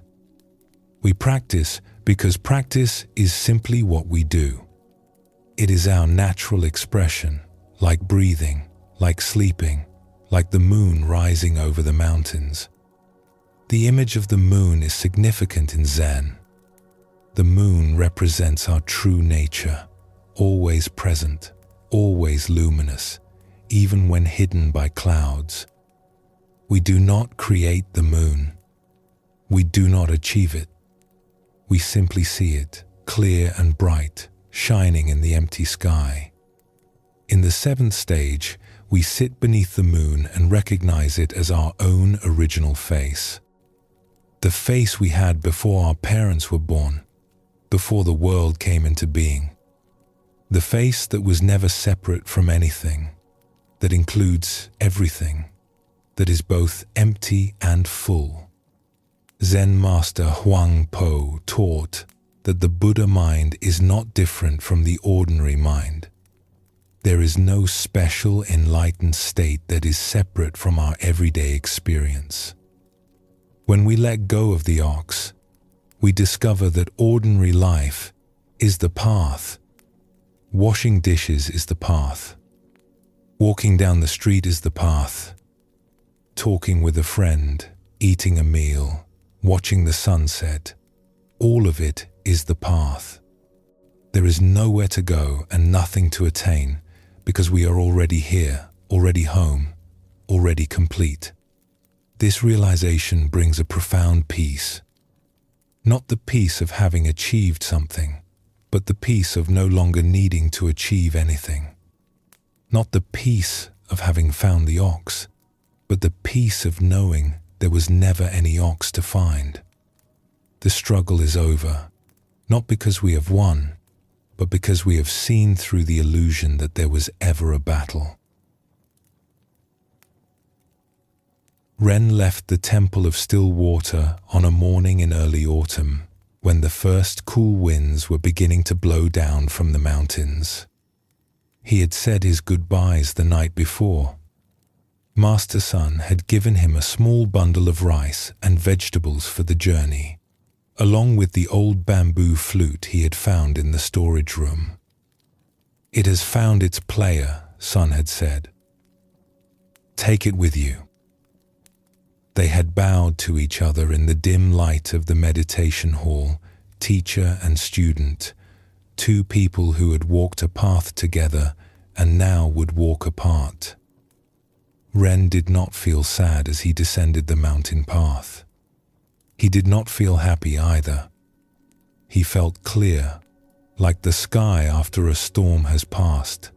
We practice because practice is simply what we do. It is our natural expression, like breathing, like sleeping, like the moon rising over the mountains. The image of the moon is significant in Zen. The moon represents our true nature, always present, always luminous, even when hidden by clouds. We do not create the moon. We do not achieve it. We simply see it, clear and bright, shining in the empty sky. In the 7th stage, we sit beneath the moon and recognize it as our own original face. The face we had before our parents were born, before the world came into being. The face that was never separate from anything, that includes everything, that is both empty and full. Zen master Huang Po taught that the Buddha mind is not different from the ordinary mind. There is no special enlightened state that is separate from our everyday experience. When we let go of the ox, we discover that ordinary life is the path. Washing dishes is the path. Walking down the street is the path. Talking with a friend, eating a meal, watching the sunset, all of it is the path. There is nowhere to go and nothing to attain because we are already here, already home, already complete. This realization brings a profound peace. Not the peace of having achieved something, but the peace of no longer needing to achieve anything. Not the peace of having found the ox, but the peace of knowing there was never any ox to find. The struggle is over, not because we have won, but because we have seen through the illusion that there was ever a battle. Ren left the Temple of Still Water on a morning in early autumn, when the first cool winds were beginning to blow down from the mountains. He had said his goodbyes the night before. Master Sun had given him a small bundle of rice and vegetables for the journey, along with the old bamboo flute he had found in the storage room. "It has found its player," Sun had said. "Take it with you." They had bowed to each other in the dim light of the meditation hall, teacher and student, two people who had walked a path together and now would walk apart. Ren did not feel sad as he descended the mountain path. He did not feel happy either. He felt clear, like the sky after a storm has passed,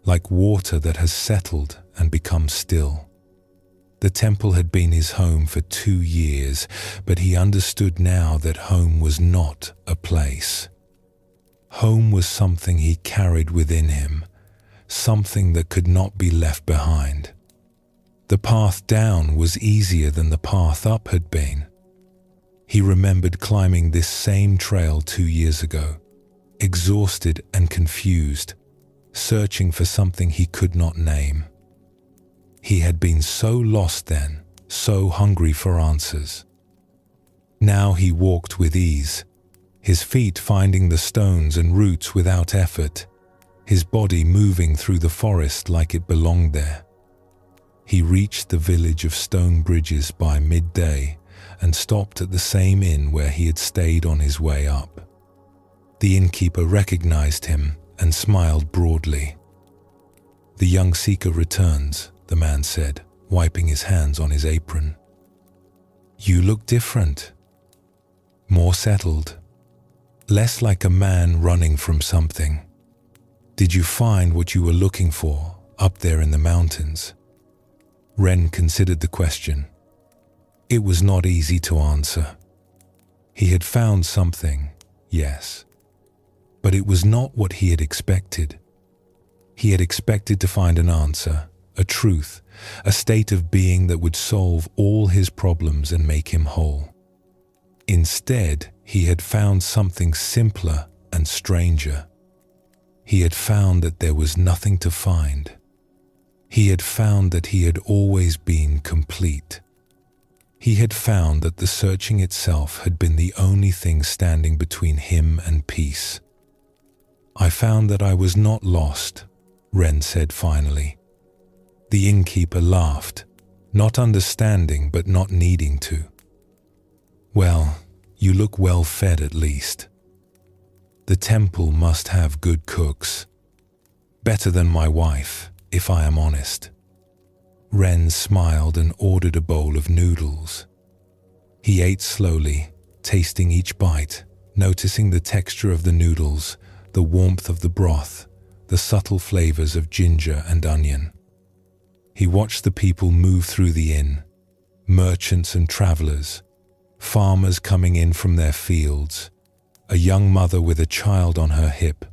like water that has settled and become still. The temple had been his home for 2 years, but he understood now that home was not a place. Home was something he carried within him, something that could not be left behind. The path down was easier than the path up had been. He remembered climbing this same trail 2 years ago, exhausted and confused, searching for something he could not name. He had been so lost then, so hungry for answers. Now he walked with ease, his feet finding the stones and roots without effort, his body moving through the forest like it belonged there. He reached the village of stone bridges by midday and stopped at the same inn where he had stayed on his way up. The innkeeper recognized him and smiled broadly. "The young seeker returns," the man said, wiping his hands on his apron. "You look different. More settled. Less like a man running from something. Did you find what you were looking for up there in the mountains?" Ren considered the question. It was not easy to answer. He had found something, yes, but it was not what he had expected. He had expected to find an answer, a truth, a state of being that would solve all his problems and make him whole. Instead, he had found something simpler and stranger. He had found that there was nothing to find. He had found that he had always been complete. He had found that the searching itself had been the only thing standing between him and peace. "I found that I was not lost," Ren said finally. The innkeeper laughed, not understanding but not needing to. "Well, you look well fed at least. The temple must have good cooks. Better than my wife, if I am honest." Ren smiled and ordered a bowl of noodles. He ate slowly, tasting each bite, noticing the texture of the noodles, the warmth of the broth, the subtle flavors of ginger and onion. He watched the people move through the inn, merchants and travelers, farmers coming in from their fields, a young mother with a child on her hip.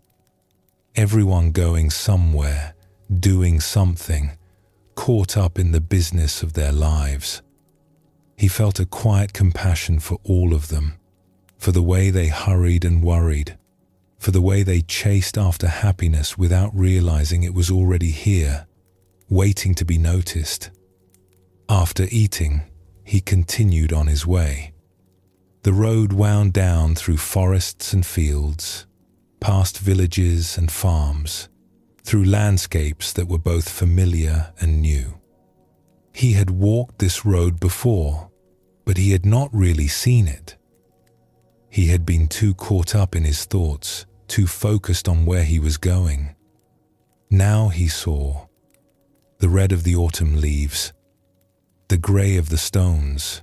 Everyone going somewhere, doing something, caught up in the business of their lives. He felt a quiet compassion for all of them, for the way they hurried and worried, for the way they chased after happiness without realizing it was already here, waiting to be noticed. After eating, he continued on his way. The road wound down through forests and fields, past villages and farms, through landscapes that were both familiar and new. He had walked this road before, but he had not really seen it. He had been too caught up in his thoughts, too focused on where he was going. Now he saw the red of the autumn leaves, the grey of the stones,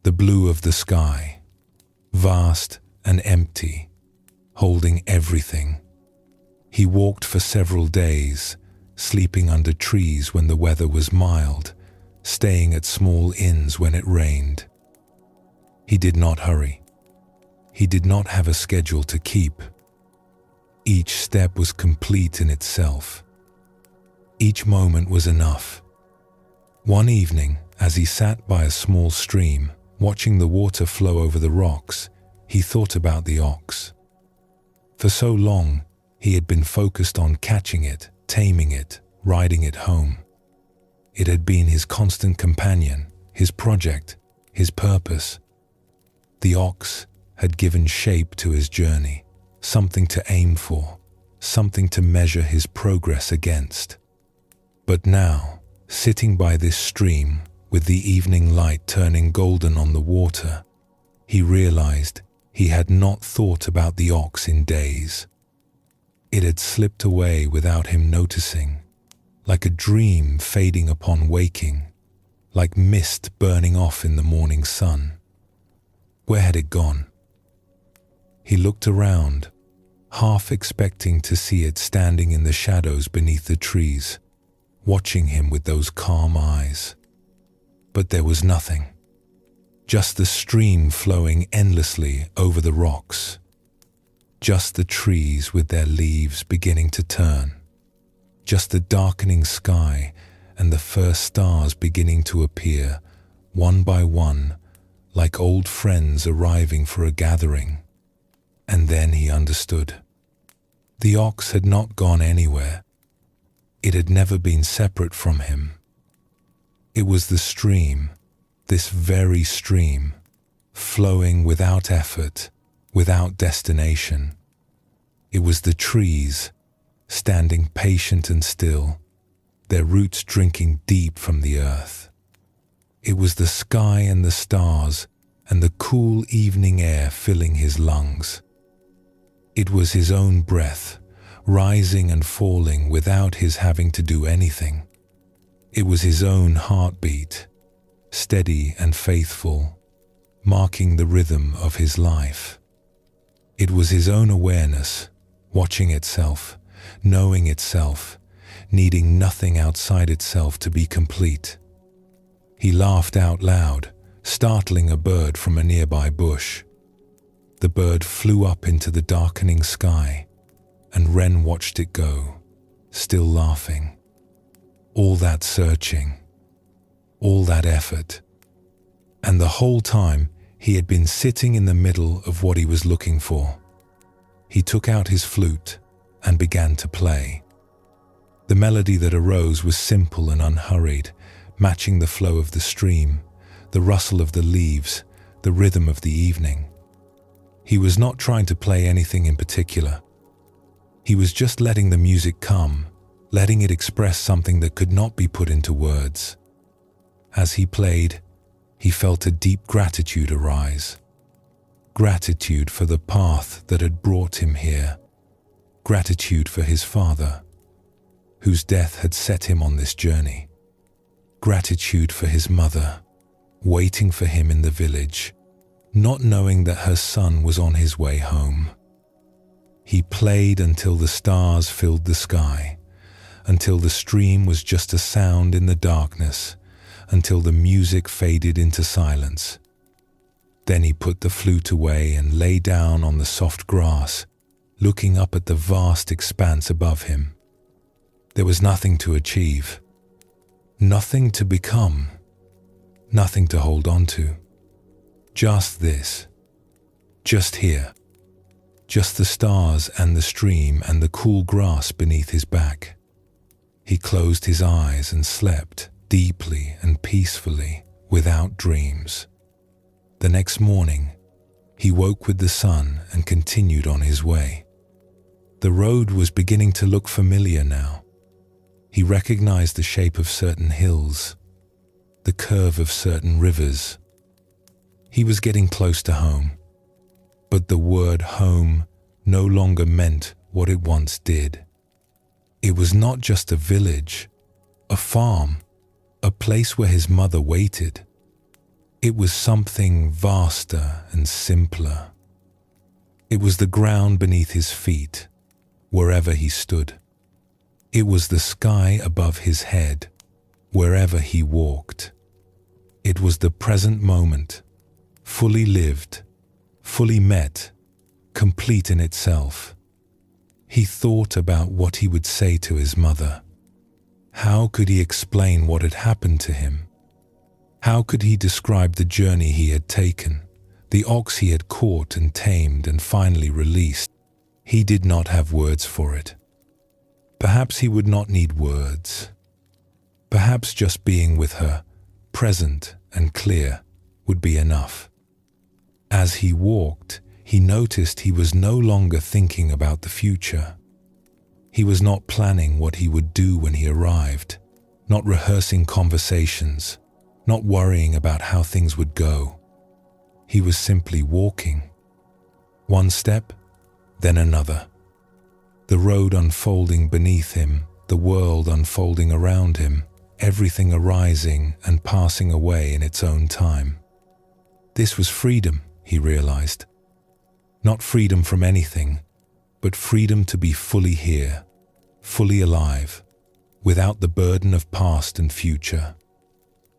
the blue of the sky, vast and empty, holding everything. He walked for several days, sleeping under trees when the weather was mild, staying at small inns when it rained. He did not hurry. He did not have a schedule to keep. Each step was complete in itself. Each moment was enough. One evening, as he sat by a small stream, watching the water flow over the rocks, he thought about the ox. For so long, he had been focused on catching it, taming it, riding it home. It had been his constant companion, his project, his purpose. The ox had given shape to his journey, something to aim for, something to measure his progress against. But now, sitting by this stream, with the evening light turning golden on the water, he realized he had not thought about the ox in days. It had slipped away without him noticing, like a dream fading upon waking, like mist burning off in the morning sun. Where had it gone? He looked around, half expecting to see it standing in the shadows beneath the trees, watching him with those calm eyes. But there was nothing. Just the stream flowing endlessly over the rocks. Just the trees with their leaves beginning to turn. Just the darkening sky and the first stars beginning to appear, one by one, like old friends arriving for a gathering. And then he understood. The ox had not gone anywhere. It had never been separate from him. It was the stream, this very stream, flowing without effort, without destination. It was the trees, standing patient and still, their roots drinking deep from the earth. It was the sky and the stars and the cool evening air filling his lungs. It was his own breath, rising and falling without his having to do anything. It was his own heartbeat, steady and faithful, marking the rhythm of his life. It was his own awareness, watching itself, knowing itself, needing nothing outside itself to be complete. He laughed out loud, startling a bird from a nearby bush. The bird flew up into the darkening sky, and Wren watched it go, still laughing. All that searching, all that effort, and the whole time he had been sitting in the middle of what he was looking for. He took out his flute and began to play. The melody that arose was simple and unhurried, matching the flow of the stream, the rustle of the leaves, the rhythm of the evening. He was not trying to play anything in particular. He was just letting the music come, letting it express something that could not be put into words. As he played, he felt a deep gratitude arise. Gratitude for the path that had brought him here. Gratitude for his father, whose death had set him on this journey. Gratitude for his mother, waiting for him in the village, not knowing that her son was on his way home. He played until the stars filled the sky, until the stream was just a sound in the darkness, until the music faded into silence. Then he put the flute away and lay down on the soft grass, looking up at the vast expanse above him. There was nothing to achieve, nothing to become, nothing to hold on to. Just this, just here, just the stars and the stream and the cool grass beneath his back. He closed his eyes and slept deeply and peacefully, without dreams. The next morning, he woke with the sun and continued on his way. The road was beginning to look familiar now. He recognized the shape of certain hills, the curve of certain rivers. He was getting close to home, but the word home no longer meant what it once did. It was not just a village, a farm, a place where his mother waited. It was something vaster and simpler. It was the ground beneath his feet, wherever he stood. It was the sky above his head, wherever he walked. It was the present moment, fully lived, fully met, complete in itself. He thought about what he would say to his mother. How could he explain what had happened to him? How could he describe the journey he had taken, the ox he had caught and tamed and finally released? He did not have words for it. Perhaps he would not need words. Perhaps just being with her, present and clear, would be enough. As he walked, he noticed he was no longer thinking about the future. He was not planning what he would do when he arrived, not rehearsing conversations, not worrying about how things would go. He was simply walking. One step, then another. The road unfolding beneath him, the world unfolding around him, everything arising and passing away in its own time. This was freedom, he realized. Not freedom from anything, but freedom to be fully here, fully alive, without the burden of past and future.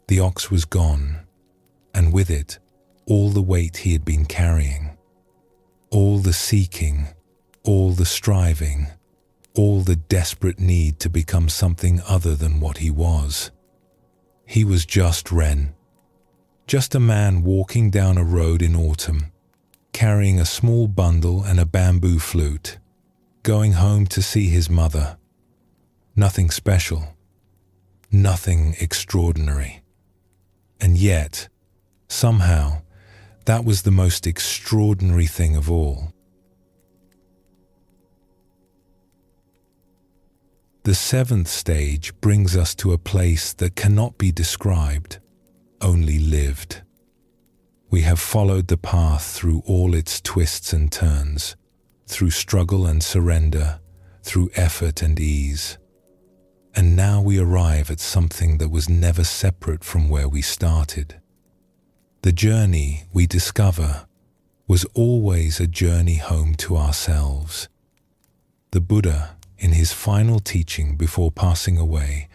The ox was gone, and with it, all the weight he had been carrying. All the seeking, all the striving, all the desperate need to become something other than what he was. He was just Ren, just a man walking down a road in autumn, carrying a small bundle and a bamboo flute, going home to see his mother. Nothing special, nothing extraordinary. And yet, somehow, that was the most extraordinary thing of all. The seventh stage brings us to a place that cannot be described, only lived. We have followed the path through all its twists and turns, through struggle and surrender, through effort and ease. And now we arrive at something that was never separate from where we started. The journey, we discover, was always a journey home to ourselves. The Buddha, in his final teaching before passing away,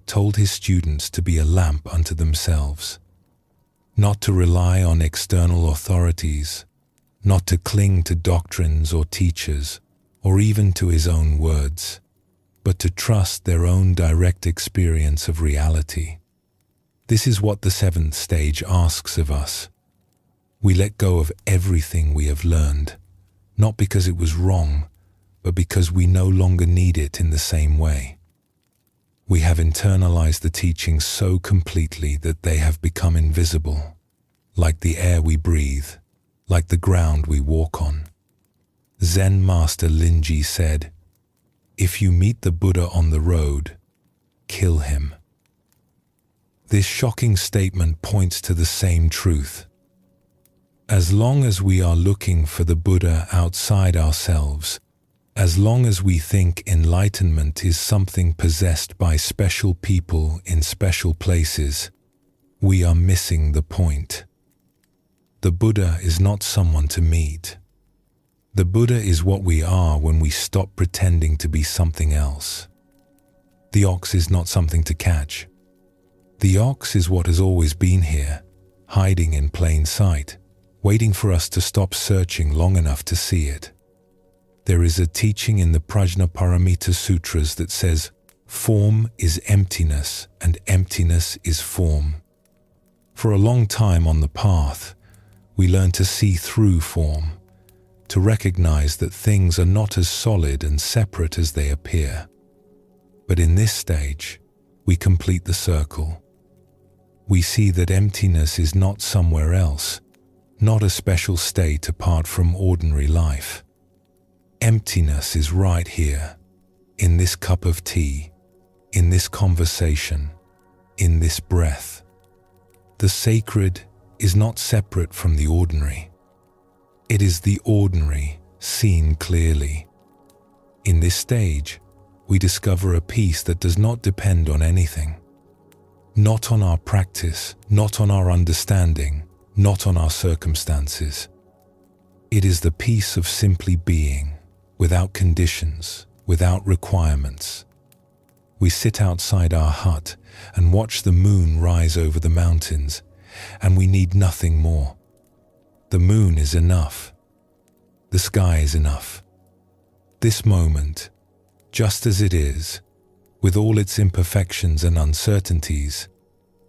told his students to be a lamp unto themselves, not to rely on external authorities, not to cling to doctrines or teachers, or even to his own words, but to trust their own direct experience of reality. This is what the seventh stage asks of us. We let go of everything we have learned, not because it was wrong, but because we no longer need it in the same way. We have internalized the teachings so completely that they have become invisible, like the air we breathe, like the ground we walk on. Zen master Linji said, "If you meet the Buddha on the road, kill him." This shocking statement points to the same truth. As long as we are looking for the Buddha outside ourselves, as long as we think enlightenment is something possessed by special people in special places, we are missing the point. The Buddha is not someone to meet. The Buddha is what we are when we stop pretending to be something else. The ox is not something to catch. The ox is what has always been here, hiding in plain sight, waiting for us to stop searching long enough to see it. There is a teaching in the Prajnaparamita Sutras that says, "Form is emptiness and emptiness is form." For a long time on the path, we learn to see through form, to recognize that things are not as solid and separate as they appear. But in this stage, we complete the circle. We see that emptiness is not somewhere else, not a special state apart from ordinary life. Emptiness is right here, in this cup of tea, in this conversation, in this breath. The sacred is not separate from the ordinary. It is the ordinary seen clearly. In this stage, we discover a peace that does not depend on anything. Not on our practice, not on our understanding, not on our circumstances. It is the peace of simply being, without conditions, without requirements. We sit outside our hut and watch the moon rise over the mountains, and we need nothing more. The moon is enough. The sky is enough. This moment, just as it is, with all its imperfections and uncertainties,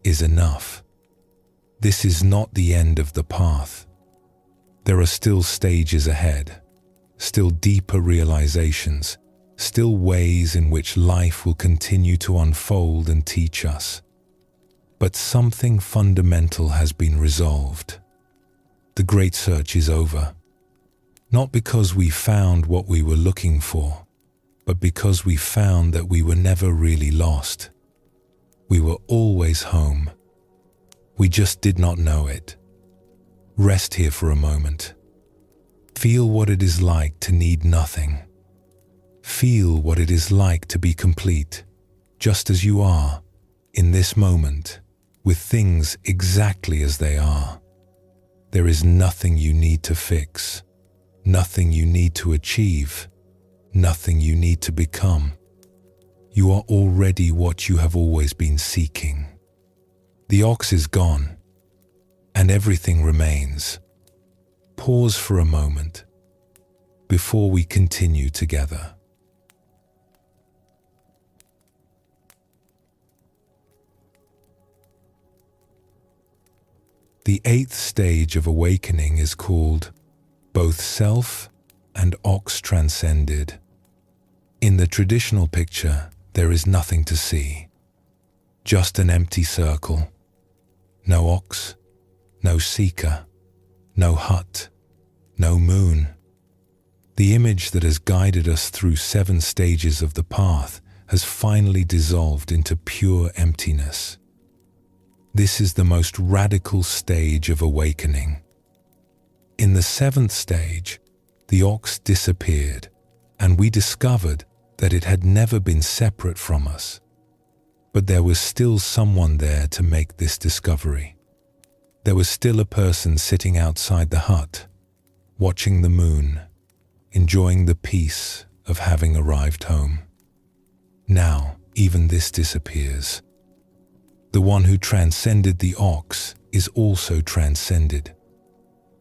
is enough. This is not the end of the path. There are still stages ahead, still deeper realizations, still ways in which life will continue to unfold and teach us. But something fundamental has been resolved. The great search is over. Not because we found what we were looking for, but because we found that we were never really lost. We were always home. We just did not know it. Rest here for a moment. Feel what it is like to need nothing. Feel what it is like to be complete, just as you are, in this moment, with things exactly as they are. There is nothing you need to fix, nothing you need to achieve, nothing you need to become. You are already what you have always been seeking. The ox is gone, and everything remains. Pause for a moment before we continue together. The 8th stage of awakening is called both self and ox transcended. In the traditional picture, there is nothing to see. Just an empty circle. No ox, no seeker, no hut, no moon. The image that has guided us through 7 stages of the path has finally dissolved into pure emptiness. This is the most radical stage of awakening. In the 7th stage, the ox disappeared, and we discovered that it had never been separate from us. But there was still someone there to make this discovery. There was still a person sitting outside the hut, watching the moon, enjoying the peace of having arrived home. Now, even this disappears. The one who transcended the ox is also transcended.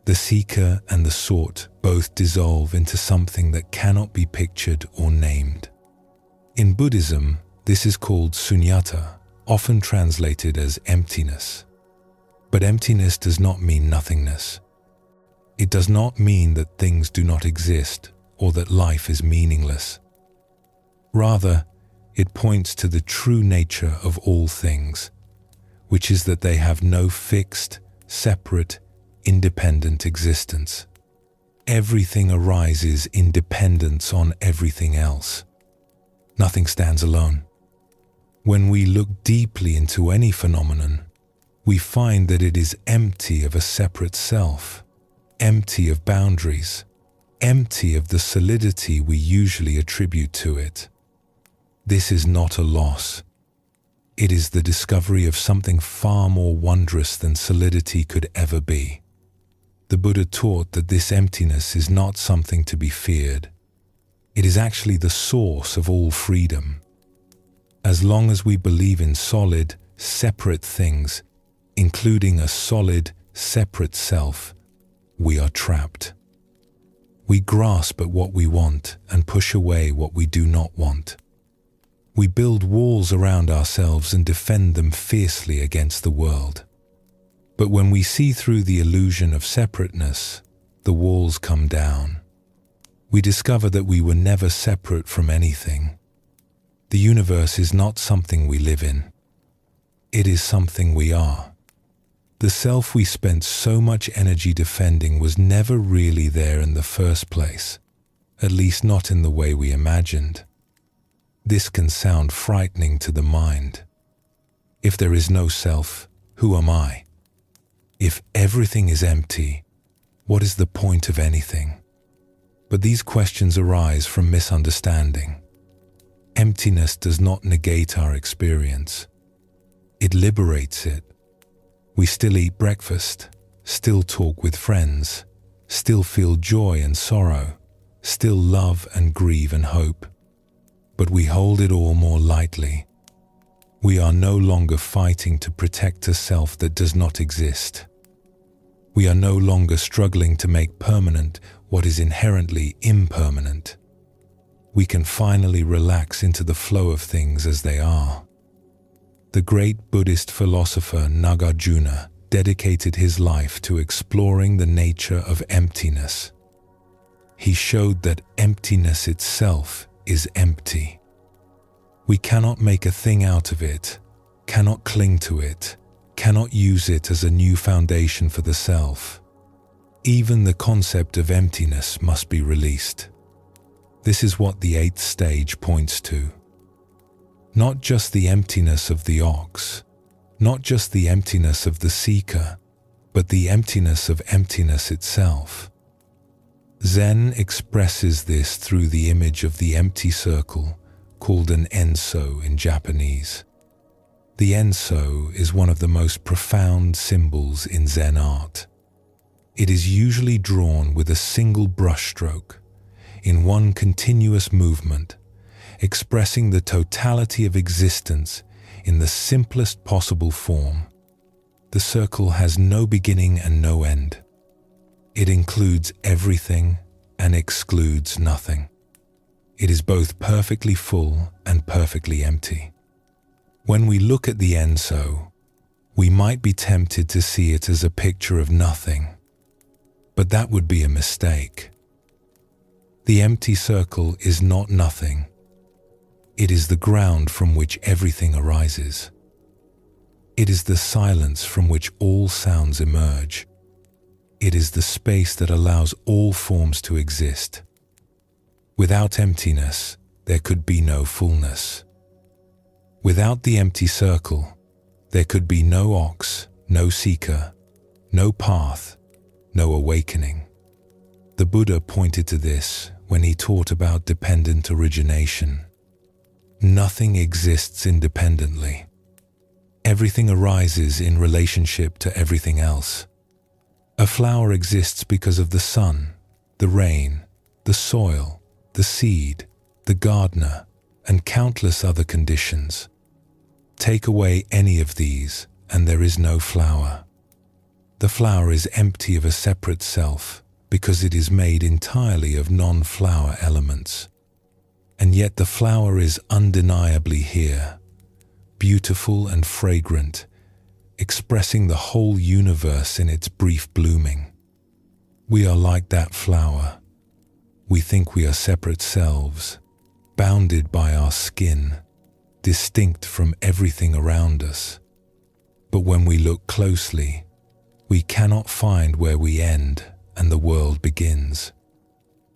The seeker and the sought both dissolve into something that cannot be pictured or named. In Buddhism, this is called sunyata, often translated as emptiness. But emptiness does not mean nothingness. It does not mean that things do not exist or that life is meaningless. Rather, it points to the true nature of all things, which is that they have no fixed, separate, independent existence. Everything arises in dependence on everything else. Nothing stands alone. When we look deeply into any phenomenon, we find that it is empty of a separate self, empty of boundaries, empty of the solidity we usually attribute to it. This is not a loss. It is the discovery of something far more wondrous than solidity could ever be. The Buddha taught that this emptiness is not something to be feared. It is actually the source of all freedom. As long as we believe in solid, separate things, including a solid, separate self, we are trapped. We grasp at what we want and push away what we do not want. We build walls around ourselves and defend them fiercely against the world. But when we see through the illusion of separateness, the walls come down. We discover that we were never separate from anything. The universe is not something we live in. It is something we are. The self we spent so much energy defending was never really there in the first place, at least not in the way we imagined. This can sound frightening to the mind. If there is no self, who am I? If everything is empty, what is the point of anything? But these questions arise from misunderstanding. Emptiness does not negate our experience. It liberates it. We still eat breakfast, still talk with friends, still feel joy and sorrow, still love and grieve and hope. but we hold it all more lightly. We are no longer fighting to protect a self that does not exist. We are no longer struggling to make permanent what is inherently impermanent. We can finally relax into the flow of things as they are. The great Buddhist philosopher Nagarjuna dedicated his life to exploring the nature of emptiness. He showed that emptiness itself is empty. We cannot make a thing out of it, cannot cling to it, cannot use it as a new foundation for the self. Even the concept of emptiness must be released. This is what the 8th stage points to. Not just the emptiness of the ox, not just the emptiness of the seeker, but the emptiness of emptiness itself. Zen expresses this through the image of the empty circle, called an enso in Japanese. The enso is one of the most profound symbols in Zen art. It is usually drawn with a single brushstroke, in one continuous movement, expressing the totality of existence in the simplest possible form. The circle has no beginning and no end. It includes everything and excludes nothing. It is both perfectly full and perfectly empty. When we look at the enso, we might be tempted to see it as a picture of nothing, but that would be a mistake. The empty circle is not nothing. It is the ground from which everything arises. It is the silence from which all sounds emerge. It is the space that allows all forms to exist. Without emptiness, there could be no fullness. Without the empty circle, there could be no ox, no seeker, no path, no awakening. The Buddha pointed to this when he taught about dependent origination. Nothing exists independently. Everything arises in relationship to everything else. A flower exists because of the sun, the rain, the soil, the seed, the gardener, and countless other conditions. Take away any of these, and there is no flower. The flower is empty of a separate self because it is made entirely of non-flower elements. And yet the flower is undeniably here, beautiful and fragrant, expressing the whole universe in its brief blooming. We are like that flower. We think we are separate selves, bounded by our skin, distinct from everything around us. But when we look closely, we cannot find where we end and the world begins.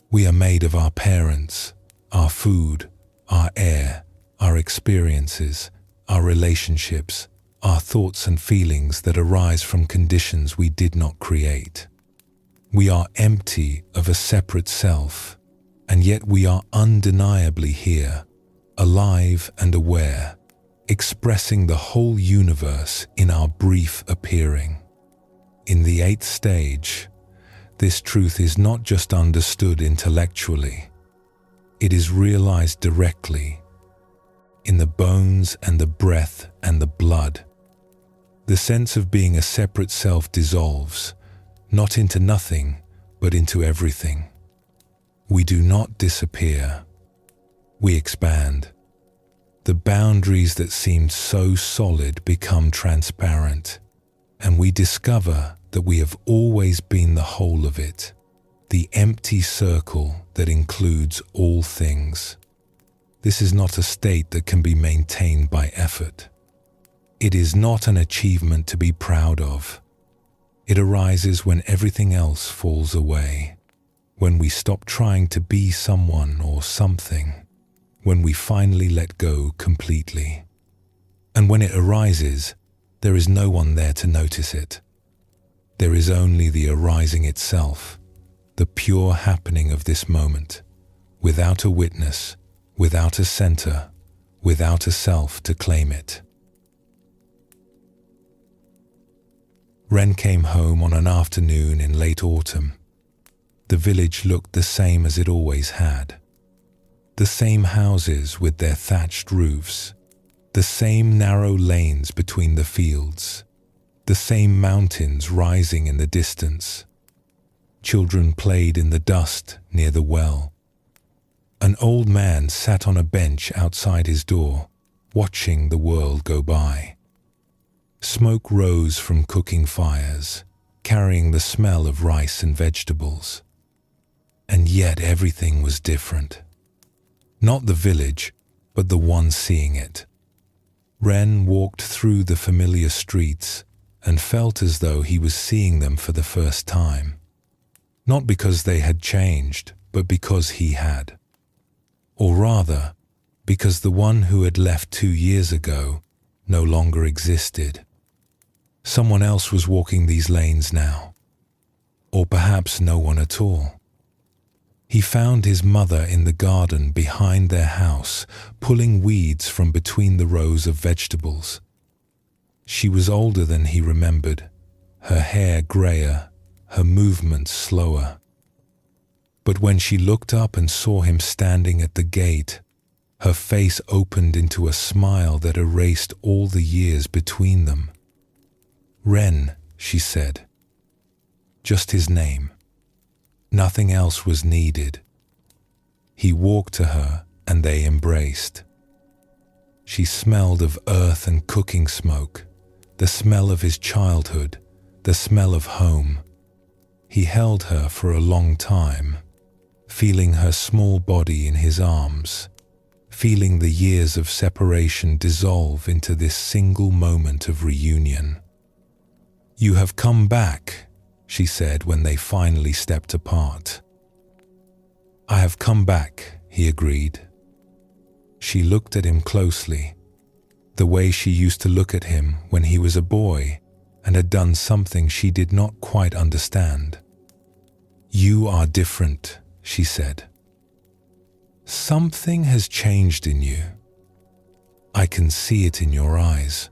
We are made of our parents, our food, our air, our experiences, our relationships, our thoughts and feelings that arise from conditions we did not create. We are empty of a separate self, and yet we are undeniably here, alive and aware, expressing the whole universe in our brief appearing. In the 8th stage, this truth is not just understood intellectually, it is realized directly, in the bones and the breath and the blood. The sense of being a separate self dissolves, not into nothing, but into everything. We do not disappear. We expand. The boundaries that seemed so solid become transparent, and we discover that we have always been the whole of it, the empty circle that includes all things. This is not a state that can be maintained by effort. It is not an achievement to be proud of. It arises when everything else falls away, when we stop trying to be someone or something, when we finally let go completely. And when it arises, there is no one there to notice it. There is only the arising itself, the pure happening of this moment, without a witness, without a center, without a self to claim it. Ren came home on an afternoon in late autumn. The village looked the same as it always had. The same houses with their thatched roofs, the same narrow lanes between the fields, the same mountains rising in the distance. Children played in the dust near the well. An old man sat on a bench outside his door, watching the world go by. Smoke rose from cooking fires, carrying the smell of rice and vegetables. And yet everything was different. Not the village, but the one seeing it. Ren walked through the familiar streets and felt as though he was seeing them for the first time. Not because they had changed, but because he had. Or rather, because the one who had left 2 years ago no longer existed. Someone else was walking these lanes now. Or perhaps no one at all. He found his mother in the garden behind their house, pulling weeds from between the rows of vegetables. She was older than he remembered, her hair grayer, her movements slower. But when she looked up and saw him standing at the gate, her face opened into a smile that erased all the years between them. "Ren," she said. Just his name. Nothing else was needed. He walked to her and they embraced. She smelled of earth and cooking smoke, the smell of his childhood, the smell of home. He held her for a long time, feeling her small body in his arms, feeling the years of separation dissolve into this single moment of reunion. "You have come back," she said when they finally stepped apart. "I have come back," he agreed. She looked at him closely, the way she used to look at him when he was a boy and had done something she did not quite understand. "You are different," she said. "Something has changed in you. I can see it in your eyes."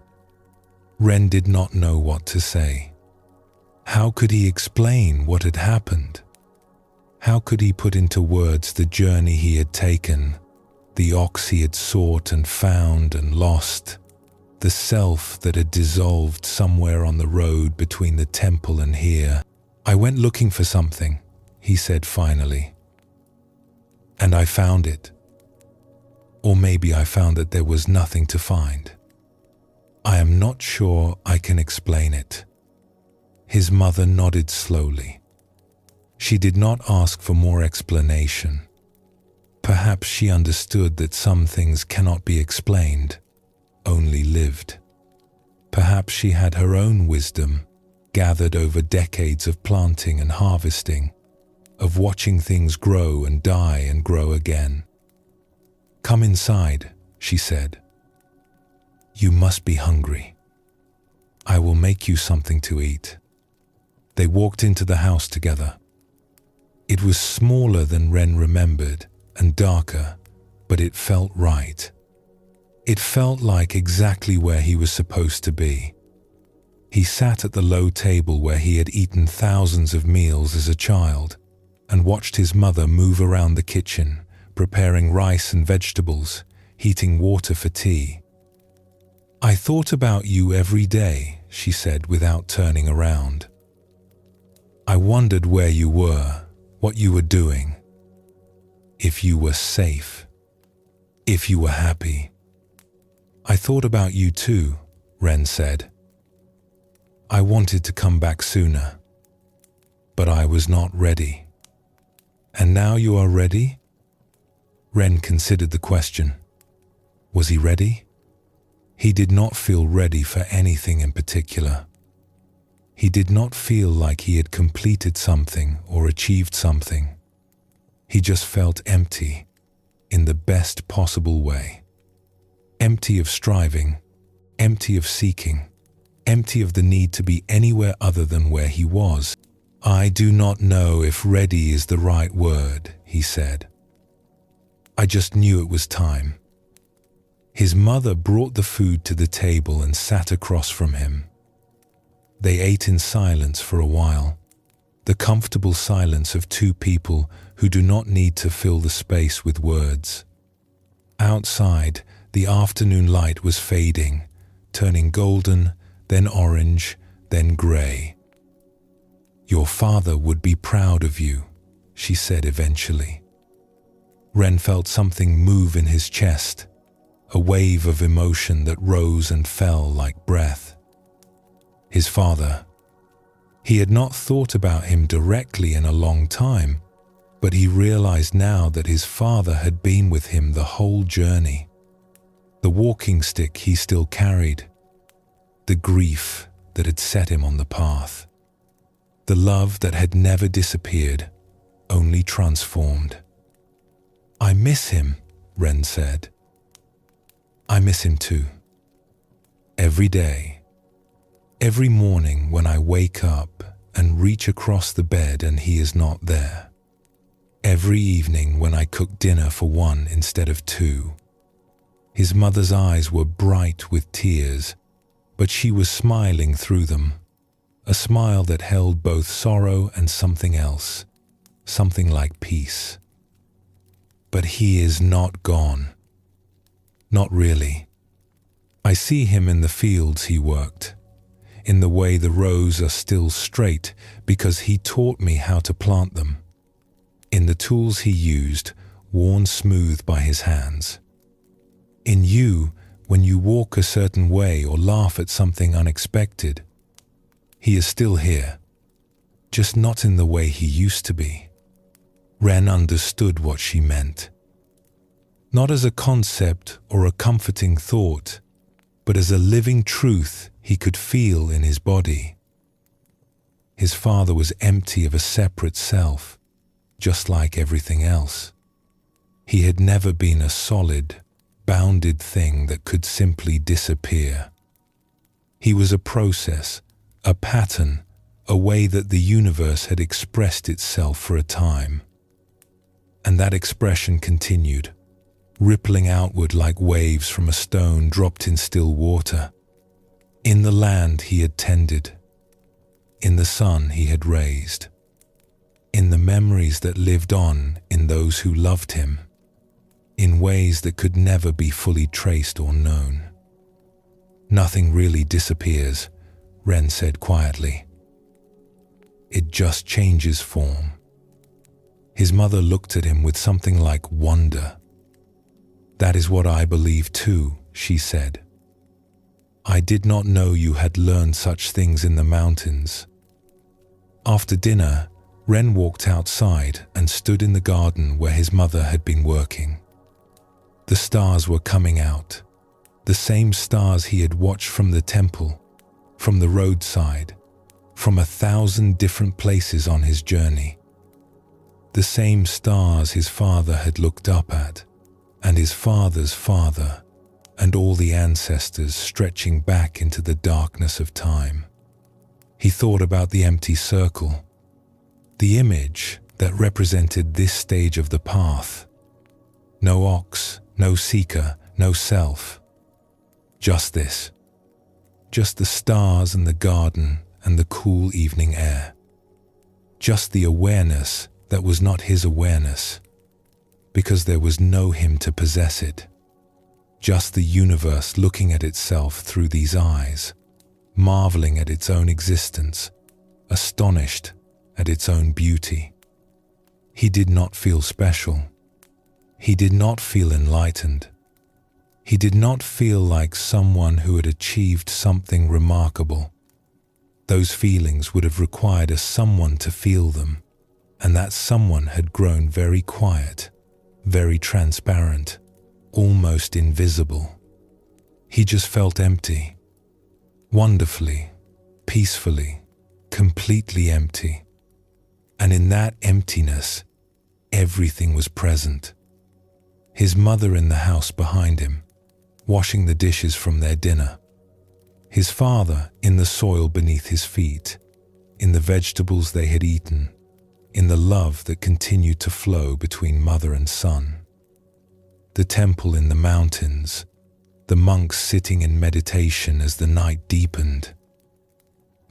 Ren did not know what to say. How could he explain what had happened? How could he put into words the journey he had taken, the ox he had sought and found and lost, the self that had dissolved somewhere on the road between the temple and here? "I went looking for something," he said finally. "And I found it. Or maybe I found that there was nothing to find. I am not sure I can explain it." His mother nodded slowly. She did not ask for more explanation. Perhaps she understood that some things cannot be explained, only lived. Perhaps she had her own wisdom, gathered over decades of planting and harvesting, of watching things grow and die and grow again. "Come inside," she said. "You must be hungry. I will make you something to eat." They walked into the house together. It was smaller than Ren remembered and darker, but it felt right. It felt like exactly where he was supposed to be. He sat at the low table where he had eaten thousands of meals as a child and watched his mother move around the kitchen, preparing rice and vegetables, heating water for tea. "I thought about you every day," she said without turning around. "I wondered where you were, what you were doing, if you were safe, if you were happy." "I thought about you too," Ren said. "I wanted to come back sooner, but I was not ready." "And now you are ready?" Ren considered the question. Was he ready? He did not feel ready for anything in particular. He did not feel like he had completed something or achieved something. He just felt empty, in the best possible way. Empty of striving, empty of seeking, empty of the need to be anywhere other than where he was. "I do not know if ready is the right word," he said. "I just knew it was time." His mother brought the food to the table and sat across from him. They ate in silence for a while, the comfortable silence of two people who do not need to fill the space with words. Outside, the afternoon light was fading, turning golden, then orange, then grey. "Your father would be proud of you," she said eventually. Ren felt something move in his chest, a wave of emotion that rose and fell like breath. His father. He had not thought about him directly in a long time, but he realized now that his father had been with him the whole journey. The walking stick he still carried, the grief that had set him on the path, the love that had never disappeared, only transformed. "I miss him," Ren said. "I miss him too. Every day. Every morning when I wake up and reach across the bed and he is not there. Every evening when I cook dinner for one instead of two." His mother's eyes were bright with tears, but she was smiling through them, a smile that held both sorrow and something else, something like peace. "But he is not gone. Not really. I see him in the fields he worked, in the way the rows are still straight because he taught me how to plant them, in the tools he used, worn smooth by his hands. In you, when you walk a certain way or laugh at something unexpected. He is still here, just not in the way he used to be." Ren understood what she meant. Not as a concept or a comforting thought, but as a living truth he could feel in his body. His father was empty of a separate self, just like everything else. He had never been a solid, bounded thing that could simply disappear. He was a process, a pattern, a way that the universe had expressed itself for a time. And that expression continued, rippling outward like waves from a stone dropped in still water, in the land he had tended, in the son he had raised, in the memories that lived on in those who loved him, in ways that could never be fully traced or known. "Nothing really disappears," Ren said quietly. "It just changes form." His mother looked at him with something like wonder. "That is what I believe too," she said. "I did not know you had learned such things in the mountains." After dinner, Ren walked outside and stood in the garden where his mother had been working. The stars were coming out, the same stars he had watched from the temple, from the roadside, from 1,000 different places on his journey. The same stars his father had looked up at, and his father's father, and all the ancestors stretching back into the darkness of time. He thought about the empty circle, the image that represented this stage of the path. No ox, no seeker, no self. Just this. Just the stars and the garden and the cool evening air. Just the awareness that was not his awareness, because there was no him to possess it. Just the universe looking at itself through these eyes, marveling at its own existence, astonished at its own beauty. He did not feel special. He did not feel enlightened. He did not feel like someone who had achieved something remarkable. Those feelings would have required a someone to feel them, and that someone had grown very quiet, very transparent, almost invisible. He just felt empty, wonderfully, peacefully, completely empty. And in that emptiness, everything was present. His mother in the house behind him, washing the dishes from their dinner. His father in the soil beneath his feet, in the vegetables they had eaten, in the love that continued to flow between mother and son. The temple in the mountains, the monks sitting in meditation as the night deepened.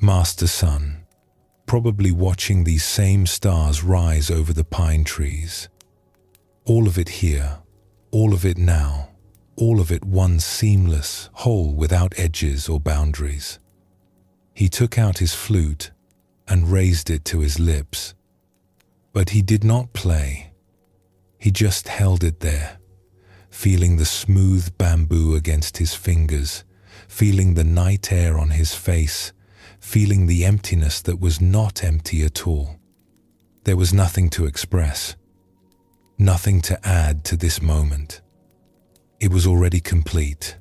Master-son, probably watching these same stars rise over the pine trees. All of it here, All of it now, all of it one seamless whole without edges or boundaries. He took out his flute and raised it to his lips. But he did not play. He just held it there, feeling the smooth bamboo against his fingers, feeling the night air on his face, feeling the emptiness that was not empty at all. There was nothing to express, nothing to add to this moment. It was already complete.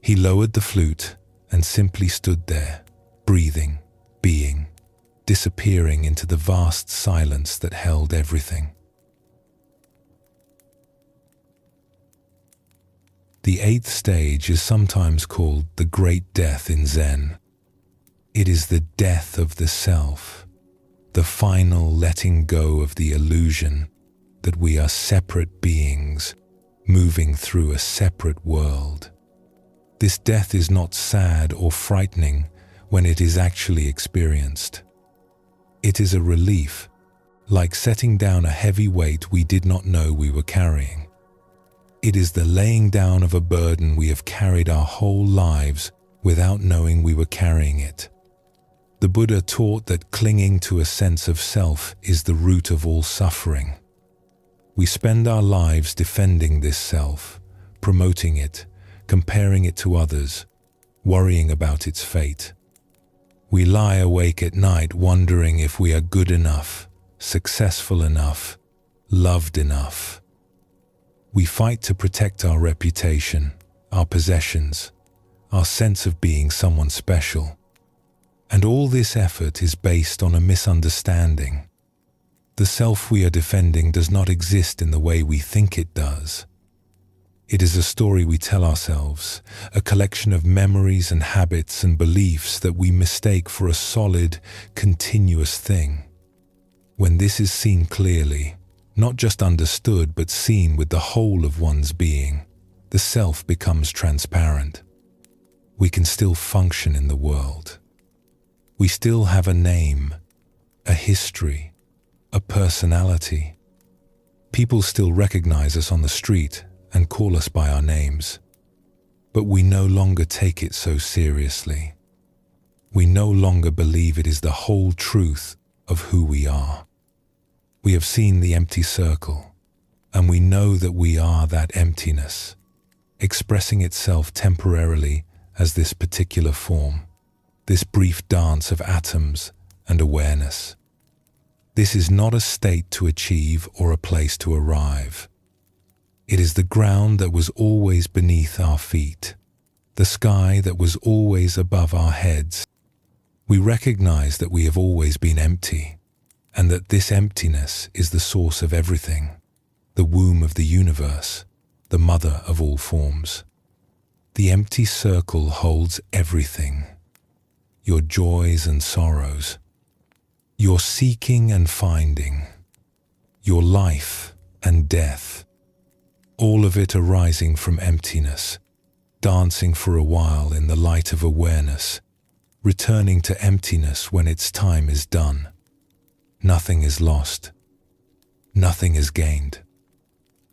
He lowered the flute and simply stood there, breathing, being, disappearing into the vast silence that held everything. The eighth stage is sometimes called the Great Death in Zen. It is the death of the self, the final letting go of the illusion that we are separate beings moving through a separate world. This death is not sad or frightening when it is actually experienced. It is a relief, like setting down a heavy weight we did not know we were carrying. It is the laying down of a burden we have carried our whole lives without knowing we were carrying it. The Buddha taught that clinging to a sense of self is the root of all suffering. We spend our lives defending this self, promoting it, comparing it to others, worrying about its fate. We lie awake at night wondering if we are good enough, successful enough, loved enough. We fight to protect our reputation, our possessions, our sense of being someone special. And all this effort is based on a misunderstanding. The self we are defending does not exist in the way we think it does. It is a story we tell ourselves, a collection of memories and habits and beliefs that we mistake for a solid, continuous thing. When this is seen clearly, not just understood but seen with the whole of one's being, the self becomes transparent. We can still function in the world. We still have a name, a history, a personality. People still recognize us on the street and call us by our names. But we no longer take it so seriously. We no longer believe it is the whole truth of who we are. We have seen the empty circle, and we know that we are that emptiness, expressing itself temporarily as this particular form, this brief dance of atoms and awareness. This is not a state to achieve or a place to arrive. It is the ground that was always beneath our feet, the sky that was always above our heads. We recognize that we have always been empty, and that this emptiness is the source of everything, the womb of the universe, the mother of all forms. The empty circle holds everything, your joys and sorrows, your seeking and finding, your life and death, all of it arising from emptiness, dancing for a while in the light of awareness, returning to emptiness when its time is done. Nothing is lost. Nothing is gained.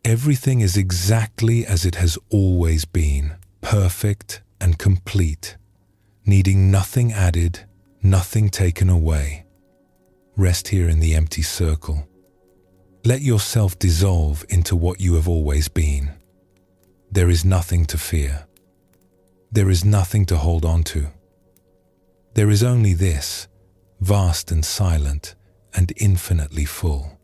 Everything is exactly as it has always been, perfect and complete, needing nothing added, nothing taken away. Rest here in the empty circle. Let yourself dissolve into what you have always been. There is nothing to fear. There is nothing to hold on to. There is only this, vast and silent, and infinitely full.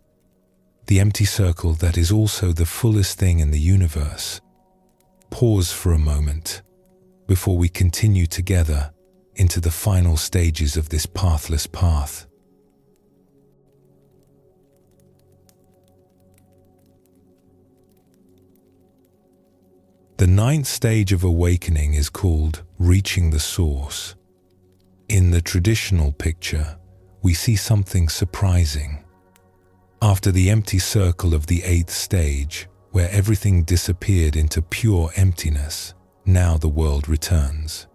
The empty circle that is also the fullest thing in the universe. Pause for a moment before we continue together into the final stages of this pathless path. The ninth stage of awakening is called reaching the source. In the traditional picture, we see something surprising. After the empty circle of the eighth stage, where everything disappeared into pure emptiness, now the world returns.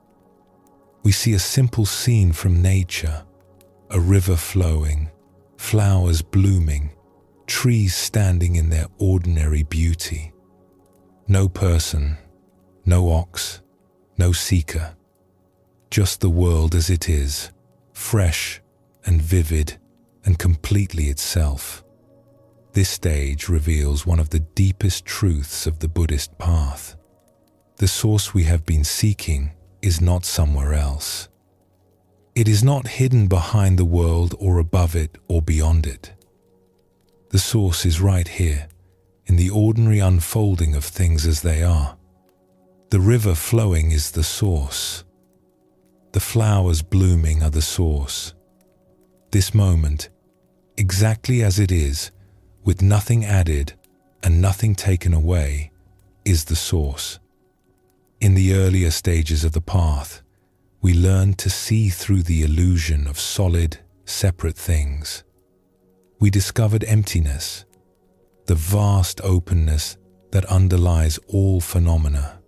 We see a simple scene from nature, a river flowing, flowers blooming, trees standing in their ordinary beauty. No person, no ox, no seeker. Just the world as it is, fresh and vivid and completely itself. This stage reveals one of the deepest truths of the Buddhist path. The source we have been seeking is not somewhere else. It is not hidden behind the world or above it or beyond it. The source is right here, in the ordinary unfolding of things as they are. The river flowing is the source. The flowers blooming are the source. This moment, exactly as it is, with nothing added and nothing taken away, is the source. In the earlier stages of the path, we learn to see through the illusion of solid, separate things. We discovered emptiness, the vast openness that underlies all phenomena.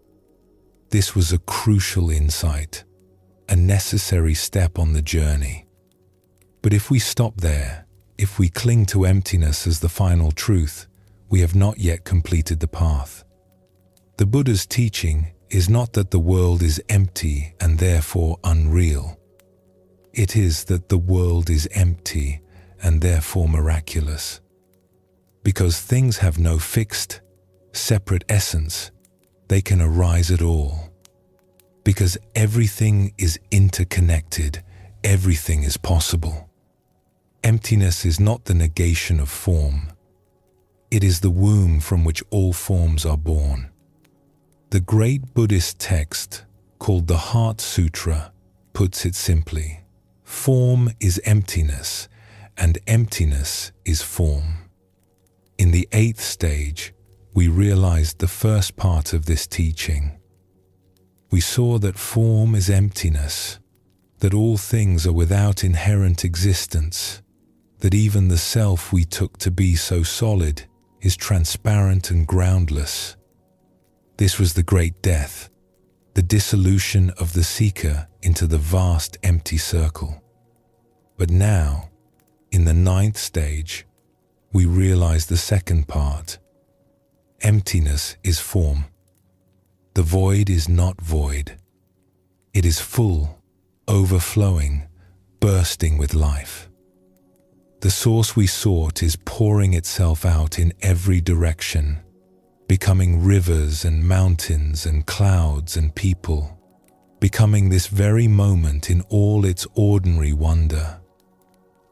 This was a crucial insight, a necessary step on the journey. But if we stop there, if we cling to emptiness as the final truth, we have not yet completed the path. The Buddha's teaching is not that the world is empty and therefore unreal. It is that the world is empty and therefore miraculous. Because things have no fixed, separate essence, they can arise at all. Because everything is interconnected, everything is possible. Emptiness is not the negation of form. It is the womb from which all forms are born. The great Buddhist text, called the Heart Sutra, puts it simply: form is emptiness, and emptiness is form. In the 8th stage, we realized the first part of this teaching. We saw that form is emptiness, that all things are without inherent existence, that even the self we took to be so solid is transparent and groundless. This was the great death, the dissolution of the seeker into the vast empty circle. But now, in the 9th stage, we realize the second part. Emptiness is form. The void is not void. It is full, overflowing, bursting with life. The source we sought is pouring itself out in every direction, becoming rivers and mountains and clouds and people, becoming this very moment in all its ordinary wonder.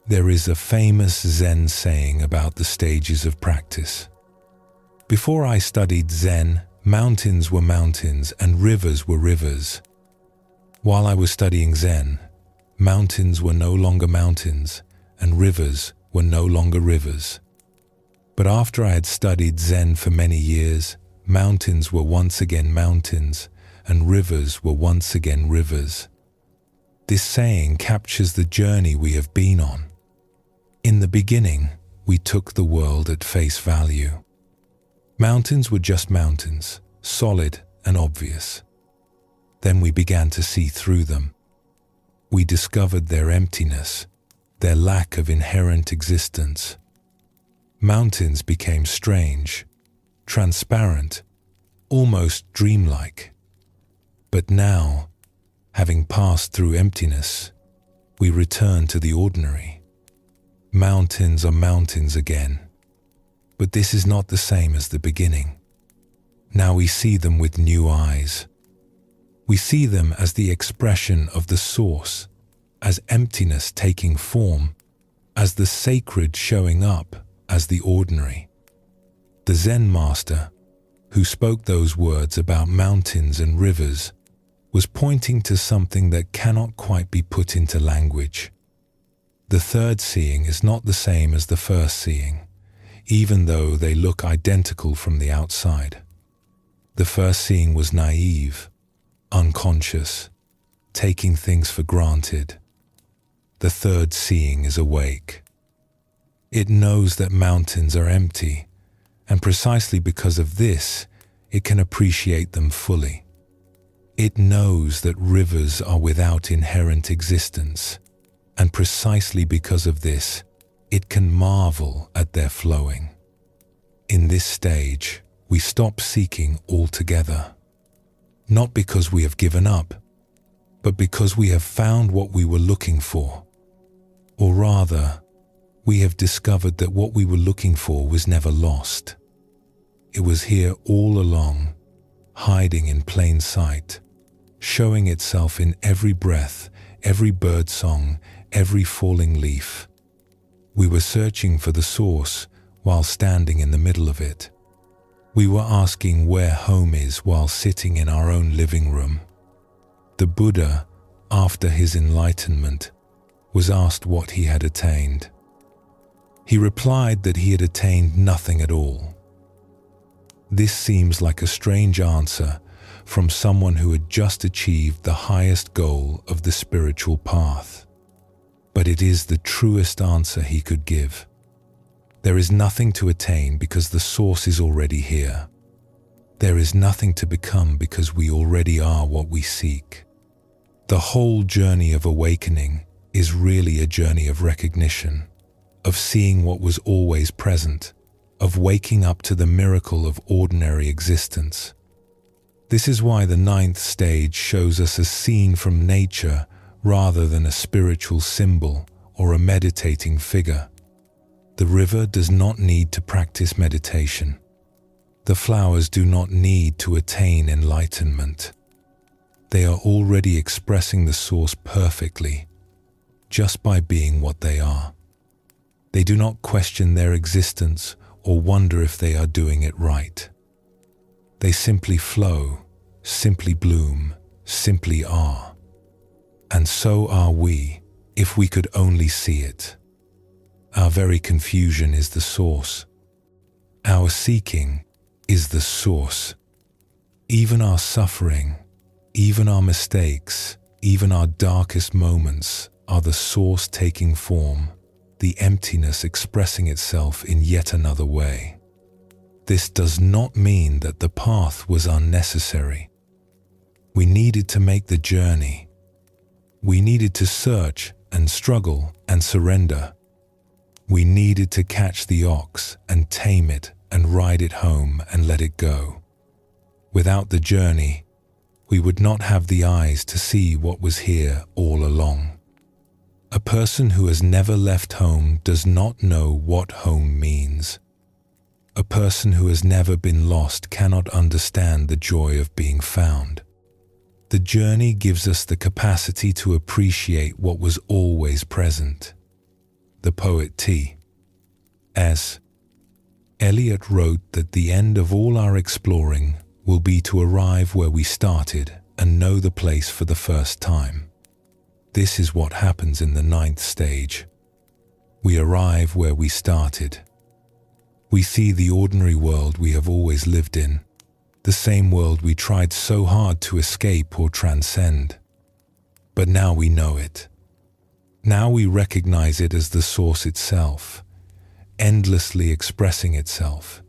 There is a famous Zen saying about the stages of practice. Before I studied Zen, mountains were mountains and rivers were rivers. While I was studying Zen, mountains were no longer mountains and rivers were no longer rivers. But after I had studied Zen for many years, mountains were once again mountains and rivers were once again rivers. This saying captures the journey we have been on. In the beginning, we took the world at face value. Mountains were just mountains, solid and obvious. Then we began to see through them. We discovered their emptiness, their lack of inherent existence. Mountains became strange, transparent, almost dreamlike. But now, having passed through emptiness, we return to the ordinary. Mountains are mountains again. But this is not the same as the beginning. Now we see them with new eyes. We see them as the expression of the source, as emptiness taking form, as the sacred showing up as the ordinary. The Zen master, who spoke those words about mountains and rivers, was pointing to something that cannot quite be put into language. The third seeing is not the same as the first seeing, even though they look identical from the outside. The first seeing was naive, unconscious, taking things for granted. The third seeing is awake. It knows that mountains are empty, and precisely because of this, it can appreciate them fully. It knows that rivers are without inherent existence, and precisely because of this, it can marvel at their flowing. In this stage, we stop seeking altogether. Not because we have given up, but because we have found what we were looking for. Or rather, we have discovered that what we were looking for was never lost. It was here all along, hiding in plain sight, showing itself in every breath, every bird song, every falling leaf. We were searching for the source while standing in the middle of it. We were asking where home is while sitting in our own living room. The Buddha, after his enlightenment, was asked what he had attained. He replied that he had attained nothing at all. This seems like a strange answer from someone who had just achieved the highest goal of the spiritual path. But it is the truest answer he could give. There is nothing to attain because the source is already here. There is nothing to become because we already are what we seek. The whole journey of awakening is really a journey of recognition, of seeing what was always present, of waking up to the miracle of ordinary existence. This is why the 9th stage shows us a scene from nature rather than a spiritual symbol or a meditating figure. The river does not need to practice meditation. The flowers do not need to attain enlightenment. They are already expressing the source perfectly, just by being what they are. They do not question their existence or wonder if they are doing it right. They simply flow, simply bloom, simply are. And so are we, if we could only see it. Our very confusion is the source. Our seeking is the source. Even our suffering, even our mistakes, even our darkest moments are the source taking form, the emptiness expressing itself in yet another way. This does not mean that the path was unnecessary. We needed to make the journey. We needed to search and struggle and surrender. We needed to catch the ox and tame it and ride it home and let it go. Without the journey, we would not have the eyes to see what was here all along. A person who has never left home does not know what home means. A person who has never been lost cannot understand the joy of being found. The journey gives us the capacity to appreciate what was always present. The poet T.S. Eliot wrote that the end of all our exploring will be to arrive where we started and know the place for the first time. This is what happens in the 9th stage. We arrive where we started. We see the ordinary world we have always lived in, the same world we tried so hard to escape or transcend. But now we know it. Now we recognize it as the source itself, endlessly expressing itself,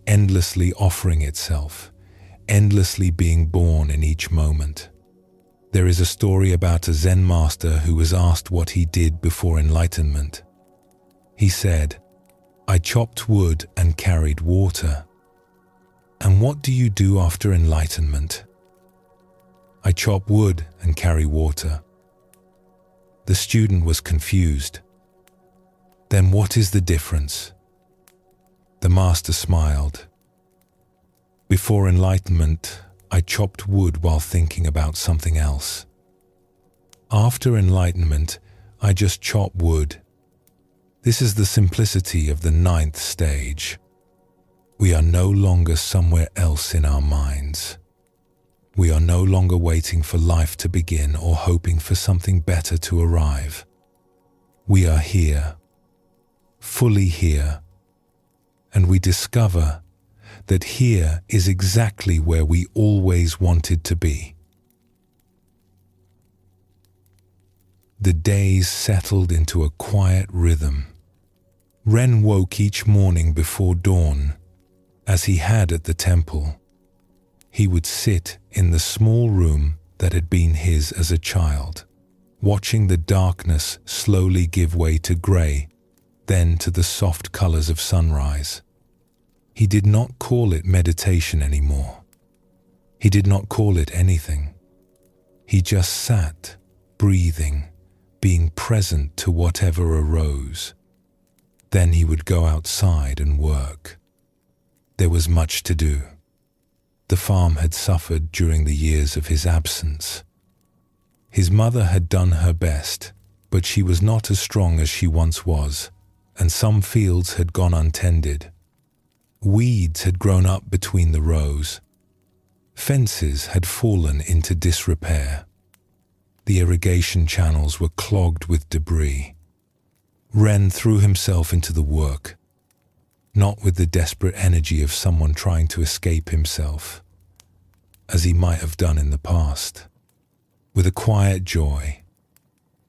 endlessly offering itself, endlessly being born in each moment. There is a story about a Zen master who was asked what he did before enlightenment. He said, "I chopped wood and carried water." "And what do you do after enlightenment?" "I chop wood and carry water." The student was confused. "Then what is the difference?" The master smiled. "Before enlightenment, I chopped wood while thinking about something else. After enlightenment, I just chop wood. This is the simplicity of the 9th stage. We are no longer somewhere else in our minds. We are no longer waiting for life to begin or hoping for something better to arrive. We are here, fully here, and we discover that here is exactly where we always wanted to be. The days settled into a quiet rhythm. Ren woke each morning before dawn, as he had at the temple. He would sit in the small room that had been his as a child, watching the darkness slowly give way to grey, then to the soft colors of sunrise. He did not call it meditation anymore. He did not call it anything. He just sat, breathing, being present to whatever arose. Then he would go outside and work. There was much to do. The farm had suffered during the years of his absence. His mother had done her best, but she was not as strong as she once was, and some fields had gone untended. Weeds had grown up between the rows. Fences had fallen into disrepair. The irrigation channels were clogged with debris. Ren threw himself into the work, not with the desperate energy of someone trying to escape himself, as he might have done in the past. With a quiet joy,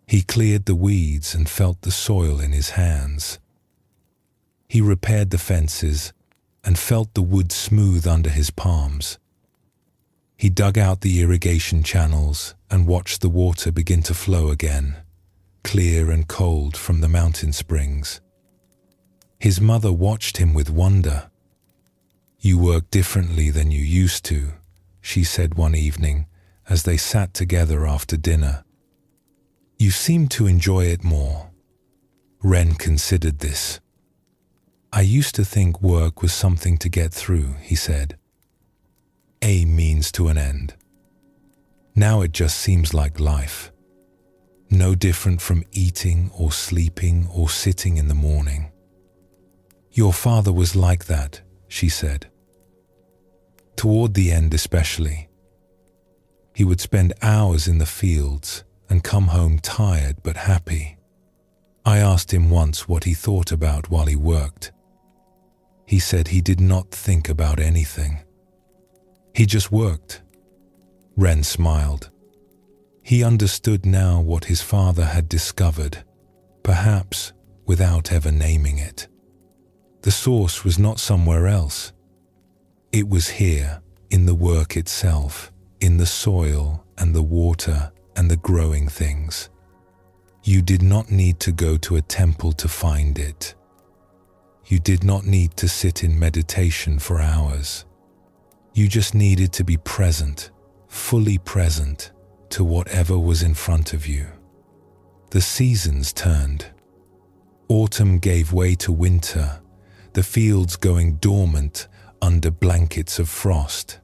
he cleared the weeds and felt the soil in his hands. He repaired the fences and felt the wood smooth under his palms. He dug out the irrigation channels and watched the water begin to flow again, clear and cold from the mountain springs. His mother watched him with wonder. "You work differently than you used to," she said one evening as they sat together after dinner. "You seem to enjoy it more." Ren considered this. "I used to think work was something to get through," he said. "A means to an end. Now it just seems like life. No different from eating or sleeping or sitting in the morning." "Your father was like that," she said. "Toward the end especially. He would spend hours in the fields and come home tired but happy. I asked him once what he thought about while he worked. He said he did not think about anything. He just worked." Ren smiled. He understood now what his father had discovered, perhaps without ever naming it. The source was not somewhere else. It was here, in the work itself, in the soil and the water and the growing things. You did not need to go to a temple to find it. You did not need to sit in meditation for hours. You just needed to be present, fully present, to whatever was in front of you. The seasons turned. Autumn gave way to winter, the fields going dormant under blankets of frost.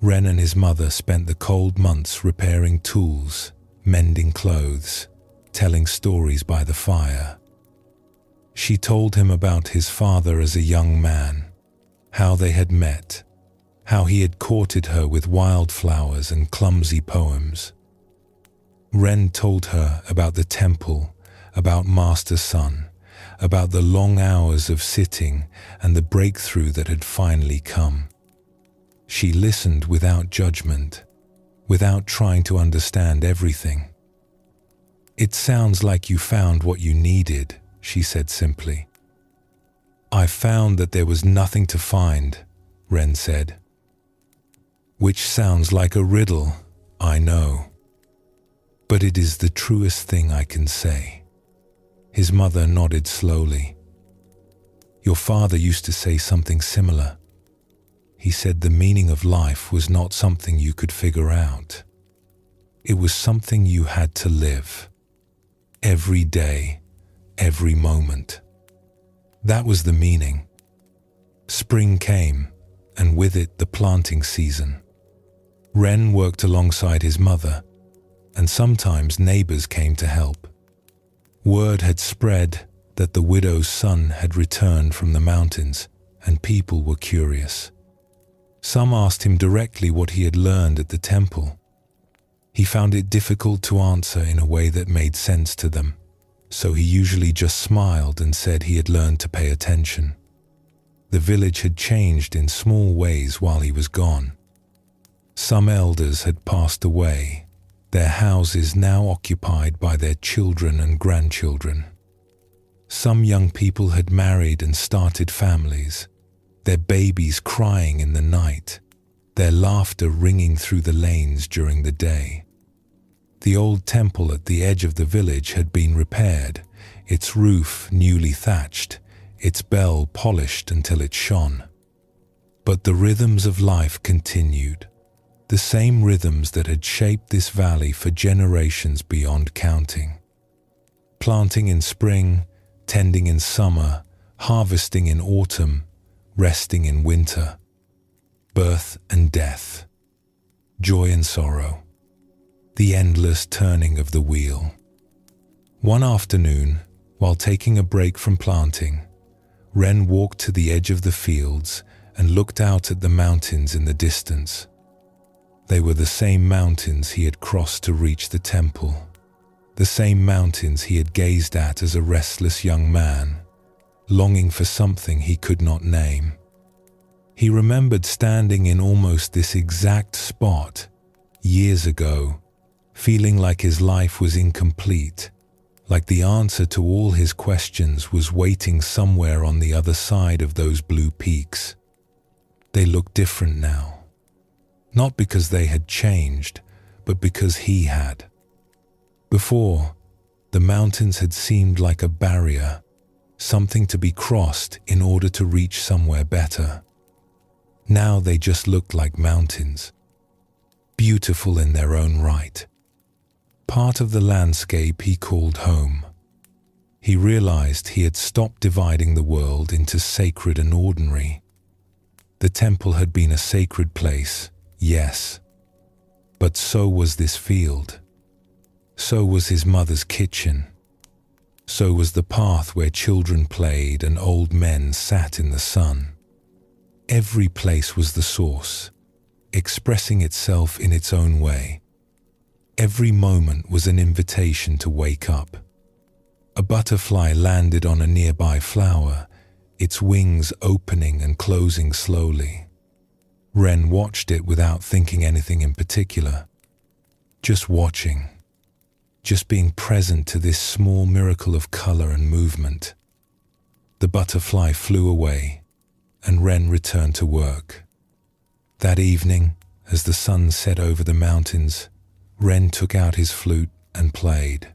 Ren and his mother spent the cold months repairing tools, mending clothes, telling stories by the fire. She told him about his father as a young man, how they had met, how he had courted her with wildflowers and clumsy poems. Ren told her about the temple, about Master Sun, about the long hours of sitting and the breakthrough that had finally come. She listened without judgment, without trying to understand everything. "It sounds like you found what you needed," she said simply. "I found that there was nothing to find," Ren said. "Which sounds like a riddle, I know. But it is the truest thing I can say." His mother nodded slowly. "Your father used to say something similar. He said the meaning of life was not something you could figure out. It was something you had to live. Every day, every moment. That was the meaning. Spring came, and with it the planting season. Ren worked alongside his mother, and sometimes neighbors came to help. Word had spread that the widow's son had returned from the mountains, and people were curious. Some asked him directly what he had learned at the temple. He found it difficult to answer in a way that made sense to them, so he usually just smiled and said he had learned to pay attention. The village had changed in small ways while he was gone. Some elders had passed away, their houses now occupied by their children and grandchildren. Some young people had married and started families, their babies crying in the night, their laughter ringing through the lanes during the day. The old temple at the edge of the village had been repaired, its roof newly thatched, its bell polished until it shone. But the rhythms of life continued, the same rhythms that had shaped this valley for generations beyond counting. Planting in spring, tending in summer, harvesting in autumn, resting in winter. Birth and death, joy and sorrow, the endless turning of the wheel. One afternoon, while taking a break from planting, Ren walked to the edge of the fields and looked out at the mountains in the distance. They were the same mountains he had crossed to reach the temple, the same mountains he had gazed at as a restless young man, longing for something he could not name. He remembered standing in almost this exact spot years ago, feeling like his life was incomplete, like the answer to all his questions was waiting somewhere on the other side of those blue peaks. They looked different now, not because they had changed, but because he had. Before, the mountains had seemed like a barrier, something to be crossed in order to reach somewhere better. Now they just looked like mountains, beautiful in their own right. Part of the landscape he called home. He realized he had stopped dividing the world into sacred and ordinary. The temple had been a sacred place, yes, but so was this field. So was his mother's kitchen. So was the path where children played and old men sat in the sun. Every place was the source, expressing itself in its own way. Every moment was an invitation to wake up. A butterfly landed on a nearby flower, its wings opening and closing slowly. Ren watched it without thinking anything in particular. Just watching. Just being present to this small miracle of color and movement. The butterfly flew away, and Ren returned to work. That evening, as the sun set over the mountains, Ren took out his flute and played.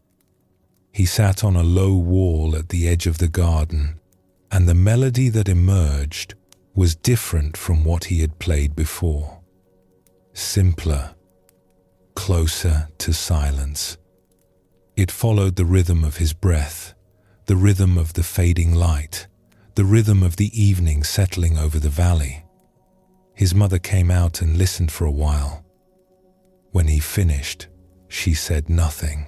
He sat on a low wall at the edge of the garden, and the melody that emerged was different from what he had played before. Simpler, closer to silence. It followed the rhythm of his breath, the rhythm of the fading light, the rhythm of the evening settling over the valley. His mother came out and listened for a while. When he finished, she said nothing.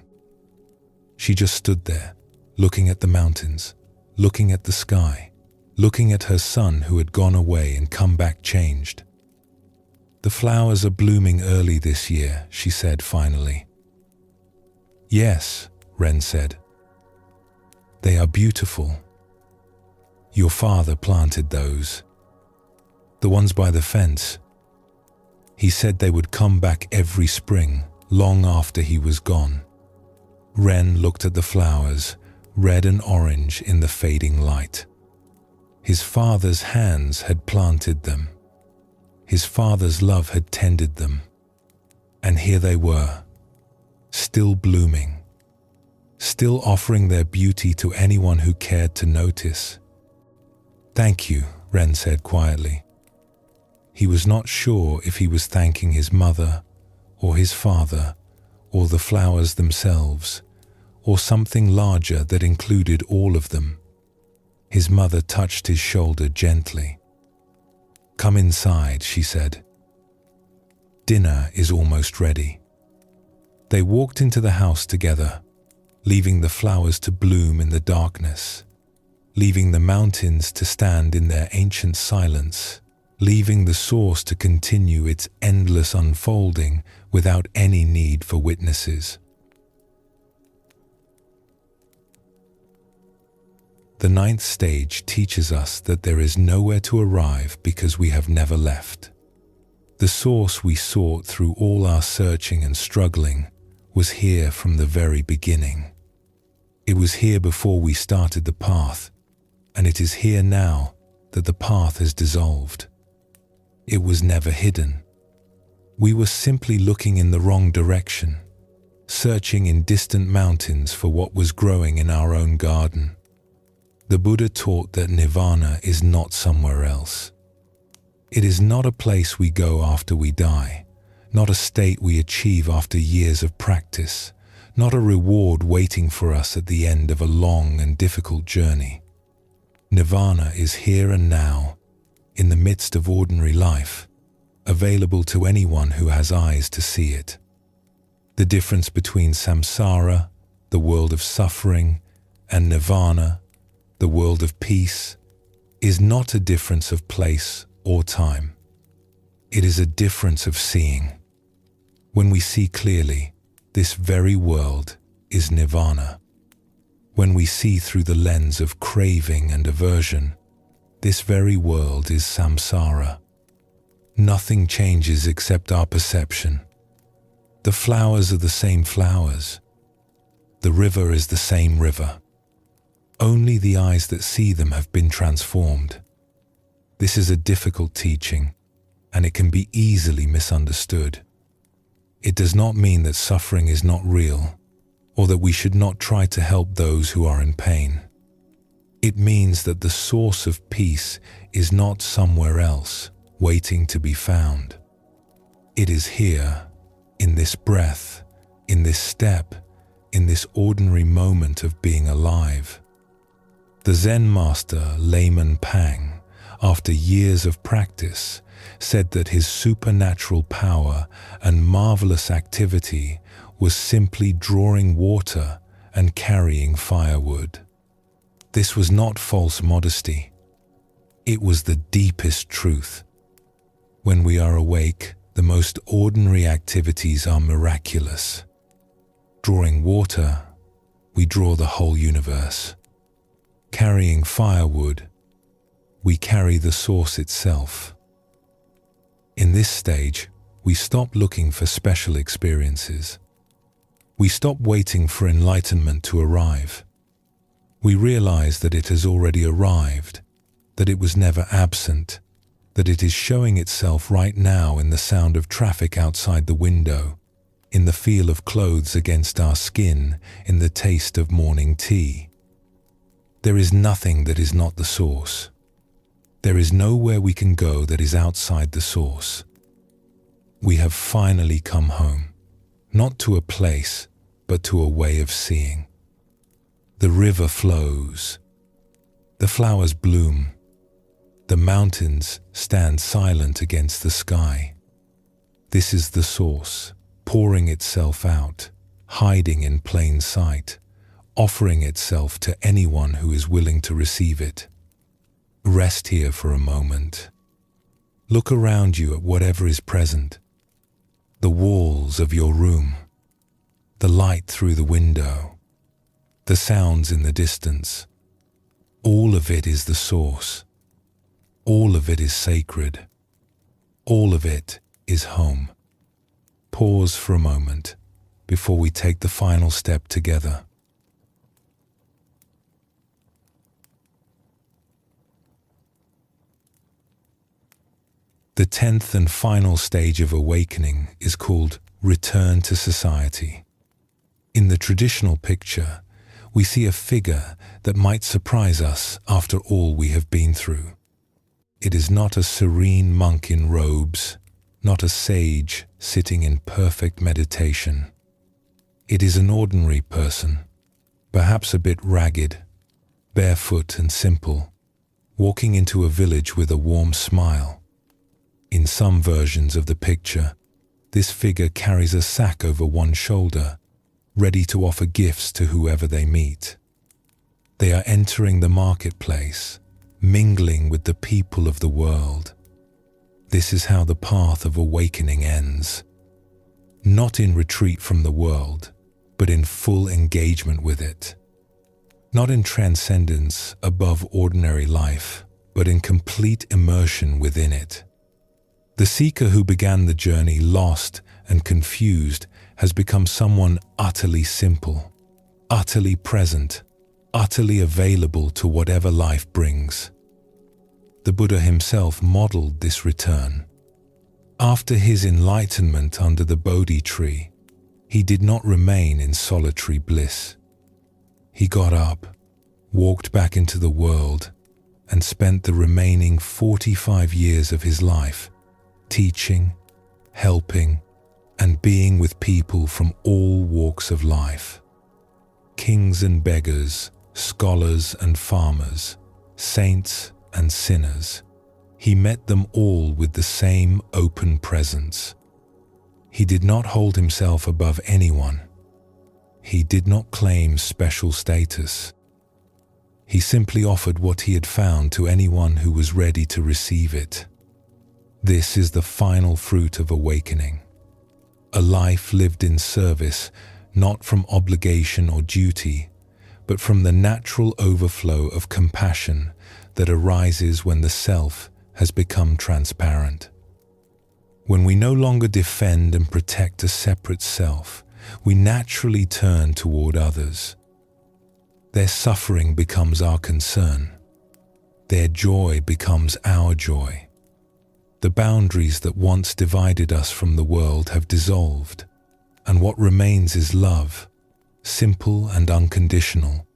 She just stood there, looking at the mountains, looking at the sky, looking at her son who had gone away and come back changed. "The flowers are blooming early this year," she said finally. "Yes," Ren said. "They are beautiful. Your father planted those. The ones by the fence. He said they would come back every spring, long after he was gone." Ren looked at the flowers, red and orange in the fading light. His father's hands had planted them. His father's love had tended them. And here they were, still blooming, still offering their beauty to anyone who cared to notice. "Thank you," Ren said quietly. He was not sure if he was thanking his mother, or his father, or the flowers themselves, or something larger that included all of them. His mother touched his shoulder gently. "Come inside," she said. "Dinner is almost ready." They walked into the house together, leaving the flowers to bloom in the darkness, leaving the mountains to stand in their ancient silence, leaving the source to continue its endless unfolding without any need for witnesses. The ninth stage teaches us that there is nowhere to arrive because we have never left. The source we sought through all our searching and struggling was here from the very beginning. It was here before we started the path, and it is here now that the path has dissolved. It was never hidden. We were simply looking in the wrong direction, searching in distant mountains for what was growing in our own garden. The Buddha taught that nirvana is not somewhere else. It is not a place we go after we die, not a state we achieve after years of practice, not a reward waiting for us at the end of a long and difficult journey. Nirvana is here and now, in the midst of ordinary life, available to anyone who has eyes to see it. The difference between samsara, the world of suffering, and nirvana, the world of peace, is not a difference of place or time. It is a difference of seeing. When we see clearly, this very world is nirvana. When we see through the lens of craving and aversion, this very world is samsara. Nothing changes except our perception. The flowers are the same flowers. The river is the same river. Only the eyes that see them have been transformed. This is a difficult teaching, and it can be easily misunderstood. It does not mean that suffering is not real, or that we should not try to help those who are in pain. It means that the source of peace is not somewhere else, waiting to be found. It is here, in this breath, in this step, in this ordinary moment of being alive. The Zen master Layman Pang, after years of practice, said that his supernatural power and marvelous activity was simply drawing water and carrying firewood. This was not false modesty. It was the deepest truth. When we are awake, the most ordinary activities are miraculous. Drawing water, we draw the whole universe. Carrying firewood, we carry the source itself. In this stage, we stop looking for special experiences. We stop waiting for enlightenment to arrive. We realize that it has already arrived, that it was never absent, that it is showing itself right now in the sound of traffic outside the window, in the feel of clothes against our skin, in the taste of morning tea. There is nothing that is not the source. There is nowhere we can go that is outside the source. We have finally come home, not to a place, but to a way of seeing. The river flows. The flowers bloom. The mountains stand silent against the sky. This is the source, pouring itself out, hiding in plain sight, offering itself to anyone who is willing to receive it. Rest here for a moment. Look around you at whatever is present. The walls of your room, the light through the window, the sounds in the distance. All of it is the source. All of it is sacred. All of it is home. Pause for a moment before we take the final step together. The 10th and final stage of awakening is called return to society. In the traditional picture, we see a figure that might surprise us after all we have been through. It is not a serene monk in robes, not a sage sitting in perfect meditation. It is an ordinary person, perhaps a bit ragged, barefoot and simple, walking into a village with a warm smile. In some versions of the picture, this figure carries a sack over one shoulder, ready to offer gifts to whoever they meet. They are entering the marketplace, mingling with the people of the world. This is how the path of awakening ends. Not in retreat from the world, but in full engagement with it. Not in transcendence above ordinary life, but in complete immersion within it. The seeker who began the journey lost and confused has become someone utterly simple, utterly present, utterly available to whatever life brings. The Buddha himself modeled this return. After his enlightenment under the Bodhi tree, he did not remain in solitary bliss. He got up, walked back into the world, and spent the remaining 45 years of his life teaching, helping, and being with people from all walks of life. Kings and beggars, scholars and farmers, saints and sinners. He met them all with the same open presence. He did not hold himself above anyone. He did not claim special status. He simply offered what he had found to anyone who was ready to receive it. This is the final fruit of awakening. A life lived in service, not from obligation or duty, but from the natural overflow of compassion that arises when the self has become transparent. When we no longer defend and protect a separate self, we naturally turn toward others. Their suffering becomes our concern. Their joy becomes our joy. The boundaries that once divided us from the world have dissolved, and what remains is love, simple and unconditional,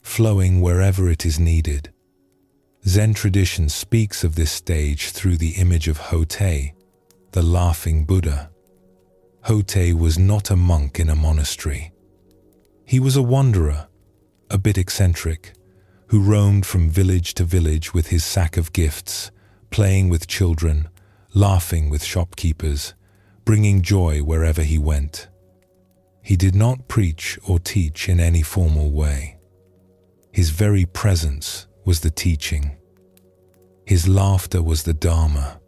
flowing wherever it is needed. Zen tradition speaks of this stage through the image of Hote, the laughing Buddha. Hote was not a monk in a monastery. He was a wanderer, a bit eccentric, who roamed from village to village with his sack of gifts, playing with children, laughing with shopkeepers, bringing joy wherever he went. He did not preach or teach in any formal way. His very presence was the teaching. His laughter was the Dharma.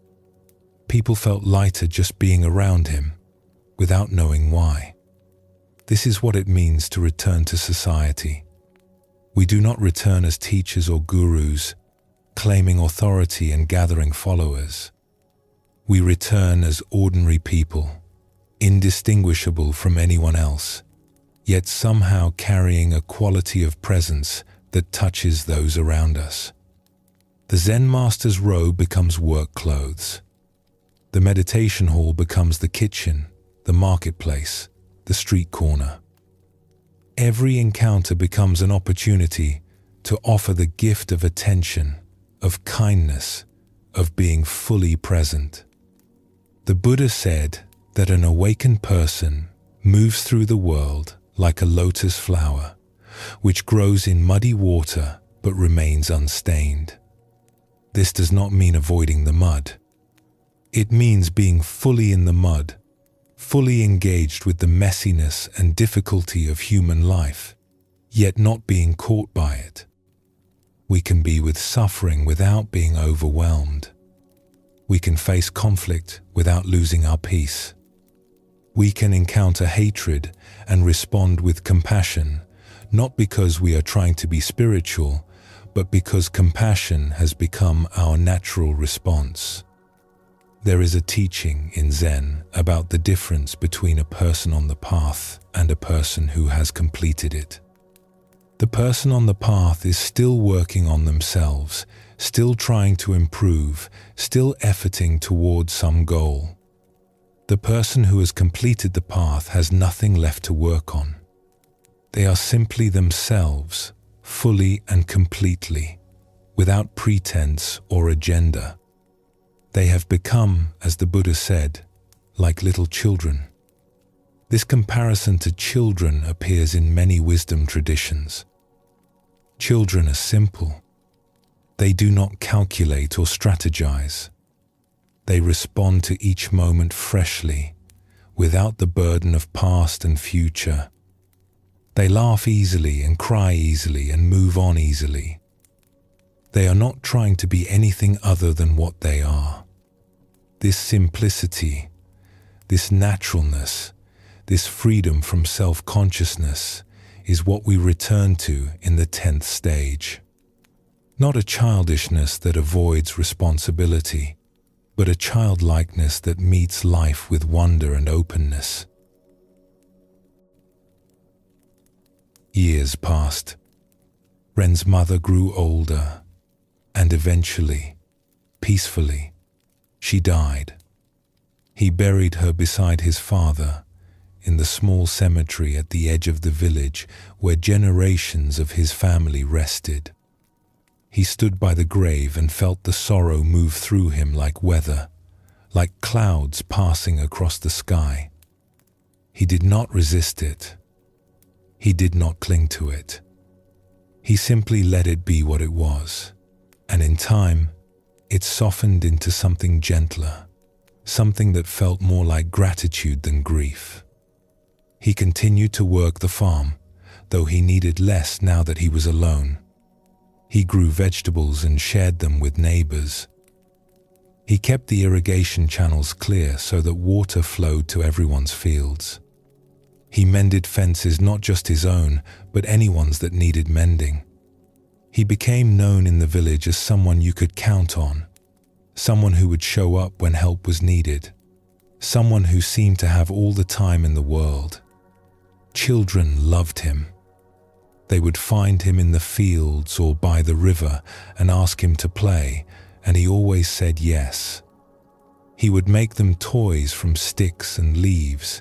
People felt lighter just being around him, without knowing why. This is what it means to return to society. We do not return as teachers or gurus, claiming authority and gathering followers. We return as ordinary people, indistinguishable from anyone else, yet somehow carrying a quality of presence that touches those around us. The Zen master's robe becomes work clothes. The meditation hall becomes the kitchen, the marketplace, the street corner. Every encounter becomes an opportunity to offer the gift of attention, of kindness, of being fully present. The Buddha said that an awakened person moves through the world like a lotus flower, which grows in muddy water but remains unstained. This does not mean avoiding the mud. It means being fully in the mud, fully engaged with the messiness and difficulty of human life, yet not being caught by it. We can be with suffering without being overwhelmed. We can face conflict without losing our peace. We can encounter hatred and respond with compassion, not because we are trying to be spiritual, but because compassion has become our natural response. There is a teaching in Zen about the difference between a person on the path and a person who has completed it. The person on the path is still working on themselves, still trying to improve, still efforting towards some goal. The person who has completed the path has nothing left to work on. They are simply themselves, fully and completely, without pretense or agenda. They have become, as the Buddha said, like little children. This comparison to children appears in many wisdom traditions. Children are simple. They do not calculate or strategize. They respond to each moment freshly, without the burden of past and future. They laugh easily and cry easily and move on easily. They are not trying to be anything other than what they are. This simplicity, this naturalness, this freedom from self-consciousness is what we return to in the 10th stage. Not a childishness that avoids responsibility, but a childlikeness that meets life with wonder and openness. Years passed. Ren's mother grew older, and eventually, peacefully, she died. He buried her beside his father, in the small cemetery at the edge of the village where generations of his family rested. He stood by the grave and felt the sorrow move through him like weather, like clouds passing across the sky. He did not resist it. He did not cling to it. He simply let it be what it was, and in time, it softened into something gentler, something that felt more like gratitude than grief. He continued to work the farm, though he needed less now that he was alone. He grew vegetables and shared them with neighbors. He kept the irrigation channels clear so that water flowed to everyone's fields. He mended fences, not just his own, but anyone's that needed mending. He became known in the village as someone you could count on, someone who would show up when help was needed, someone who seemed to have all the time in the world. Children loved him. They would find him in the fields or by the river and ask him to play, and he always said yes. He would make them toys from sticks and leaves,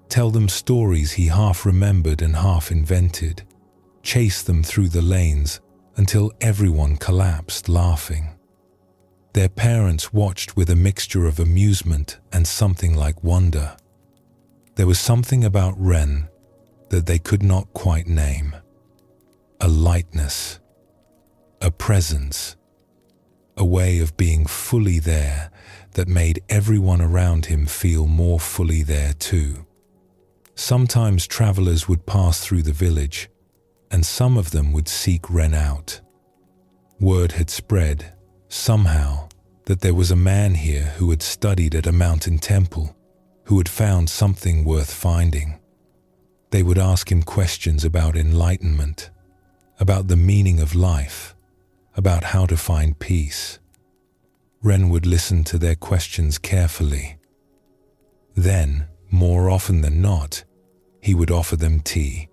tell them stories he half remembered and half invented, chase them through the lanes until everyone collapsed laughing. Their parents watched with a mixture of amusement and something like wonder. There was something about Ren that they could not quite name. A lightness, a presence, a way of being fully there that made everyone around him feel more fully there too. Sometimes travelers would pass through the village, and some of them would seek Ren out. Word had spread, somehow, that there was a man here who had studied at a mountain temple, who had found something worth finding. They would ask him questions about enlightenment, about the meaning of life, about how to find peace. Ren would listen to their questions carefully. Then, more often than not, he would offer them tea.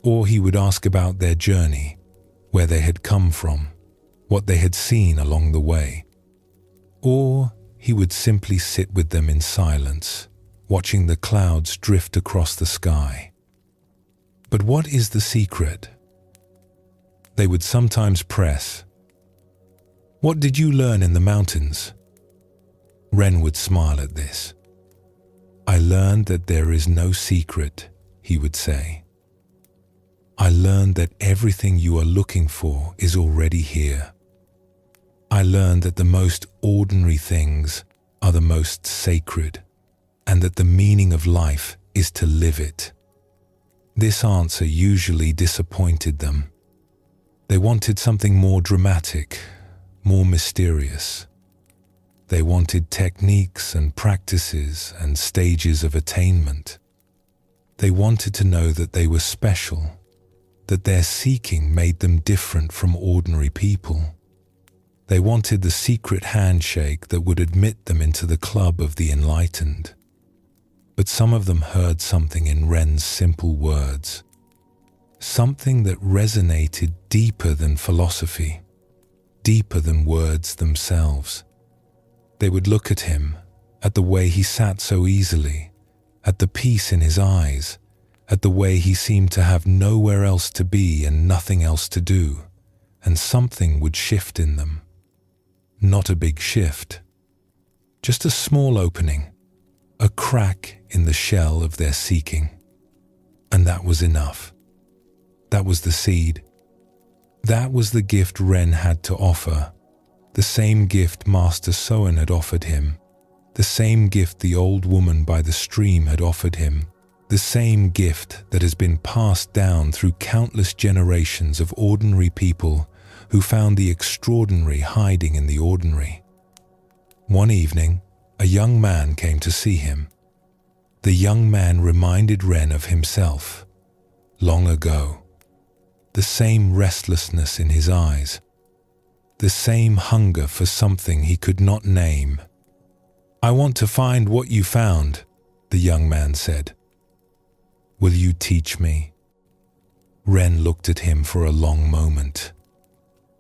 Or he would ask about their journey, where they had come from, what they had seen along the way. Or he would simply sit with them in silence, watching the clouds drift across the sky. But what is the secret? They would sometimes press. What did you learn in the mountains? Ren would smile at this. I learned that there is no secret, he would say. I learned that everything you are looking for is already here. I learned that the most ordinary things are the most sacred, and that the meaning of life is to live it. This answer usually disappointed them. They wanted something more dramatic, more mysterious. They wanted techniques and practices and stages of attainment. They wanted to know that they were special, that their seeking made them different from ordinary people. They wanted the secret handshake that would admit them into the club of the enlightened. But some of them heard something in Ren's simple words, something that resonated deeper than philosophy, deeper than words themselves. They would look at him, at the way he sat so easily, at the peace in his eyes, at the way he seemed to have nowhere else to be and nothing else to do, and something would shift in them. Not a big shift, just a small opening, a crack in the shell of their seeking. And that was enough. That was the seed. That was the gift Ren had to offer, the same gift Master Soen had offered him, the same gift the old woman by the stream had offered him, the same gift that has been passed down through countless generations of ordinary people who found the extraordinary hiding in the ordinary. One evening, a young man came to see him. The young man reminded Ren of himself, long ago. The same restlessness in his eyes, the same hunger for something he could not name. I want to find what you found, the young man said. Will you teach me? Ren looked at him for a long moment.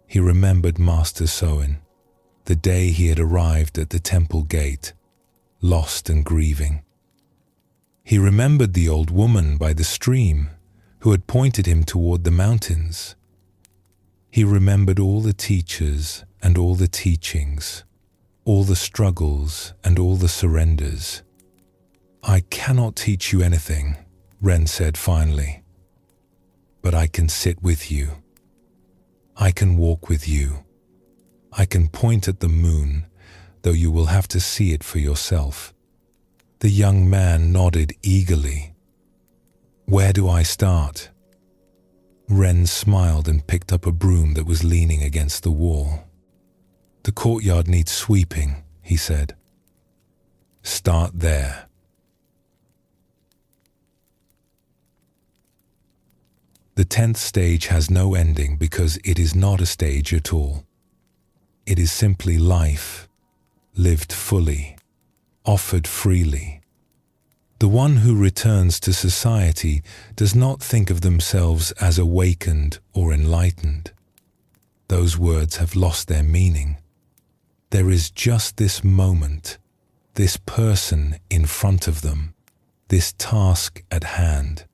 He remembered Master Soen, the day he had arrived at the temple gate, lost and grieving. He remembered the old woman by the stream who had pointed him toward the mountains. He remembered all the teachers and all the teachings, all the struggles and all the surrenders. "I cannot teach you anything," Ren said finally, "but I can sit with you. I can walk with you. I can point at the moon, though you will have to see it for yourself." The young man nodded eagerly. "Where do I start?" Ren smiled and picked up a broom that was leaning against the wall. "The courtyard needs sweeping," he said. "Start there." The 10th stage has no ending because it is not a stage at all. It is simply life, lived fully, offered freely. The one who returns to society does not think of themselves as awakened or enlightened. Those words have lost their meaning. There is just this moment, this person in front of them, this task at hand.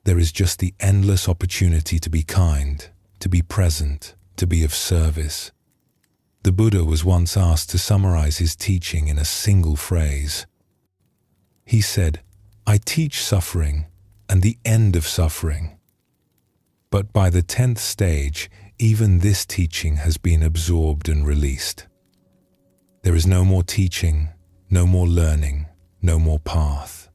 There is just the endless opportunity to be kind, to be present, to be of service. The Buddha was once asked to summarize his teaching in a single phrase. He said, "I teach suffering and the end of suffering." But by the 10th stage, even this teaching has been absorbed and released. There is no more teaching, no more learning, no more path.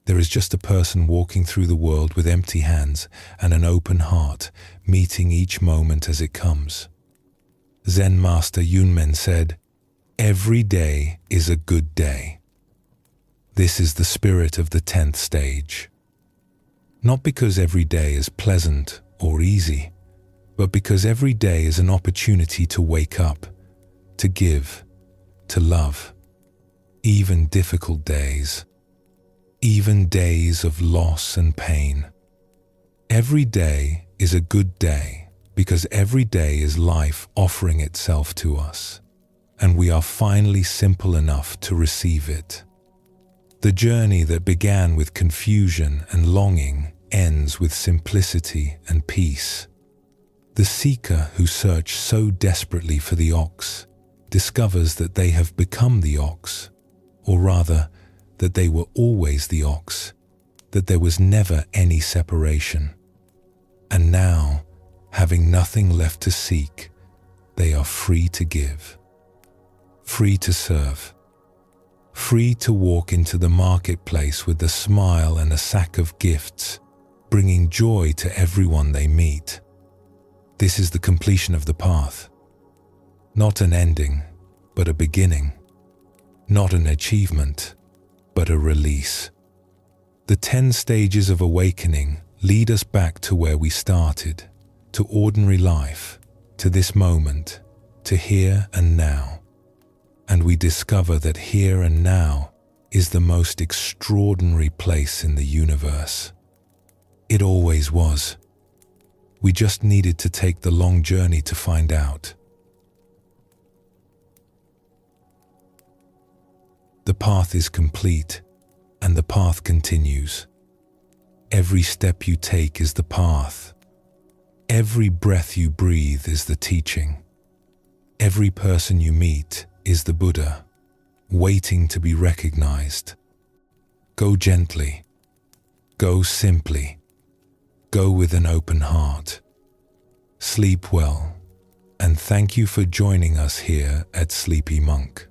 There is just a person walking through the world with empty hands and an open heart, meeting each moment as it comes. Zen Master Yunmen said, "Every day is a good day." This is the spirit of the 10th stage. Not because every day is pleasant or easy, but because every day is an opportunity to wake up, to give, to love, even difficult days, even days of loss and pain. Every day is a good day because every day is life offering itself to us, and we are finally simple enough to receive it. The journey that began with confusion and longing ends with simplicity and peace. The seeker who searched so desperately for the ox discovers that they have become the ox, or rather, that they were always the ox, that there was never any separation. And now, having nothing left to seek, they are free to give, free to serve, free to walk into the marketplace with a smile and a sack of gifts, bringing joy to everyone they meet. This is the completion of the path. Not an ending, but a beginning. Not an achievement, but a release. The 10 stages of awakening lead us back to where we started, to ordinary life, to this moment, to here and now. And we discover that here and now is the most extraordinary place in the universe. It always was. We just needed to take the long journey to find out. The path is complete, and the path continues. Every step you take is the path. Every breath you breathe is the teaching. Every person you meet is the Buddha, waiting to be recognized. Go gently. Go simply. Go with an open heart. Sleep well, and thank you for joining us here at Sleepy Monk.